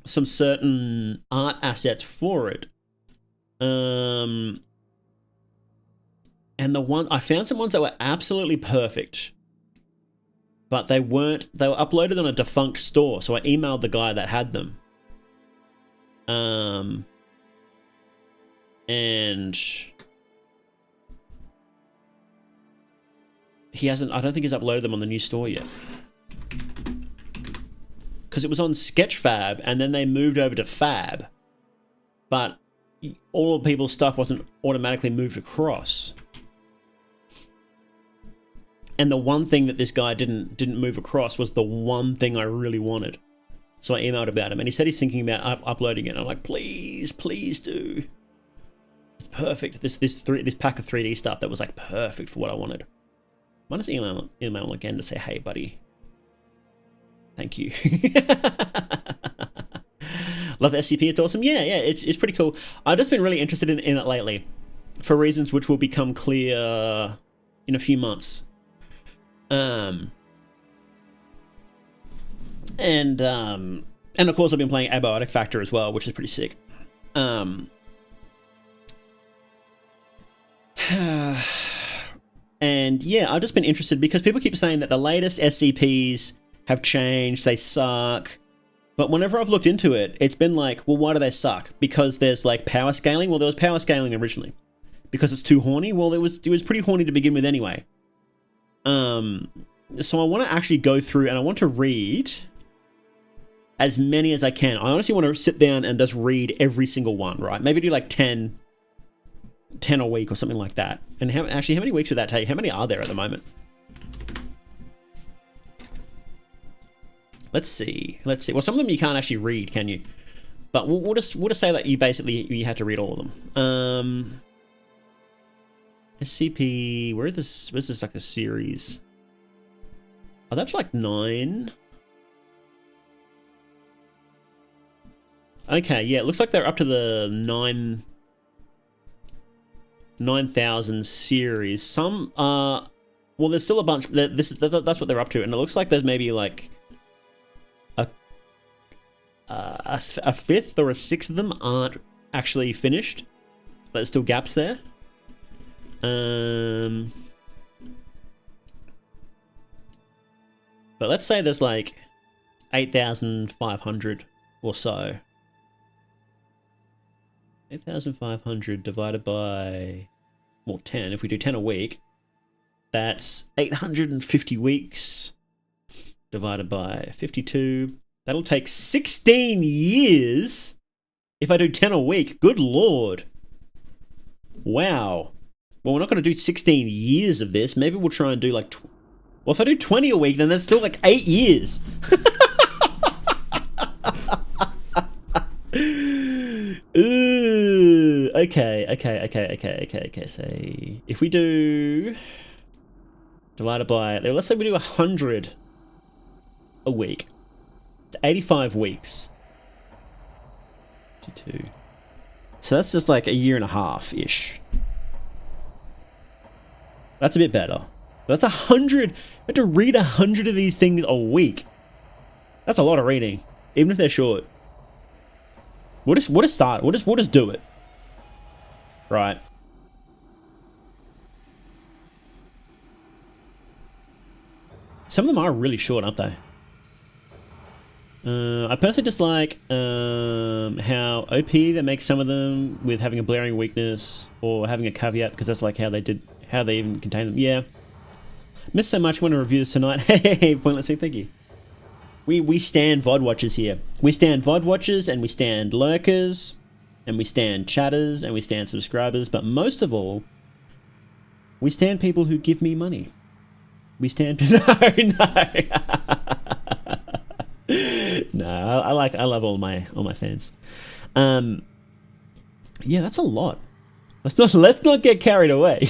certain art assets for it. And I found some ones that were absolutely perfect, but they were uploaded on a defunct store, so I emailed the guy that had them. And I don't think he's uploaded them on the new store yet. Because it was on Sketchfab, and then they moved over to Fab. But all people's stuff wasn't automatically moved across. And the one thing that this guy didn't move across was the one thing I really wanted. So I emailed about him, and he said he's thinking about uploading it. And I'm like, please do. It's perfect. This pack of 3D stuff that was like perfect for what I wanted. I might just email again to say, hey, buddy. Thank you. Love SCP, it's awesome. Yeah, it's pretty cool. I've just been really interested in it lately, for reasons which will become clear in a few months. And of course I've been playing Abiotic Factor as well, which is pretty sick. And yeah, I've just been interested because people keep saying that the latest SCPs have changed, they suck. But whenever I've looked into it, it's been like, well, why do they suck? Because there's like power scaling? Well, there was power scaling originally. Because it's too horny? Well, it was pretty horny to begin with anyway. So I want to actually go through and I want to read as many as I can. I honestly want to sit down and just read every single one, right? Maybe do like 10 a week or something like that. And how many weeks would that take? How many are there at the moment? Let's see. Well, some of them you can't actually read, can you? But we'll just say that you had to read all of them. SCP. Where's this like a series? Oh, that's like 9. Okay, yeah, it looks like they're up to the 9,000 series. Some well, there's still a bunch. That's what they're up to, and it looks like there's maybe like a a fifth or a sixth of them aren't actually finished. There's still gaps there. But let's say there's like 8,500 or so. 8,500 divided by, well, 10. If we do 10 a week, that's 850 weeks divided by 52. That'll take 16 years if I do 10 a week. Good Lord. Wow. Well, we're not going to do 16 years of this. Maybe we'll try and do like... well, if I do 20 a week, then that's still like 8 years. Ooh, okay. So if we do divided by, let's say we do 100 a week, it's 85 weeks. 52. So that's just like a year and a half ish. That's a bit better. That's 100. I have to read 100 of these things a week. That's a lot of reading, even if they're short. We'll just start. We'll just do it. Right. Some of them are really short, aren't they? I personally dislike how OP they make some of them with having a blaring weakness or having a caveat, because that's like how they even contain them. Yeah. Missed so much. Want to review this tonight. Hey, Pointless thing. Thank you. We stand VOD watchers here. We stand VOD watchers, and we stand lurkers, and we stand chatters, and we stand subscribers, but most of all, we stand people who give me money. We stand... No, I love all my fans. Yeah, that's a lot. Let's not get carried away.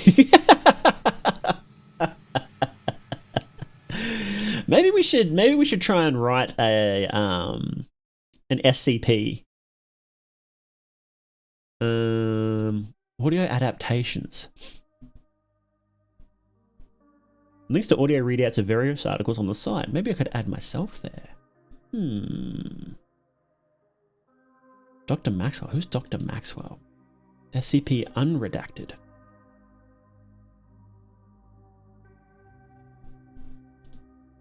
Maybe we should try and write an SCP. Audio adaptations. Links to audio readouts of various articles on the site. Maybe I could add myself there. Dr. Maxwell. Who's Dr. Maxwell? SCP unredacted.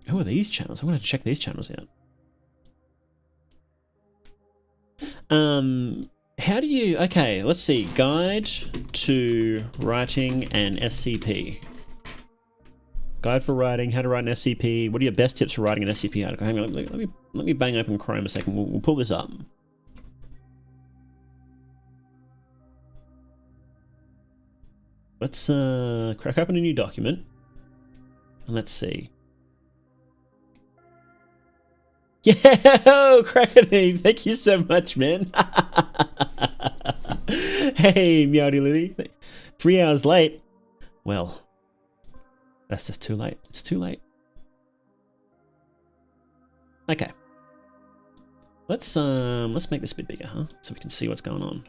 Who are these channels? I'm going to check these channels out. How do you... Okay, let's see. Guide to writing an SCP. Guide for writing, how to write an SCP. What are your best tips for writing an SCP article? Hang on, let me bang open Chrome a second. We'll pull this up. Let's crack open a new document. And let's see. Yeah, Crackety, thank you so much, man. Hey, Meowdy Lily. 3 hours late. Well, that's just too late. It's too late. Okay. Let's make this a bit bigger, huh? So we can see what's going on.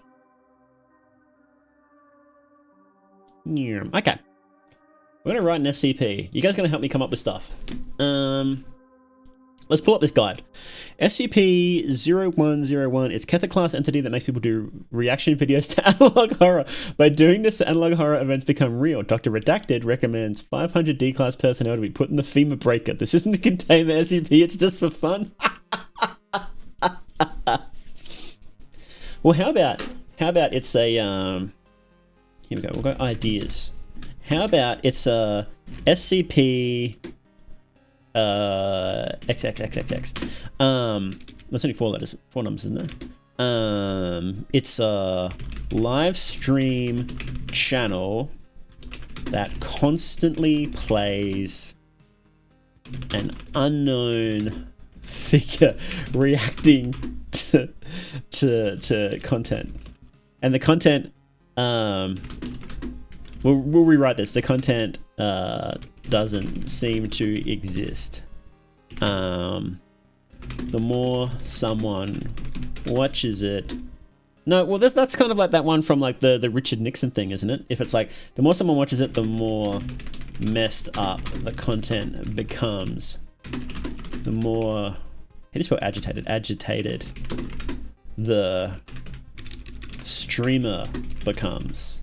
Okay. We're gonna write an SCP. You guys gonna help me come up with stuff. Let's pull up this guide. SCP-0101 is Catha class entity that makes people do reaction videos to analog horror. By doing this, analog horror events become real. Dr. Redacted recommends 500 D-class personnel to be put in the FEMA breaker. This isn't to contain the SCP, it's just for fun. Well, how about it's a, here we go, we'll go ideas. How about it's a SCP... XXXXX. That's only 4 letters, 4 numbers, isn't there? It's a live stream channel that constantly plays an unknown figure reacting to content, and the content. We'll rewrite this. The content doesn't seem to exist. The more someone watches it... No, well, that's kind of like that one from like the Richard Nixon thing, isn't it? If it's like, the more someone watches it, the more messed up the content becomes. The more do you spell agitated? Agitated. The streamer becomes.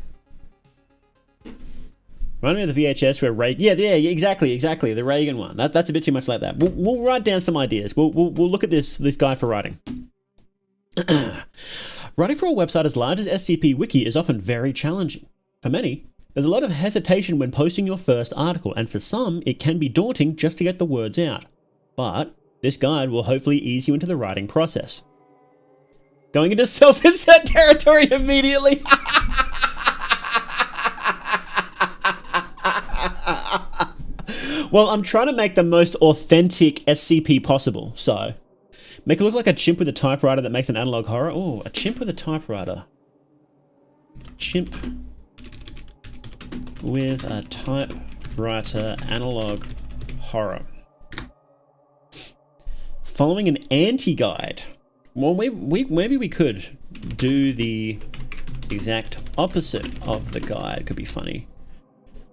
Remind me of the VHS where Reagan... Yeah, exactly. The Reagan one. That's a bit too much like that. We'll write down some ideas. We'll look at this guy for writing. Writing for a website as large as SCP Wiki is often very challenging. For many, there's a lot of hesitation when posting your first article, and for some, it can be daunting just to get the words out. But this guide will hopefully ease you into the writing process. Going into self-insert territory immediately. Well, I'm trying to make the most authentic SCP possible, so make it look like a chimp with a typewriter that makes an analog horror. Oh, a chimp with a typewriter. Chimp with a typewriter analog horror. Following an anti-guide. Well, maybe we could do the exact opposite of the guide. Could be funny.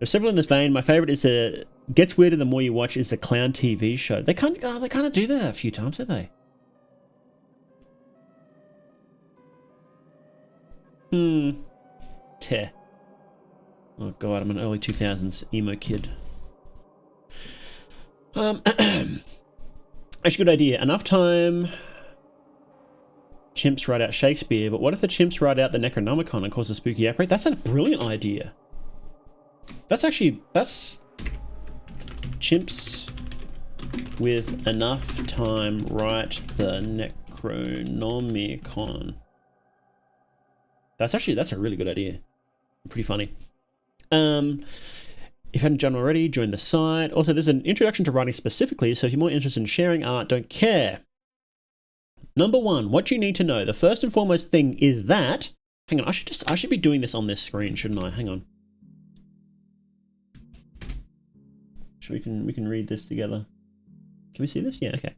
There's several in this vein. My favorite is the Gets Weirder the More You Watch is the clown TV show. They kind of do that a few times, don't they? Teh. Oh god, I'm an early 2000s emo kid. Actually, good idea. Enough time. Chimps write out Shakespeare, but what if the chimps write out the Necronomicon and cause a spooky outbreak? That's a brilliant idea. That's chimps with enough time write the Necronomicon. That's a really good idea. Pretty funny. If you haven't done already, join the site. Also, there's an introduction to writing specifically, so if you're more interested in sharing art, don't care. Number 1, what you need to know. The first and foremost thing is that... Hang on, I should be doing this on this screen, shouldn't I? Hang on. So we can read this together. Can we see this? Yeah, okay.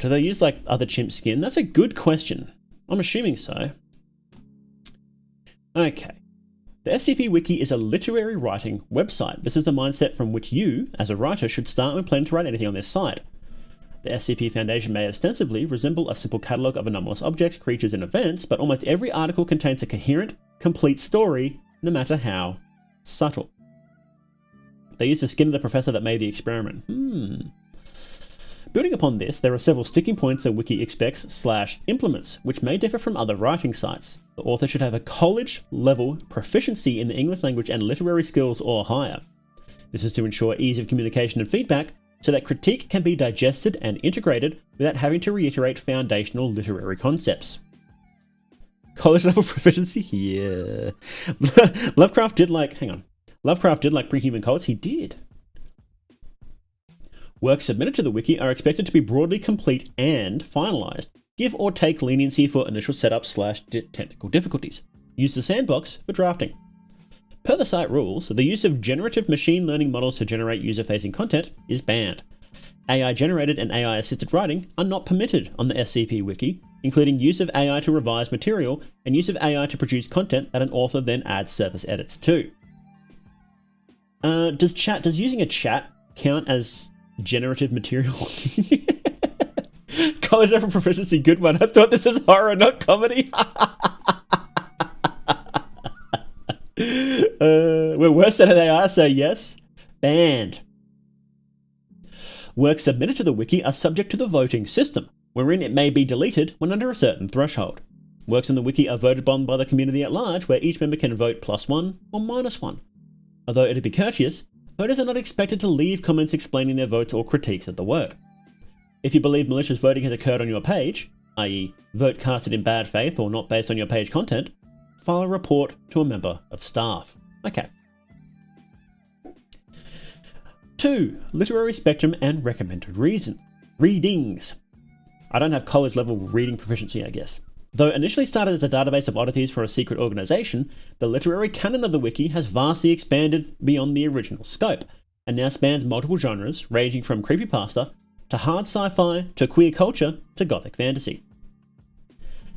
Do they use like other chimp skin? That's a good question. I'm assuming so. Okay. The SCP Wiki is a literary writing website. This is the mindset from which you, as a writer, should start when planning to write anything on this site. The SCP Foundation may ostensibly resemble a simple catalogue of anomalous objects, creatures, and events, but almost every article contains a coherent, complete story, no matter how subtle. They use the skin of the professor that made the experiment. Building upon this, there are several sticking points the wiki expects/implements, which may differ from other writing sites. The author should have a college-level proficiency in the English language and literary skills or higher. This is to ensure ease of communication and feedback, so that critique can be digested and integrated without having to reiterate foundational literary concepts. College-level proficiency? Yeah. Lovecraft did like pre-human cults. He did. Works submitted to the wiki are expected to be broadly complete and finalized. Give or take leniency for initial setup/technical difficulties. Use the sandbox for drafting. Per the site rules, the use of generative machine learning models to generate user-facing content is banned. AI-generated and AI-assisted writing are not permitted on the SCP Wiki, including use of AI to revise material and use of AI to produce content that an author then adds surface edits to. Does using a chat count as generative material? College level proficiency, good one. I thought this was horror, not comedy. We're worse than AI, so yes. Banned. Works submitted to the wiki are subject to the voting system, wherein it may be deleted when under a certain threshold. Works in the wiki are voted on by the community at large, where each member can vote +1 or -1. Although it'd be courteous, voters are not expected to leave comments explaining their votes or critiques of the work. If you believe malicious voting has occurred on your page, i.e. vote casted in bad faith or not based on your page content, file a report to a member of staff. Okay. 2. Literary spectrum and recommended readings. I don't have college level reading proficiency, I guess. Though initially started as a database of oddities for a secret organisation, the literary canon of the wiki has vastly expanded beyond the original scope, and now spans multiple genres, ranging from creepypasta to hard sci-fi to queer culture to gothic fantasy.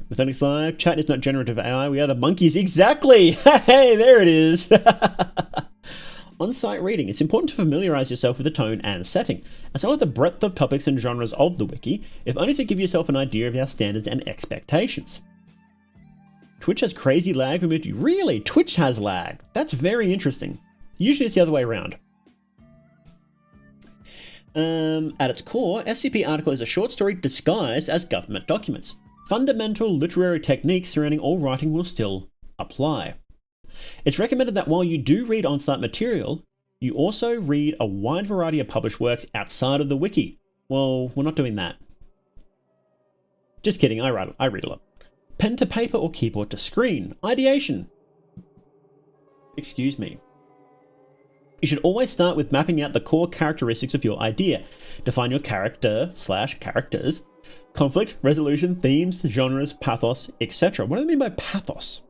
Methodic's Live, chat is not generative AI, we are the monkeys. Exactly! Hey, there it is! on-site reading, it's important to familiarize yourself with the tone and setting, as well as the breadth of topics and genres of the wiki, if only to give yourself an idea of our standards and expectations. Twitch has crazy lag removed. Really? Twitch has lag? That's very interesting. Usually it's the other way around. At its core, SCP article is a short story disguised as government documents. Fundamental literary techniques surrounding all writing will still apply. It's recommended that while you do read on-site material, you also read a wide variety of published works outside of the wiki. Well, we're not doing that. Just kidding, I read a lot. Pen to paper or keyboard to screen. Ideation. Excuse me. You should always start with mapping out the core characteristics of your idea. Define your character/characters, conflict, resolution, themes, genres, pathos, etc. What do they mean by pathos?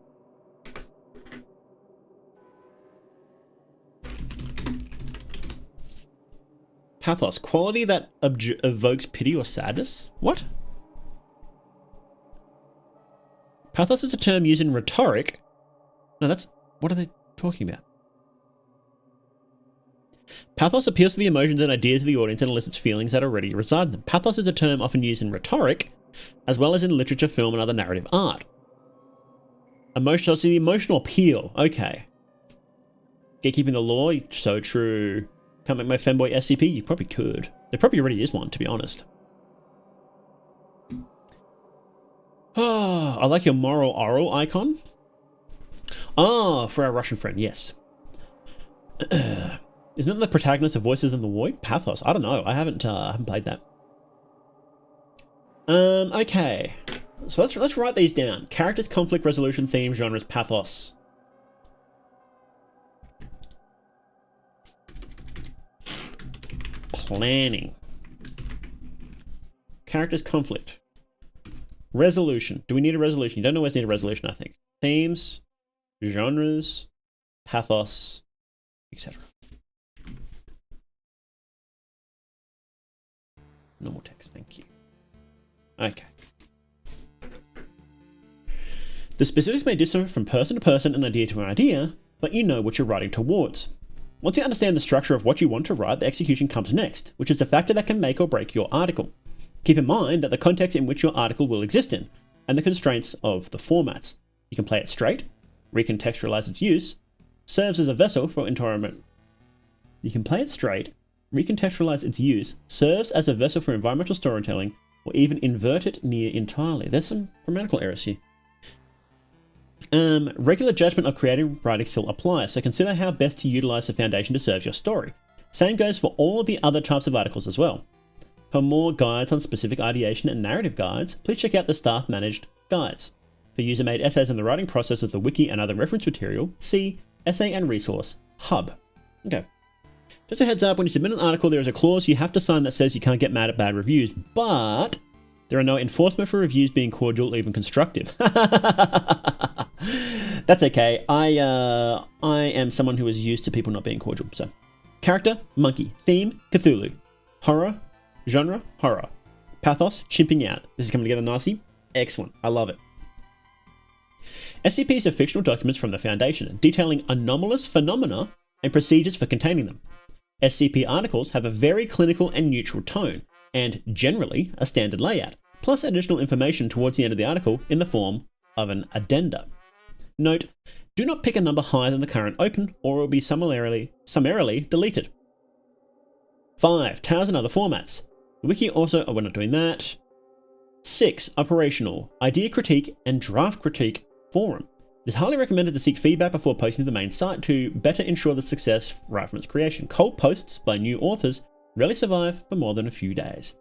Pathos, quality that evokes pity or sadness? What? Pathos is a term used in rhetoric. No, that's... What are they talking about? Pathos appeals to the emotions and ideas of the audience and elicits feelings that already reside in them. Pathos is a term often used in rhetoric, as well as in literature, film, and other narrative art. Emotional, so the emotional appeal. Okay. Gatekeeping the law, so true. Can't make my femboy SCP? You probably could. There probably already is one, to be honest. Oh, I like your moral oral icon. Ah, for our Russian friend, yes. Isn't that the protagonist of Voices in the Void? Pathos. I don't know. I haven't played that. Okay. So let's write these down. Characters, conflict, resolution, themes, genres, pathos. Planning. Characters, conflict. Resolution. Do we need a resolution? You don't always need a resolution, I think. Themes, genres, pathos, etc. Normal text, thank you. Okay. The specifics may differ from person to person and idea to idea, but you know what you're writing towards. Once you understand the structure of what you want to write, the execution comes next, which is the factor that can make or break your article. Keep in mind that the context in which your article will exist in, and the constraints of the formats. You can play it straight, recontextualize its use, serves as a vessel for environment. You can play it straight, recontextualize its use, serves as a vessel for environmental storytelling, or even invert it near entirely. There's some grammatical errors here. Regular judgment of creative writing still applies, so consider how best to utilize the foundation to serve your story. Same goes for all of the other types of articles as well. For more guides on specific ideation and narrative guides, please check out the staff-managed guides. For user-made essays on the writing process of the wiki and other reference material, see Essay and Resource Hub. Okay. Just a heads up, when you submit an article, there is a clause you have to sign that says you can't get mad at bad reviews, but there are no enforcement for reviews being cordial or even constructive. That's okay. I am someone who is used to people not being cordial. So, character, monkey. Theme, Cthulhu. Horror, genre, horror. Pathos, chimping out. This is coming together nicely. Excellent. I love it. SCPs are fictional documents from the Foundation, detailing anomalous phenomena and procedures for containing them. SCP articles have a very clinical and neutral tone, and generally a standard layout, plus additional information towards the end of the article in the form of an addenda. Note, do not pick a number higher than the current open, or it will be summarily deleted. 5. Tales and other formats. The wiki also... Oh, we're not doing that. 6. Operational. Idea critique and draft critique forum. It is highly recommended to seek feedback before posting to the main site to better ensure the success right from its creation. Cold posts by new authors rarely survive for more than a few days.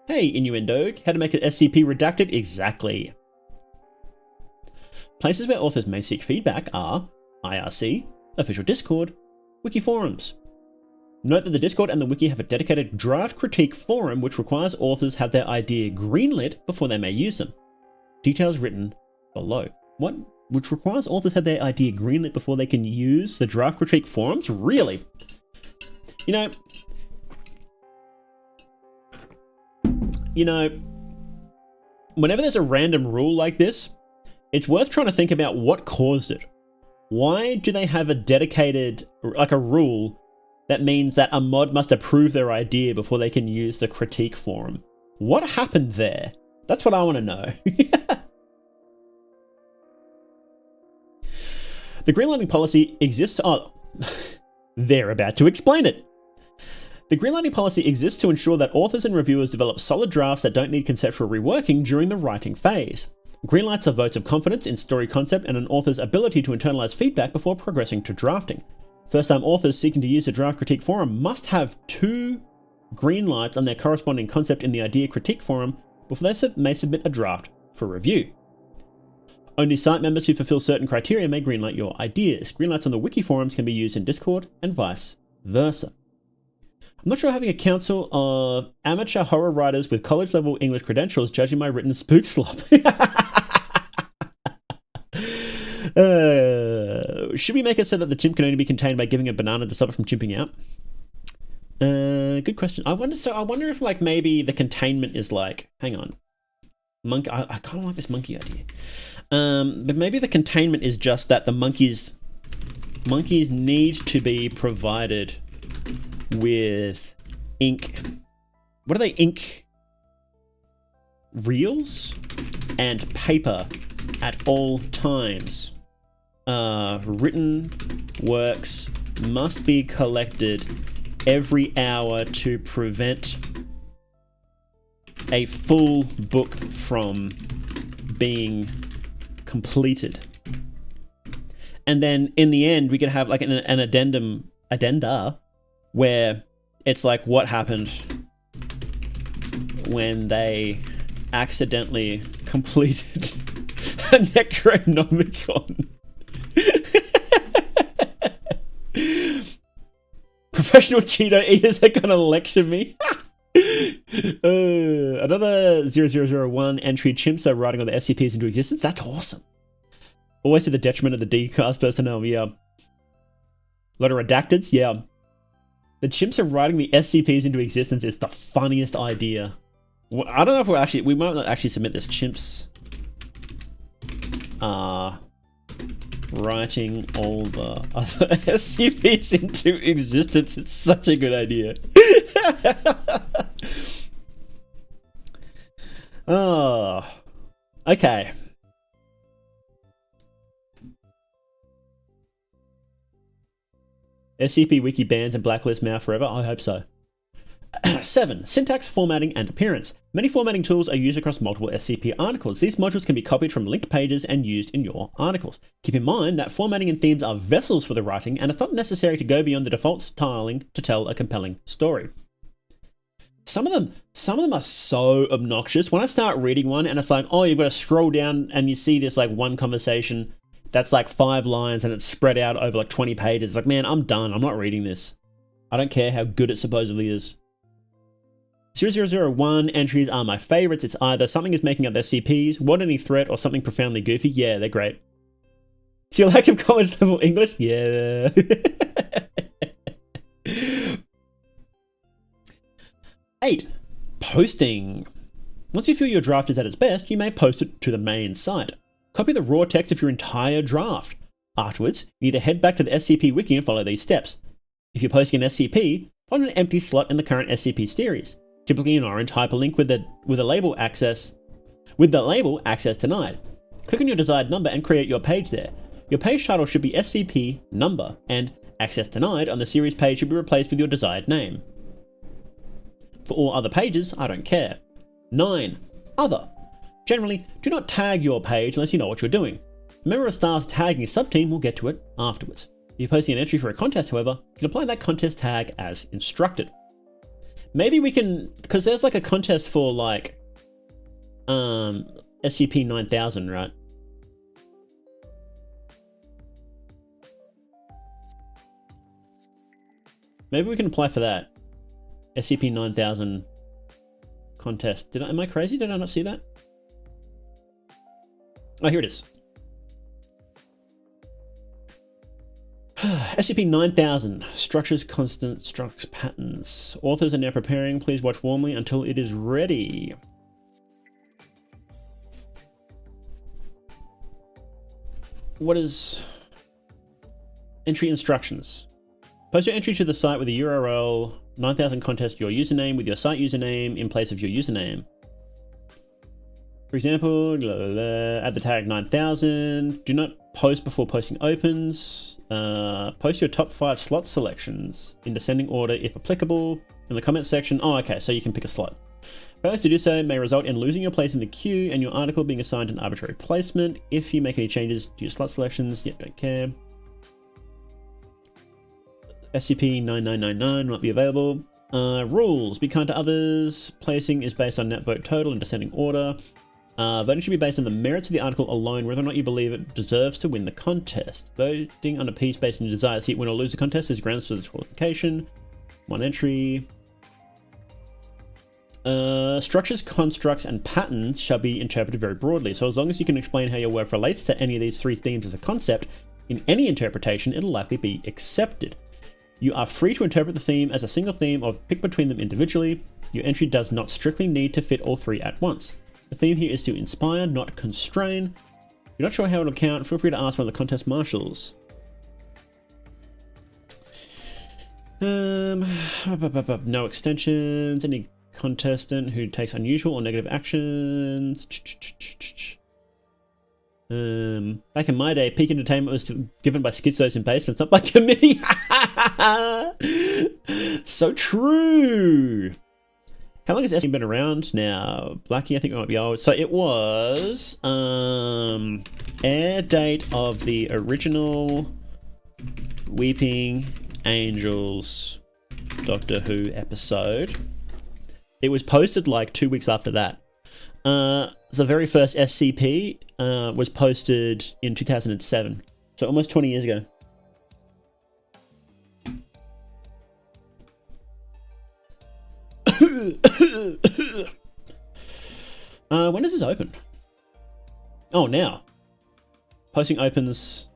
Hey, Innuendo, how to make an SCP redacted? Exactly. Places where authors may seek feedback are IRC, official Discord, wiki forums. Note that the Discord and the wiki have a dedicated draft critique forum which requires authors have their idea greenlit before they may use them. Details written below. What? Which requires authors have their idea greenlit before they can use the draft critique forums? Really? You know, whenever there's a random rule like this, it's worth trying to think about what caused it. Why do they have a dedicated, like a rule that means that a mod must approve their idea before they can use the critique forum? What happened there? That's what I want to know. The greenlighting policy exists. Oh, they're about to explain it. The greenlighting policy exists to ensure that authors and reviewers develop solid drafts that don't need conceptual reworking during the writing phase. Greenlights are votes of confidence in story concept and an author's ability to internalize feedback before progressing to drafting. First-time authors seeking to use the draft critique forum must have 2 greenlights on their corresponding concept in the idea critique forum before they may submit a draft for review. Only site members who fulfill certain criteria may greenlight your ideas. Greenlights on the wiki forums can be used in Discord and vice versa. I'm not sure having a council of amateur horror writers with college-level English credentials judging my written spook slop. Should we make it so that the chimp can only be contained by giving a banana to stop it from chimping out? Good question. I wonder if like maybe the containment is like, hang on, monkey. I kind of like this monkey idea. But maybe the containment is just that the monkeys need to be provided with ink. What are they? Ink reels and paper at all times. Written works must be collected every hour to prevent a full book from being completed. And then in the end, we could have like an addenda, where it's like what happened when they accidentally completed a Necronomicon. Professional Cheeto eaters are gonna lecture me. Another 0001 entry, chimps are writing on the SCPs into existence. That's awesome. Always to the detriment of the D-cast personnel, yeah. A lot of redacteds, yeah. The chimps are writing the SCPs into existence is the funniest idea. Well, I don't know if we might not actually submit this. Chimps are writing all the other SCPs into existence. It's such a good idea. Oh, okay. SCP Wiki bans and blacklist Mao forever? I hope so. 7. Syntax, formatting, and appearance. Many formatting tools are used across multiple SCP articles. These modules can be copied from linked pages and used in your articles. Keep in mind that formatting and themes are vessels for the writing, and it's not necessary to go beyond the default styling to tell a compelling story. Some of them are so obnoxious. When I start reading one and it's like, oh, you've got to scroll down and you see this like one conversation that's like 5 lines and it's spread out over like 20 pages. It's like, man, I'm done. I'm not reading this. I don't care how good it supposedly is. 0001 entries are my favorites. It's either something is making up SCPs, what any threat, or something profoundly goofy. Yeah, they're great. Do you lack of college level English? Yeah. 8. Posting. Once you feel your draft is at its best, you may post it to the main site. Copy the raw text of your entire draft. Afterwards, you need to head back to the SCP wiki and follow these steps. If you're posting an SCP, find an empty slot in the current SCP series, typically an orange hyperlink with the label access denied. Click on your desired number and create your page there. Your page title should be SCP number, and access denied on the series page should be replaced with your desired name. For all other pages, I don't care. 9. Other. Generally, do not tag your page unless you know what you're doing. A member of staff's tagging subteam will get to it afterwards. If you're posting an entry for a contest, however, you can apply that contest tag as instructed. Maybe we can, because there's like a contest for like SCP-9000, right? Maybe we can apply for that. SCP-9000 contest. Am I crazy? Did I not see that? Oh, here it is. SCP-9000. Structures, constant, structs, patterns. Authors are now preparing. Please watch warmly until it is ready. What is... Entry instructions. Post your entry to the site with the URL 9000 contest your username with your site username in place of your username. For example, add the tag 9000. Do not post before posting opens. Post your top 5 slot selections in descending order if applicable. In the comment section, oh okay, so you can pick a slot. Failure to do so may result in losing your place in the queue and your article being assigned an arbitrary placement. If you make any changes to your slot selections, yep, don't care. SCP-9999 will not be available. Rules. Be kind to others. Placing is based on net vote total in descending order. Voting should be based on the merits of the article alone, whether or not you believe it deserves to win the contest. Voting on a piece based on your desire to see it win or lose the contest is grounds for disqualification. One entry. Structures, constructs, and patterns shall be interpreted very broadly. So as long as you can explain how your work relates to any of these 3 themes as a concept, in any interpretation, it'll likely be accepted. You are free to interpret the theme as a single theme or pick between them individually. Your entry does not strictly need to fit all 3 at once. The theme here is to inspire, not constrain. If you're not sure how it'll count, feel free to ask one of the contest marshals. No extensions. Any contestant who takes unusual or negative actions. Back in my day, peak entertainment was given by schizos in basements, not by committee. So true. How long has SCP been around now? Blackie, I think it might be old. So it was air date of the original Weeping Angels Doctor Who episode. It was posted like 2 weeks after that. The very first SCP was posted in 2007, so almost 20 years ago. When does this open? Oh, now. Posting opens...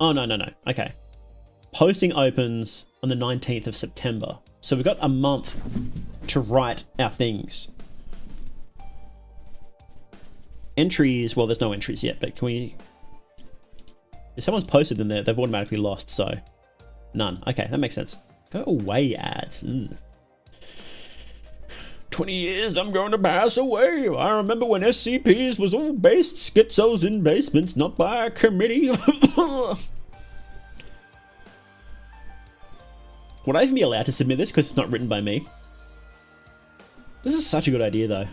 Oh, no. Okay. Posting opens on the 19th of September. So we've got a month to write our things. Entries, well, there's no entries yet, but can we... If someone's posted them there, they've automatically lost, so... None. Okay, that makes sense. Go away, ads. Ugh. 20 years, I'm going to pass away. I remember when SCPs was all based schizos in basements, not by a committee. Would I even be allowed to submit this because it's not written by me? This is such a good idea, though.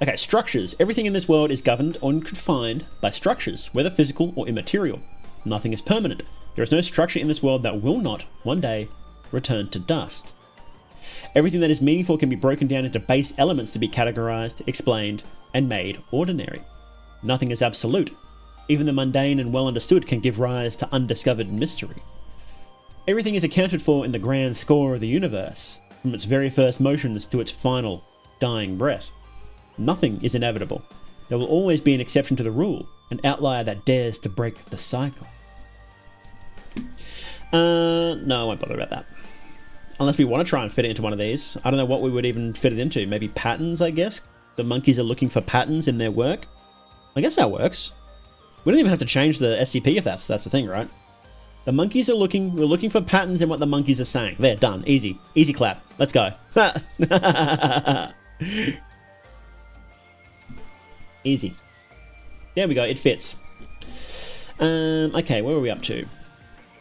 Okay, structures. Everything in this world is governed or confined by structures, whether physical or immaterial. Nothing is permanent. There is no structure in this world that will not, one day, return to dust. Everything that is meaningful can be broken down into base elements to be categorized, explained, and made ordinary. Nothing is absolute. Even the mundane and well understood can give rise to undiscovered mystery. Everything is accounted for in the grand score of the universe, from its very first motions to its final, dying breath. Nothing is inevitable. There will always be an exception to the rule, an outlier that dares to break the cycle. No, I won't bother about that. Unless we want to try and fit it into one of these. I don't know what we would even fit it into. Maybe patterns, I guess? The monkeys are looking for patterns in their work? I guess that works. We don't even have to change the SCP if that's the thing, right? The monkeys are looking... We're looking for patterns in what the monkeys are saying. There, done. Easy. Easy clap. Let's go. Easy. There we go. It fits. Okay, where are we up to?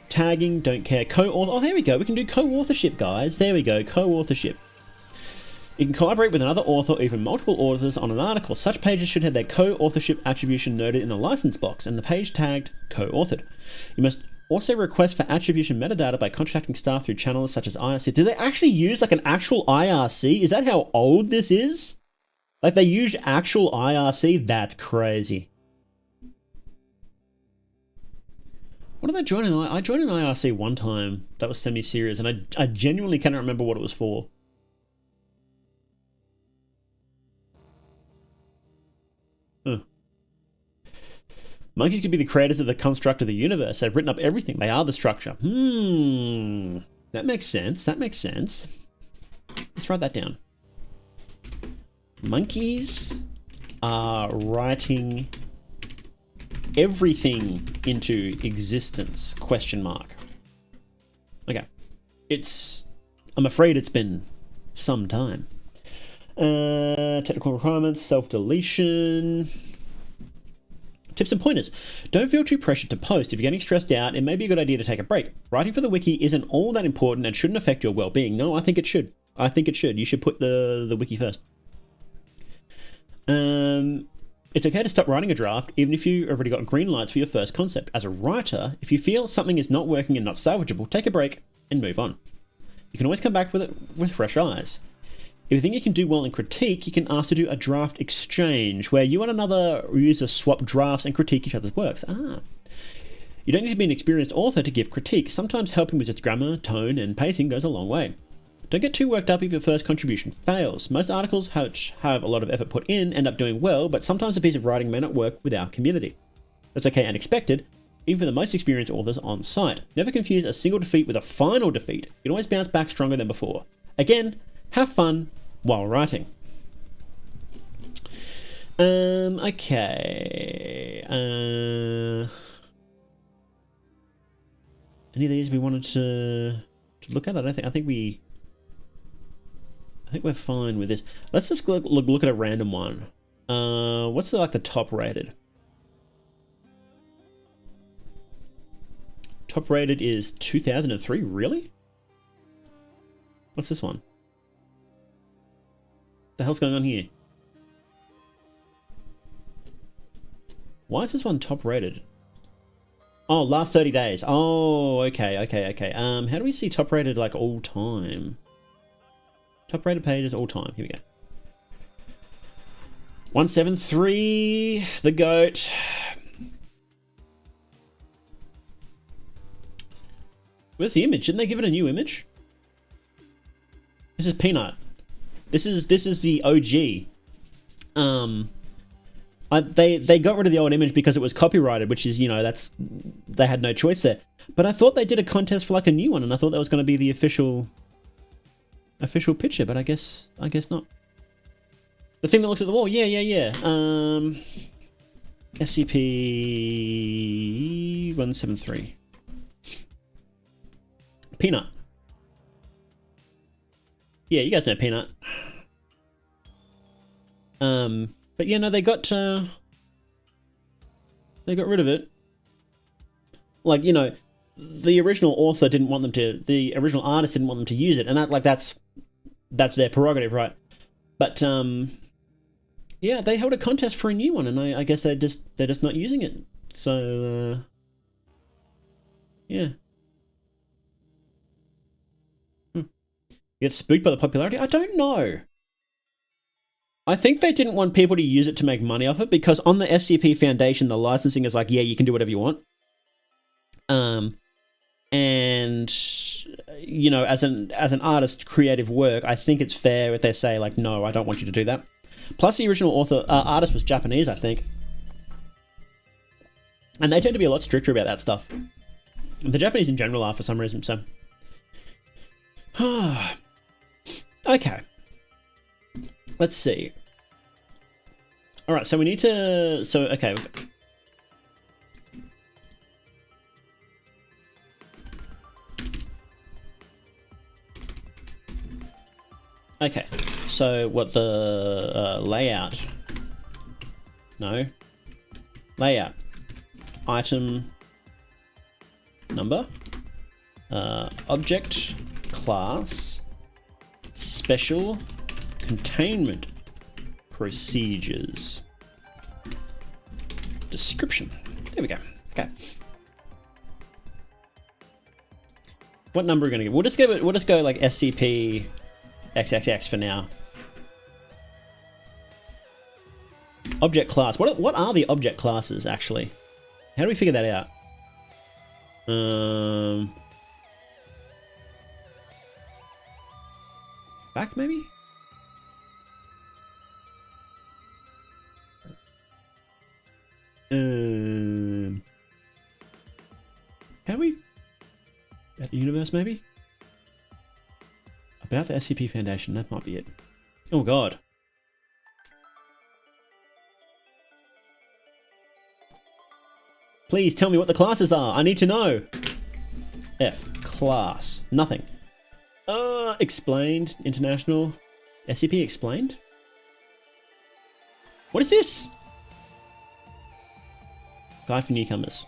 Tagging, don't care. Co-author. Oh, there we go. We can do co-authorship, guys. There we go. Co-authorship. You can collaborate with another author or even multiple authors on an article. Such pages should have their co-authorship attribution noted in the license box and the page tagged co-authored. You must also request for attribution metadata by contacting staff through channels such as IRC. Do they actually use like an actual IRC? Is that how old this is? Like they use actual IRC? That's crazy. What did I join in? I joined an IRC one time that was semi-serious, and I genuinely cannot remember what it was for. Huh. Monkeys could be the creators of the construct of the universe. They've written up everything. They are the structure. That makes sense. That makes sense. Let's write that down. Monkeys are writing everything into existence? Question mark. Okay. I'm afraid it's been some time. Technical requirements, self-deletion. Tips and pointers. Don't feel too pressured to post. If you're getting stressed out, it may be a good idea to take a break. Writing for the wiki isn't all that important and shouldn't affect your well-being. No, I think it should. I think it should. You should put the wiki first. It's okay to stop writing a draft, even if you've already got green lights for your first concept. As a writer, if you feel something is not working and not salvageable, take a break and move on. You can always come back with it with fresh eyes. If you think you can do well in critique, you can ask to do a draft exchange, where you and another user swap drafts and critique each other's works. You don't need to be an experienced author to give critique. Sometimes helping with just grammar, tone, and pacing goes a long way. Don't get too worked up if your first contribution fails. Most articles which have a lot of effort put in end up doing well, but sometimes a piece of writing may not work with our community. That's okay and expected, even for the most experienced authors on site. Never confuse a single defeat with a final defeat. You can always bounce back stronger than before. Again, have fun while writing. Okay. Any of these we wanted to look at? I think we're fine with this. Let's just look at a random one. What's the top rated? Top rated is 2003. Really? What's this one? What the hell's going on here? Why is this one top rated? Oh, last 30 days. Oh, okay. How do we see top rated like all time? Top rated pages all time. Here we go. 173, the GOAT. Where's the image? Didn't they give it a new image? This is Peanut. This is the OG. They got rid of the old image because it was copyrighted, which is, they had no choice there. But I thought they did a contest for like a new one, and I thought that was going to be the official picture, but I guess not. The thing that looks at the wall, yeah. SCP-173. Peanut. Yeah, you guys know Peanut. But yeah, no, they got rid of it. Like, the original author didn't want them to, the original artist didn't want them to use it, and that's their prerogative, right? But yeah, they held a contest for a new one, and I guess they're just not using it. So yeah. You get spooked by the popularity? I don't know. I think they didn't want people to use it to make money off it, because on the SCP Foundation, the licensing is like, yeah, you can do whatever you want. And as an artist, creative work, I think it's fair if they say like, no, I don't want you to do that. Plus, the original artist was Japanese, I think, and they tend to be a lot stricter about that stuff. The Japanese in general are, for some reason. So, okay. Let's see. All right, so we need to. So okay. Okay, so what the layout? No. Layout. Item number. Object class. Special containment procedures. Description. There we go. Okay. What number are we gonna give? We'll just go like SCP XXX for now. Object class. What are the object classes actually? How do we figure that out? Back maybe? How do we... At the universe maybe? About the SCP Foundation, that might be it. Oh god. Please tell me what the classes are. I need to know. F. Class. Nothing. Explained. International. SCP explained? What is this? Guide for newcomers.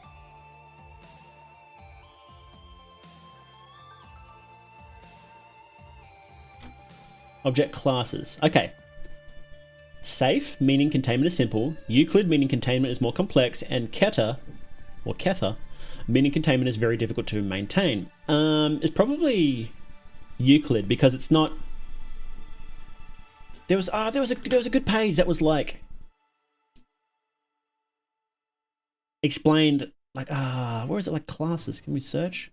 Object classes. Okay. Safe, meaning containment is simple. Euclid, meaning containment is more complex. And Kether, or Kether, meaning containment is very difficult to maintain. It's probably Euclid because it's not. There was a good page that was like explained like where is it, like classes? Can we search?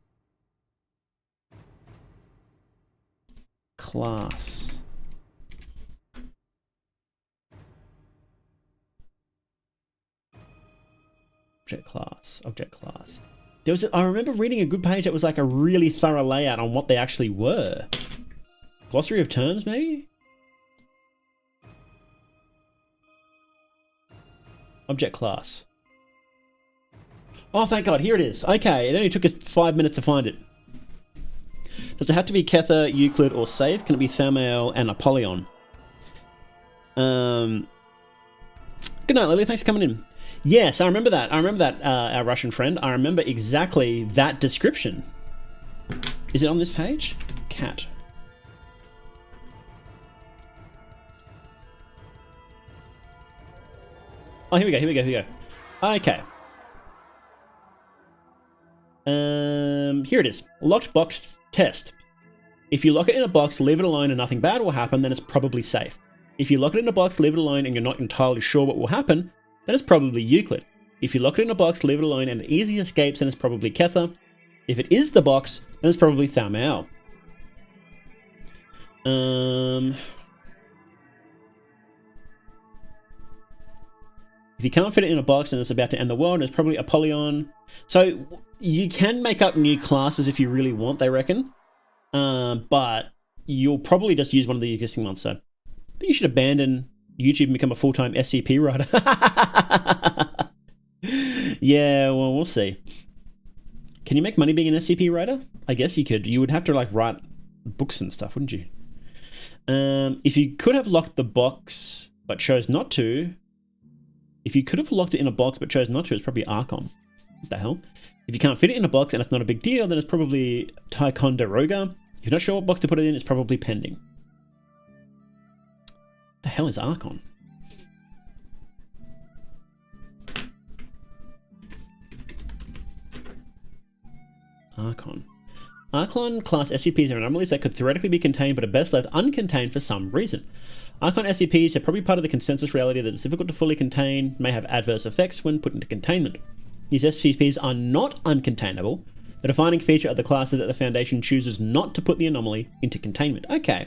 Class. Object class. There was I remember reading a good page that was like a really thorough layout on what they actually were. Glossary of terms, maybe? Object class. Oh, thank God, here it is. Okay, it only took us 5 minutes to find it. Does it have to be Kether, Euclid, or Safe? Can it be Thamael and Apollyon? Good night, Lily. Thanks for coming in. Yes, I remember that. Our Russian friend. I remember exactly that description. Is it on this page? Cat. Oh, here we go. Okay. Here it is. Locked box test. If you lock it in a box, leave it alone and nothing bad will happen, then it's probably safe. If you lock it in a box, leave it alone and you're not entirely sure what will happen, then it's probably Euclid. If you lock it in a box, leave it alone and it easily escapes, then it's probably Kether. If it is the box, then it's probably Thamael. If you can't fit it in a box and it's about to end the world, it's probably Apollyon. So you can make up new classes if you really want, they reckon. But you'll probably just use one of the existing ones. So I think you should abandon YouTube and become a full-time SCP writer. Yeah, well, we'll see. Can you make money being an SCP writer? I guess you could. You would have to like write books and stuff, wouldn't you? If you could have locked the box but chose not to, if you could have locked it in a box but chose not to, it's probably Archon. What the hell? If you can't fit it in a box and it's not a big deal, then it's probably Ticonderoga. If you're not sure what box to put it in, it's probably Pending. The hell is Archon? Archon class SCPs are anomalies that could theoretically be contained but are best left uncontained for some reason. Archon SCPs are probably part of the consensus reality that it's difficult to fully contain, may have adverse effects when put into containment. These SCPs are not uncontainable. The defining feature of the class is that the Foundation chooses not to put the anomaly into containment. Okay.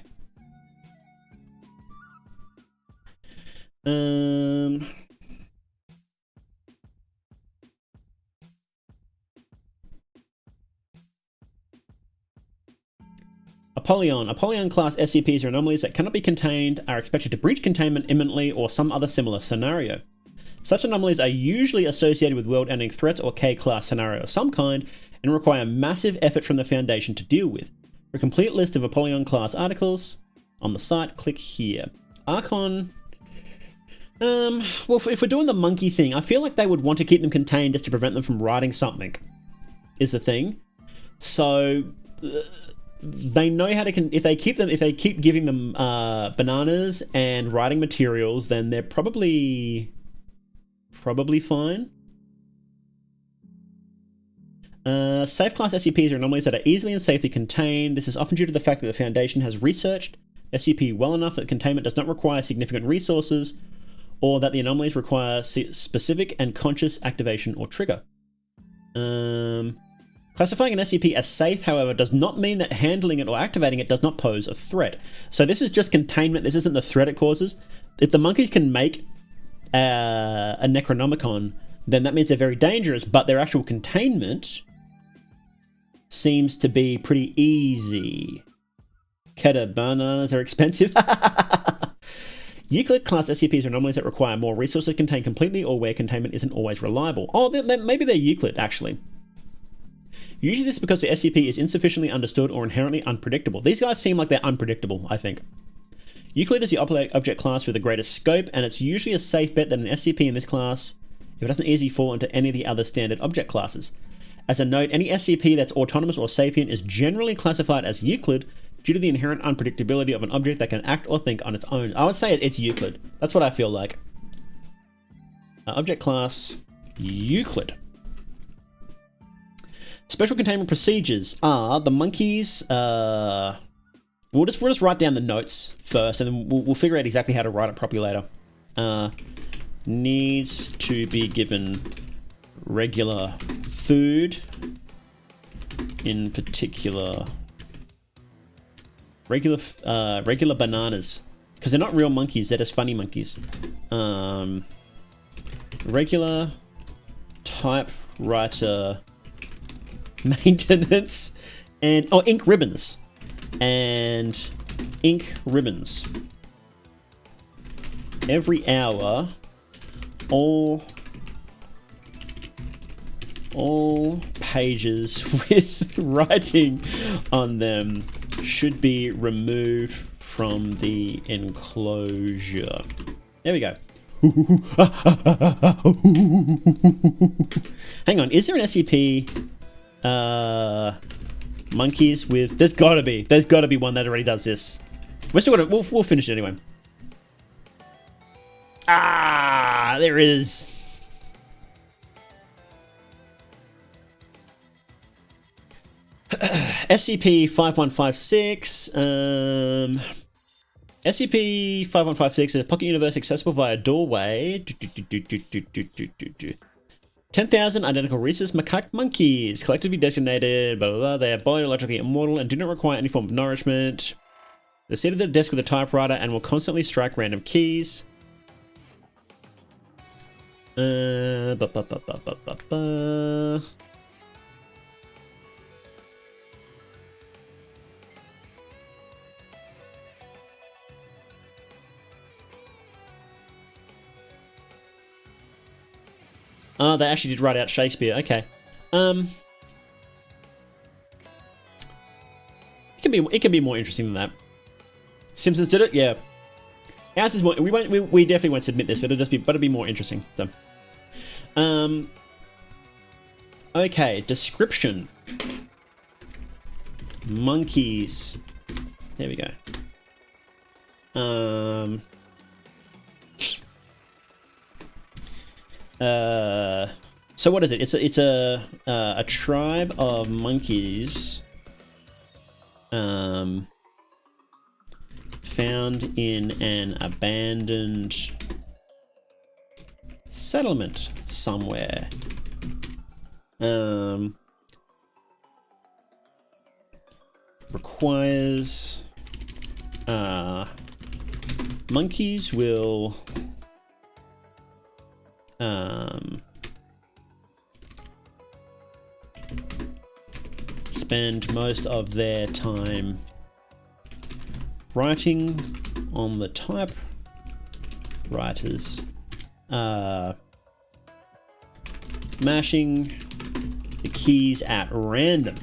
Apollyon class SCPs are anomalies that cannot be contained, are expected to breach containment imminently, or some other similar scenario. Such anomalies are usually associated with world-ending threats or K-class scenario of some kind, and require massive effort from the Foundation to deal with. For a complete list of Apollyon class articles on the site, click here. Archon. Well, if we're doing the monkey thing, I feel like they would want to keep them contained just to prevent them from writing something, is the thing. So they know how to. If they keep giving them bananas and writing materials, then they're probably fine. Safe class SCPs are anomalies that are easily and safely contained. This is often due to the fact that the Foundation has researched SCP well enough that containment does not require significant resources, or that the anomalies require specific and conscious activation or trigger. Classifying an SCP as safe, however, does not mean that handling it or activating it does not pose a threat. So this is just containment. This isn't the threat it causes. If the monkeys can make a Necronomicon, then that means they're very dangerous, but their actual containment seems to be pretty easy. Keta bananas are expensive. Euclid class SCPs are anomalies that require more resources contained completely or where containment isn't always reliable. Oh, maybe they're Euclid, actually. Usually this is because the SCP is insufficiently understood or inherently unpredictable. These guys seem like they're unpredictable, I think. Euclid is the object class with the greatest scope, and it's usually a safe bet that an SCP in this class, if it doesn't easily fall into any of the other standard object classes. As a note, any SCP that's autonomous or sapient is generally classified as Euclid due to the inherent unpredictability of an object that can act or think on its own. I would say it's Euclid. That's what I feel like. Object class, Euclid. Special containment procedures are the monkeys. We'll just write down the notes first, and then we'll figure out exactly how to write it properly later. Needs to be given regular food, in particular regular bananas, because they're not real monkeys, they're just funny monkeys. Regular typewriter maintenance, and ink ribbons. And ink ribbons. Every hour, all pages with writing on them should be removed from the enclosure. There we go. Hang on, is there an SCP monkeys with... There's gotta be one that already does this. We're still gonna... We'll finish it anyway. Ah, there is. SCP-5156. SCP-5156 is a pocket universe accessible via doorway. 10,000 identical rhesus macaque monkeys, collectively designated, blah, blah, blah. They are biologically immortal and do not require any form of nourishment. They're seated at a desk with a typewriter and will constantly strike random keys. Oh, they actually did write out Shakespeare. Okay. It can be more interesting than that. Simpsons did it, yeah. Ours is more. We definitely won't submit this, but it'll be more interesting. So, okay. Description. Monkeys. There we go. So what is it? It's a tribe of monkeys found in an abandoned settlement somewhere. Requires monkeys will spend most of their time writing on the typewriters, mashing the keys at random.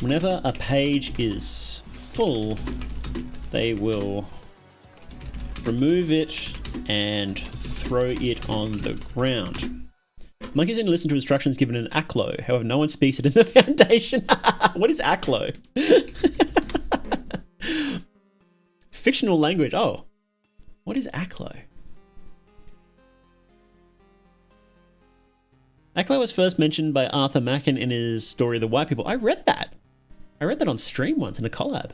Whenever a page is full, they will remove it and throw it on the ground. Monkeys didn't listen to instructions given in Aklo. However, no one speaks it in the Foundation. What is Aklo? Fictional language. Oh. What is Aklo? Aklo was first mentioned by Arthur Machen in his story, The White People. I read that. I read that on stream once in a collab.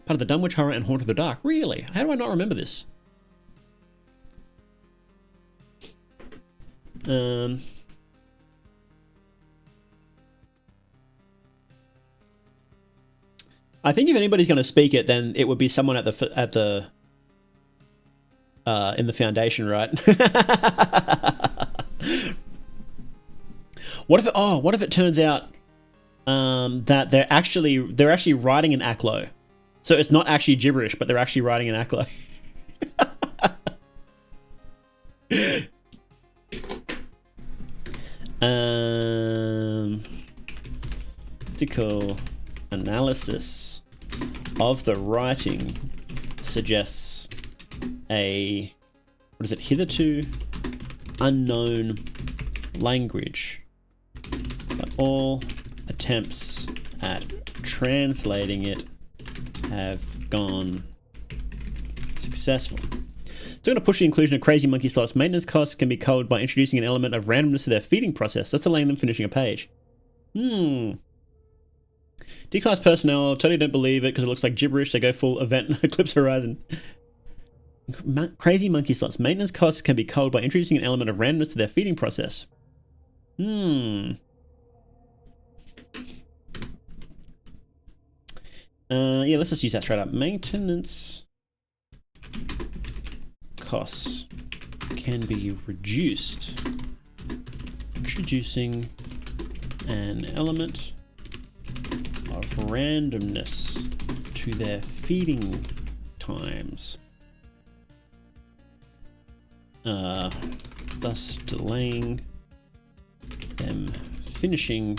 Part of the Dunwich Horror and Haunt of the Dark. Really? How do I not remember this? I think if anybody's going to speak it, then it would be someone in the Foundation, right? What if it turns out that they're actually writing an Aklo. So it's not actually gibberish, but they're actually writing an Aklo. Critical analysis of the writing suggests a, what is it, hitherto unknown language, but all attempts at translating it have gone successful. So I'm going to push the inclusion of crazy monkey slots. Maintenance costs can be culled by introducing an element of randomness to their feeding process, thus delaying them finishing a page. D-class personnel totally don't believe it because it looks like gibberish. They go full event Eclipse Horizon. Crazy monkey slots. Maintenance costs can be culled by introducing an element of randomness to their feeding process. Yeah, let's just use that straight up. Maintenance costs can be reduced. Introducing an element of randomness to their feeding times. Thus delaying them finishing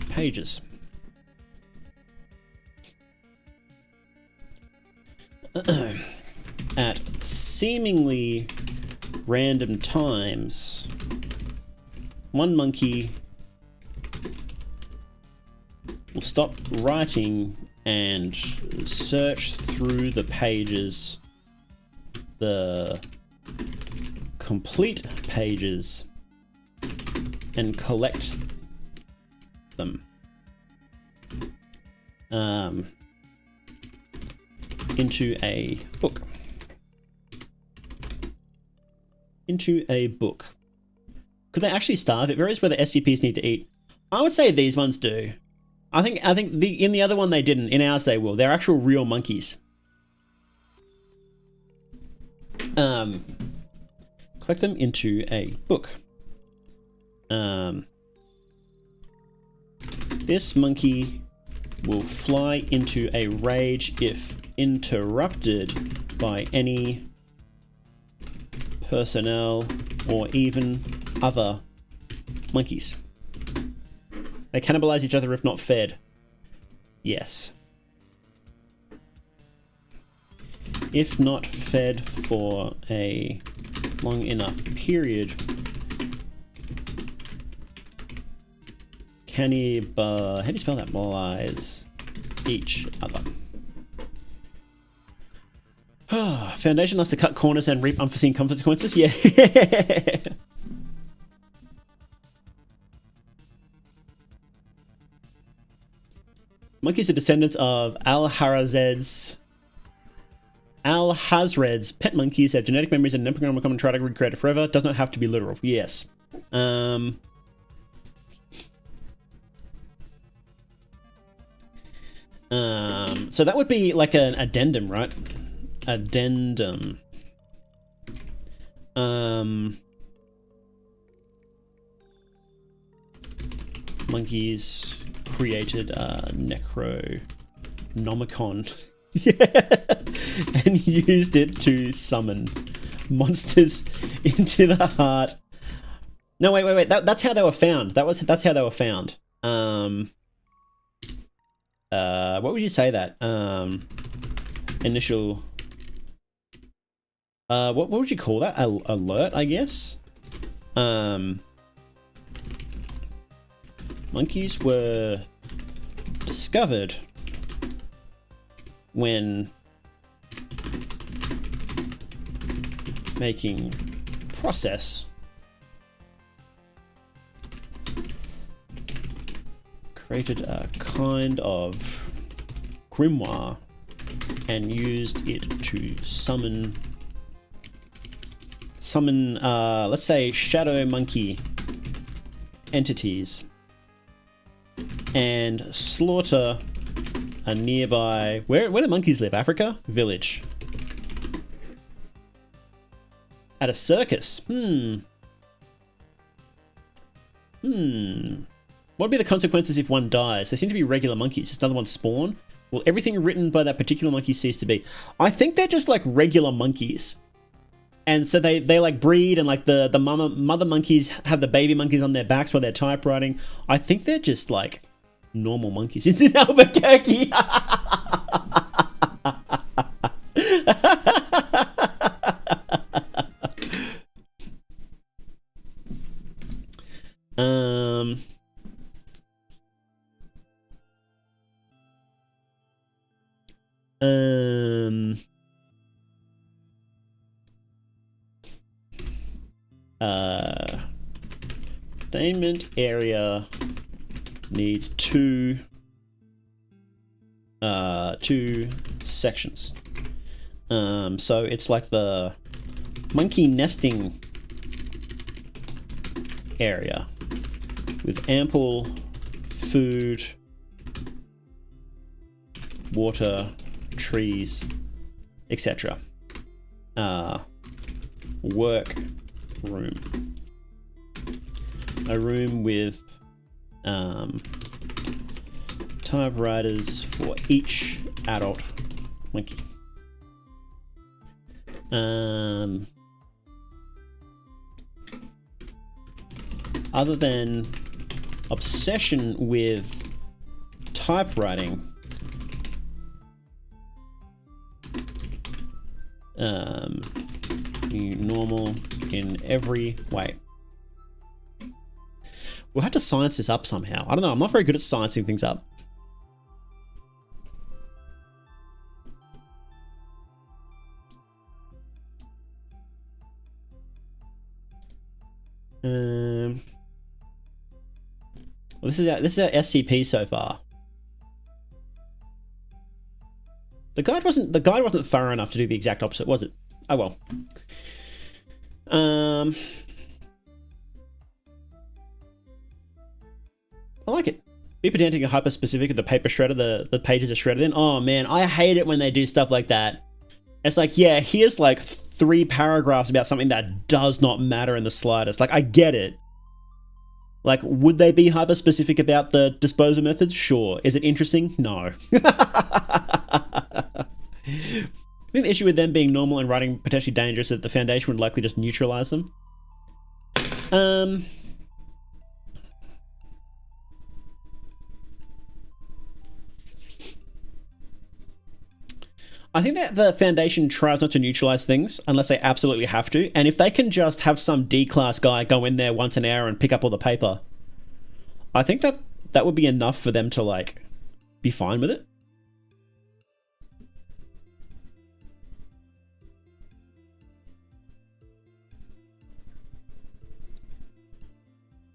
pages. At seemingly random times, one monkey will stop writing and search through the pages, the complete pages, and collect them. Into a book. Could they actually starve? It varies whether SCPs need to eat. I would say these ones do. I think in the other one they didn't. In ours they will. They're actual real monkeys. Collect them into a book. This monkey will fly into a rage if interrupted by any personnel or even other monkeys. They cannibalize each other if not fed. Yes. If not fed for a long enough period, how do you spell that? Cannibalize each other. Foundation loves to cut corners and reap unforeseen consequences. Yeah. Monkeys are descendants of Al-Hazred's pet monkeys have genetic memories and an epigram common try to recreate it forever. Does not have to be literal. Yes. So that would be like an addendum, right? Addendum. Monkeys created a Necronomicon. Yeah. And used it to summon monsters into the heart. No, wait. That's how they were found. That's how they were found. What would you say that? Initial. What would you call that? Alert, I guess. Monkeys were discovered when making process. Created a kind of grimoire and used it to summon let's say shadow monkey entities and slaughter a nearby where do monkeys live? Africa? Village. At a circus. What would be the consequences if one dies? They seem to be regular monkeys. Does another one spawn? Will everything written by that particular monkey cease to be? I think they're just like regular monkeys. And so they like breed, and like the mother monkeys have the baby monkeys on their backs while they're typewriting. I think they're just like normal monkeys. It's in Albuquerque. Containment area needs two sections. So it's like the monkey nesting area with ample food, water, trees, etc. Work room. A room with typewriters for each adult monkey. Other than obsession with typewriting, normal in every way. We'll have to science this up somehow. I don't know. I'm not very good at sciencing things up. Well, this is our SCP so far. The guide wasn't thorough enough to do the exact opposite, was it? Oh well. I like it. Be pedantic and hyper-specific at the paper shredder, the pages are shredded in. Oh man, I hate it when they do stuff like that. It's like, yeah, here's like 3 paragraphs about something that does not matter in the slightest. Like, I get it. Like, would they be hyper-specific about the disposal methods? Sure. Is it interesting? No. I think the issue with them being normal and writing potentially dangerous is that the Foundation would likely just neutralize them. I think that the Foundation tries not to neutralize things unless they absolutely have to, and if they can just have some D-class guy go in there once an hour and pick up all the paper, I think that would be enough for them to, like, be fine with it.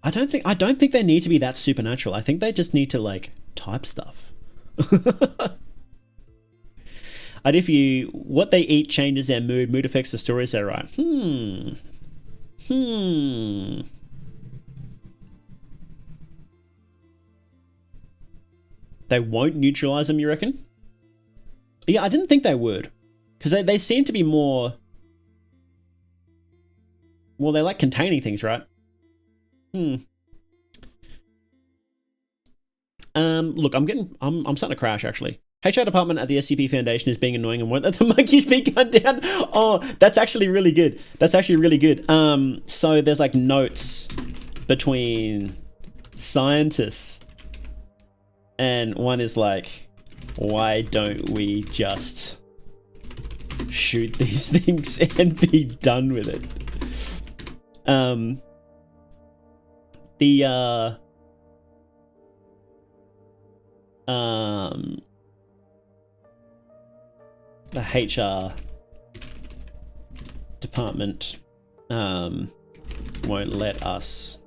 I don't think they need to be that supernatural. I think they just need to, like, type stuff. And if what they eat changes their mood affects the stories they write. They won't neutralize them, you reckon? Yeah, I didn't think they would. Because they seem to be more... Well, they like containing things, right? Look, I'm starting to crash, actually. HR department at the SCP Foundation is being annoying and won't let the monkeys be gunned down. Oh, that's actually really good. That's actually really good. So there's like notes between scientists, and one is like, why don't we just shoot these things and be done with it? The HR department won't let us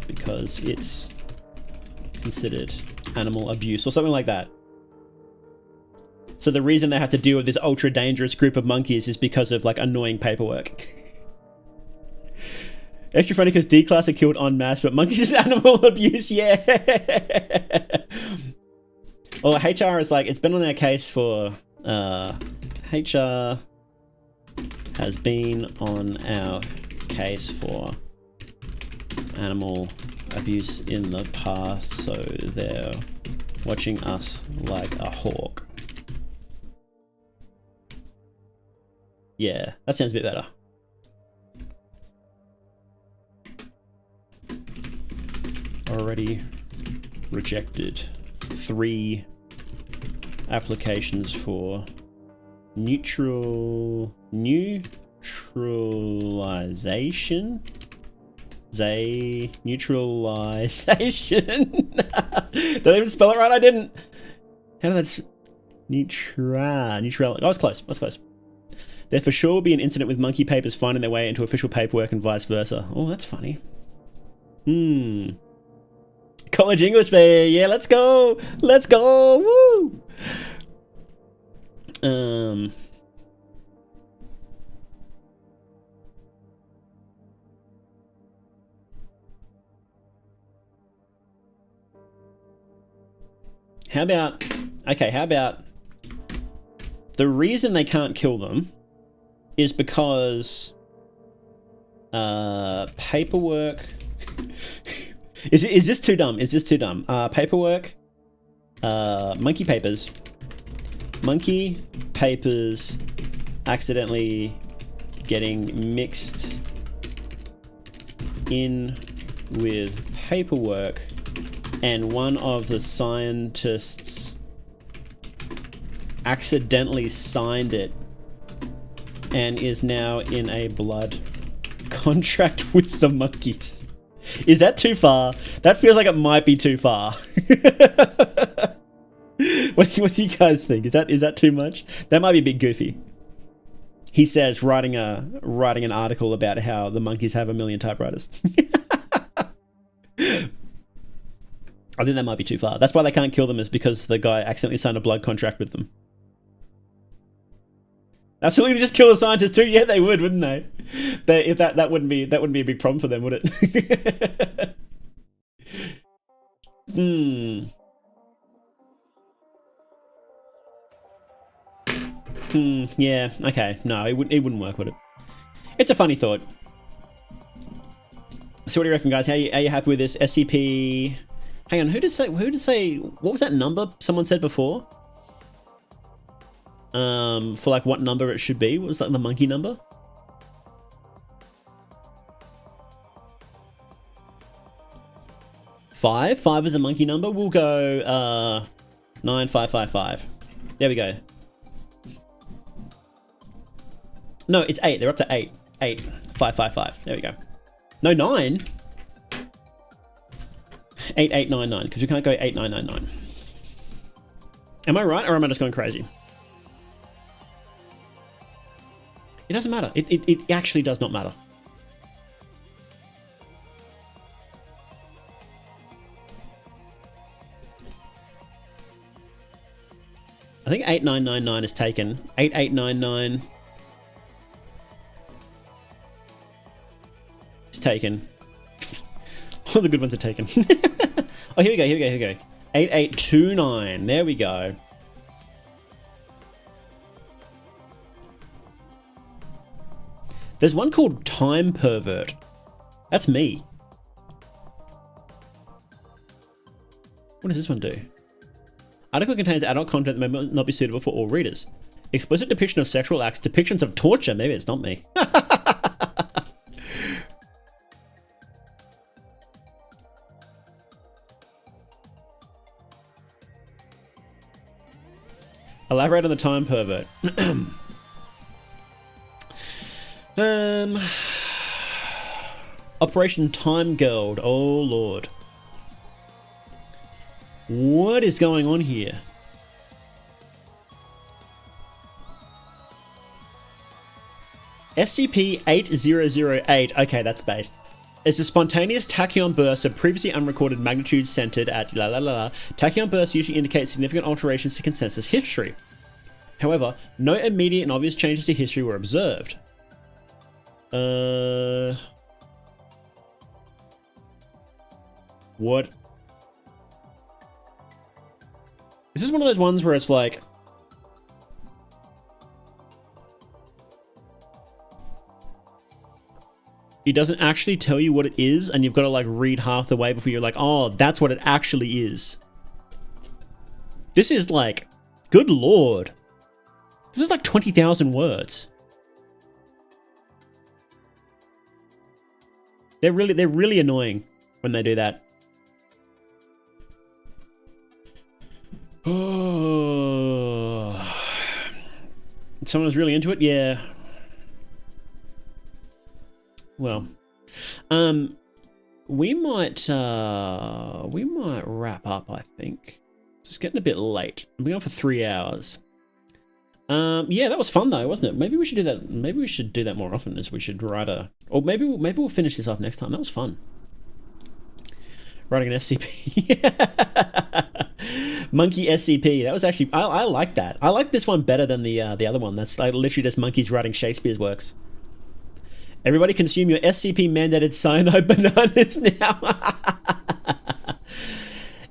because it's considered animal abuse or something like that. So the reason they have to deal with this ultra dangerous group of monkeys is because of like annoying paperwork. Extra funny because D-class are killed en masse, but monkeys is animal abuse, yeah. Or HR is like, it's been on our case for, HR has been on our case for animal abuse in the past, so they're watching us like a hawk. Yeah, that sounds a bit better. Already rejected 3 applications for neutralization. Neutralization. Did I even spell it right? I didn't. How did that? Neutral. I was close. There for sure will be an incident with monkey papers finding their way into official paperwork and vice versa. Oh, that's funny. College English Fair. Yeah, let's go. Let's go. Woo. How about the reason they can't kill them is because paperwork. Is this too dumb? Paperwork, monkey papers accidentally getting mixed in with paperwork, and one of the scientists accidentally signed it and is now in a blood contract with the monkeys. Is that too far? That feels like it might be too far. What do you guys think? Is that too much? That might be a bit goofy. He says writing an article about how the monkeys have 1 million typewriters. I think that might be too far. That's why they can't kill them, is because the guy accidentally signed a blood contract with them. Absolutely, just kill the scientists too. Yeah, they would, wouldn't they? If that wouldn't be a big problem for them, would it? Yeah. Okay. No, it wouldn't work, would it? It's a funny thought. So, what do you reckon, guys? Are you happy with this SCP? Hang on. Who did say? What was that number someone said before? For like what number it should be? What was that, the monkey number? Five is a monkey number. We'll go 9555. There we go. No, it's 8. They're up to 8. 555. There we go. No, 9. 8899, because we can't go 8999. Am I right, or am I just going crazy? It doesn't matter. It actually does not matter. I think 8999 is taken. 8899 is taken. All the good ones are taken. Oh, here we go. 8829. There we go. There's one called Time Pervert. That's me. What does this one do? Article contains adult content that may not be suitable for all readers. Explicit depiction of sexual acts, depictions of torture. Maybe it's not me. Elaborate on the Time Pervert. Operation Time Girl. Oh lord. What is going on here? SCP-8008. Okay, that's based. It's a spontaneous tachyon burst of previously unrecorded magnitude centered at la la la la. Tachyon bursts usually indicate significant alterations to consensus history. However, no immediate and obvious changes to history were observed. What? Is this one of those ones where it's like... It doesn't actually tell you what it is, and you've got to like read half the way before you're like, oh, that's what it actually is. This is like, good lord. This is like 20,000 words. They're really annoying when they do that. Oh. Someone was really into it? Yeah. Well, we might wrap up, I think. It's getting a bit late. We've been on for 3 hours. Yeah, that was fun though, wasn't it? Maybe we should do that. Maybe we should do that more often. As we should write a, or maybe we'll finish this off next time. That was fun. Writing an SCP. Monkey SCP. That was actually, I like that. I like this one better than the other one. That's like literally just monkeys writing Shakespeare's works. Everybody consume your SCP mandated cyanide bananas now.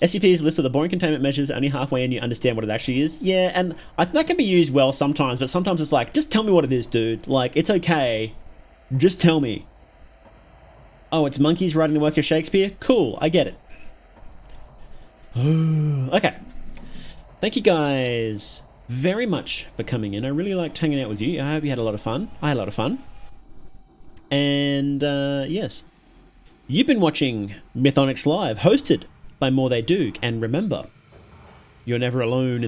SCP's list of the boring containment measures only halfway in you understand what it actually is. Yeah, and I think that can be used well sometimes, but sometimes it's like, just tell me what it is, dude. Like, it's okay. Just tell me. Oh, it's monkeys writing the work of Shakespeare? Cool, I get it. Okay. Thank you guys very much for coming in. I really liked hanging out with you. I hope you had a lot of fun. I had a lot of fun. And, yes. You've been watching Mythonics Live, hosted by More They Do. And remember, you're never alone in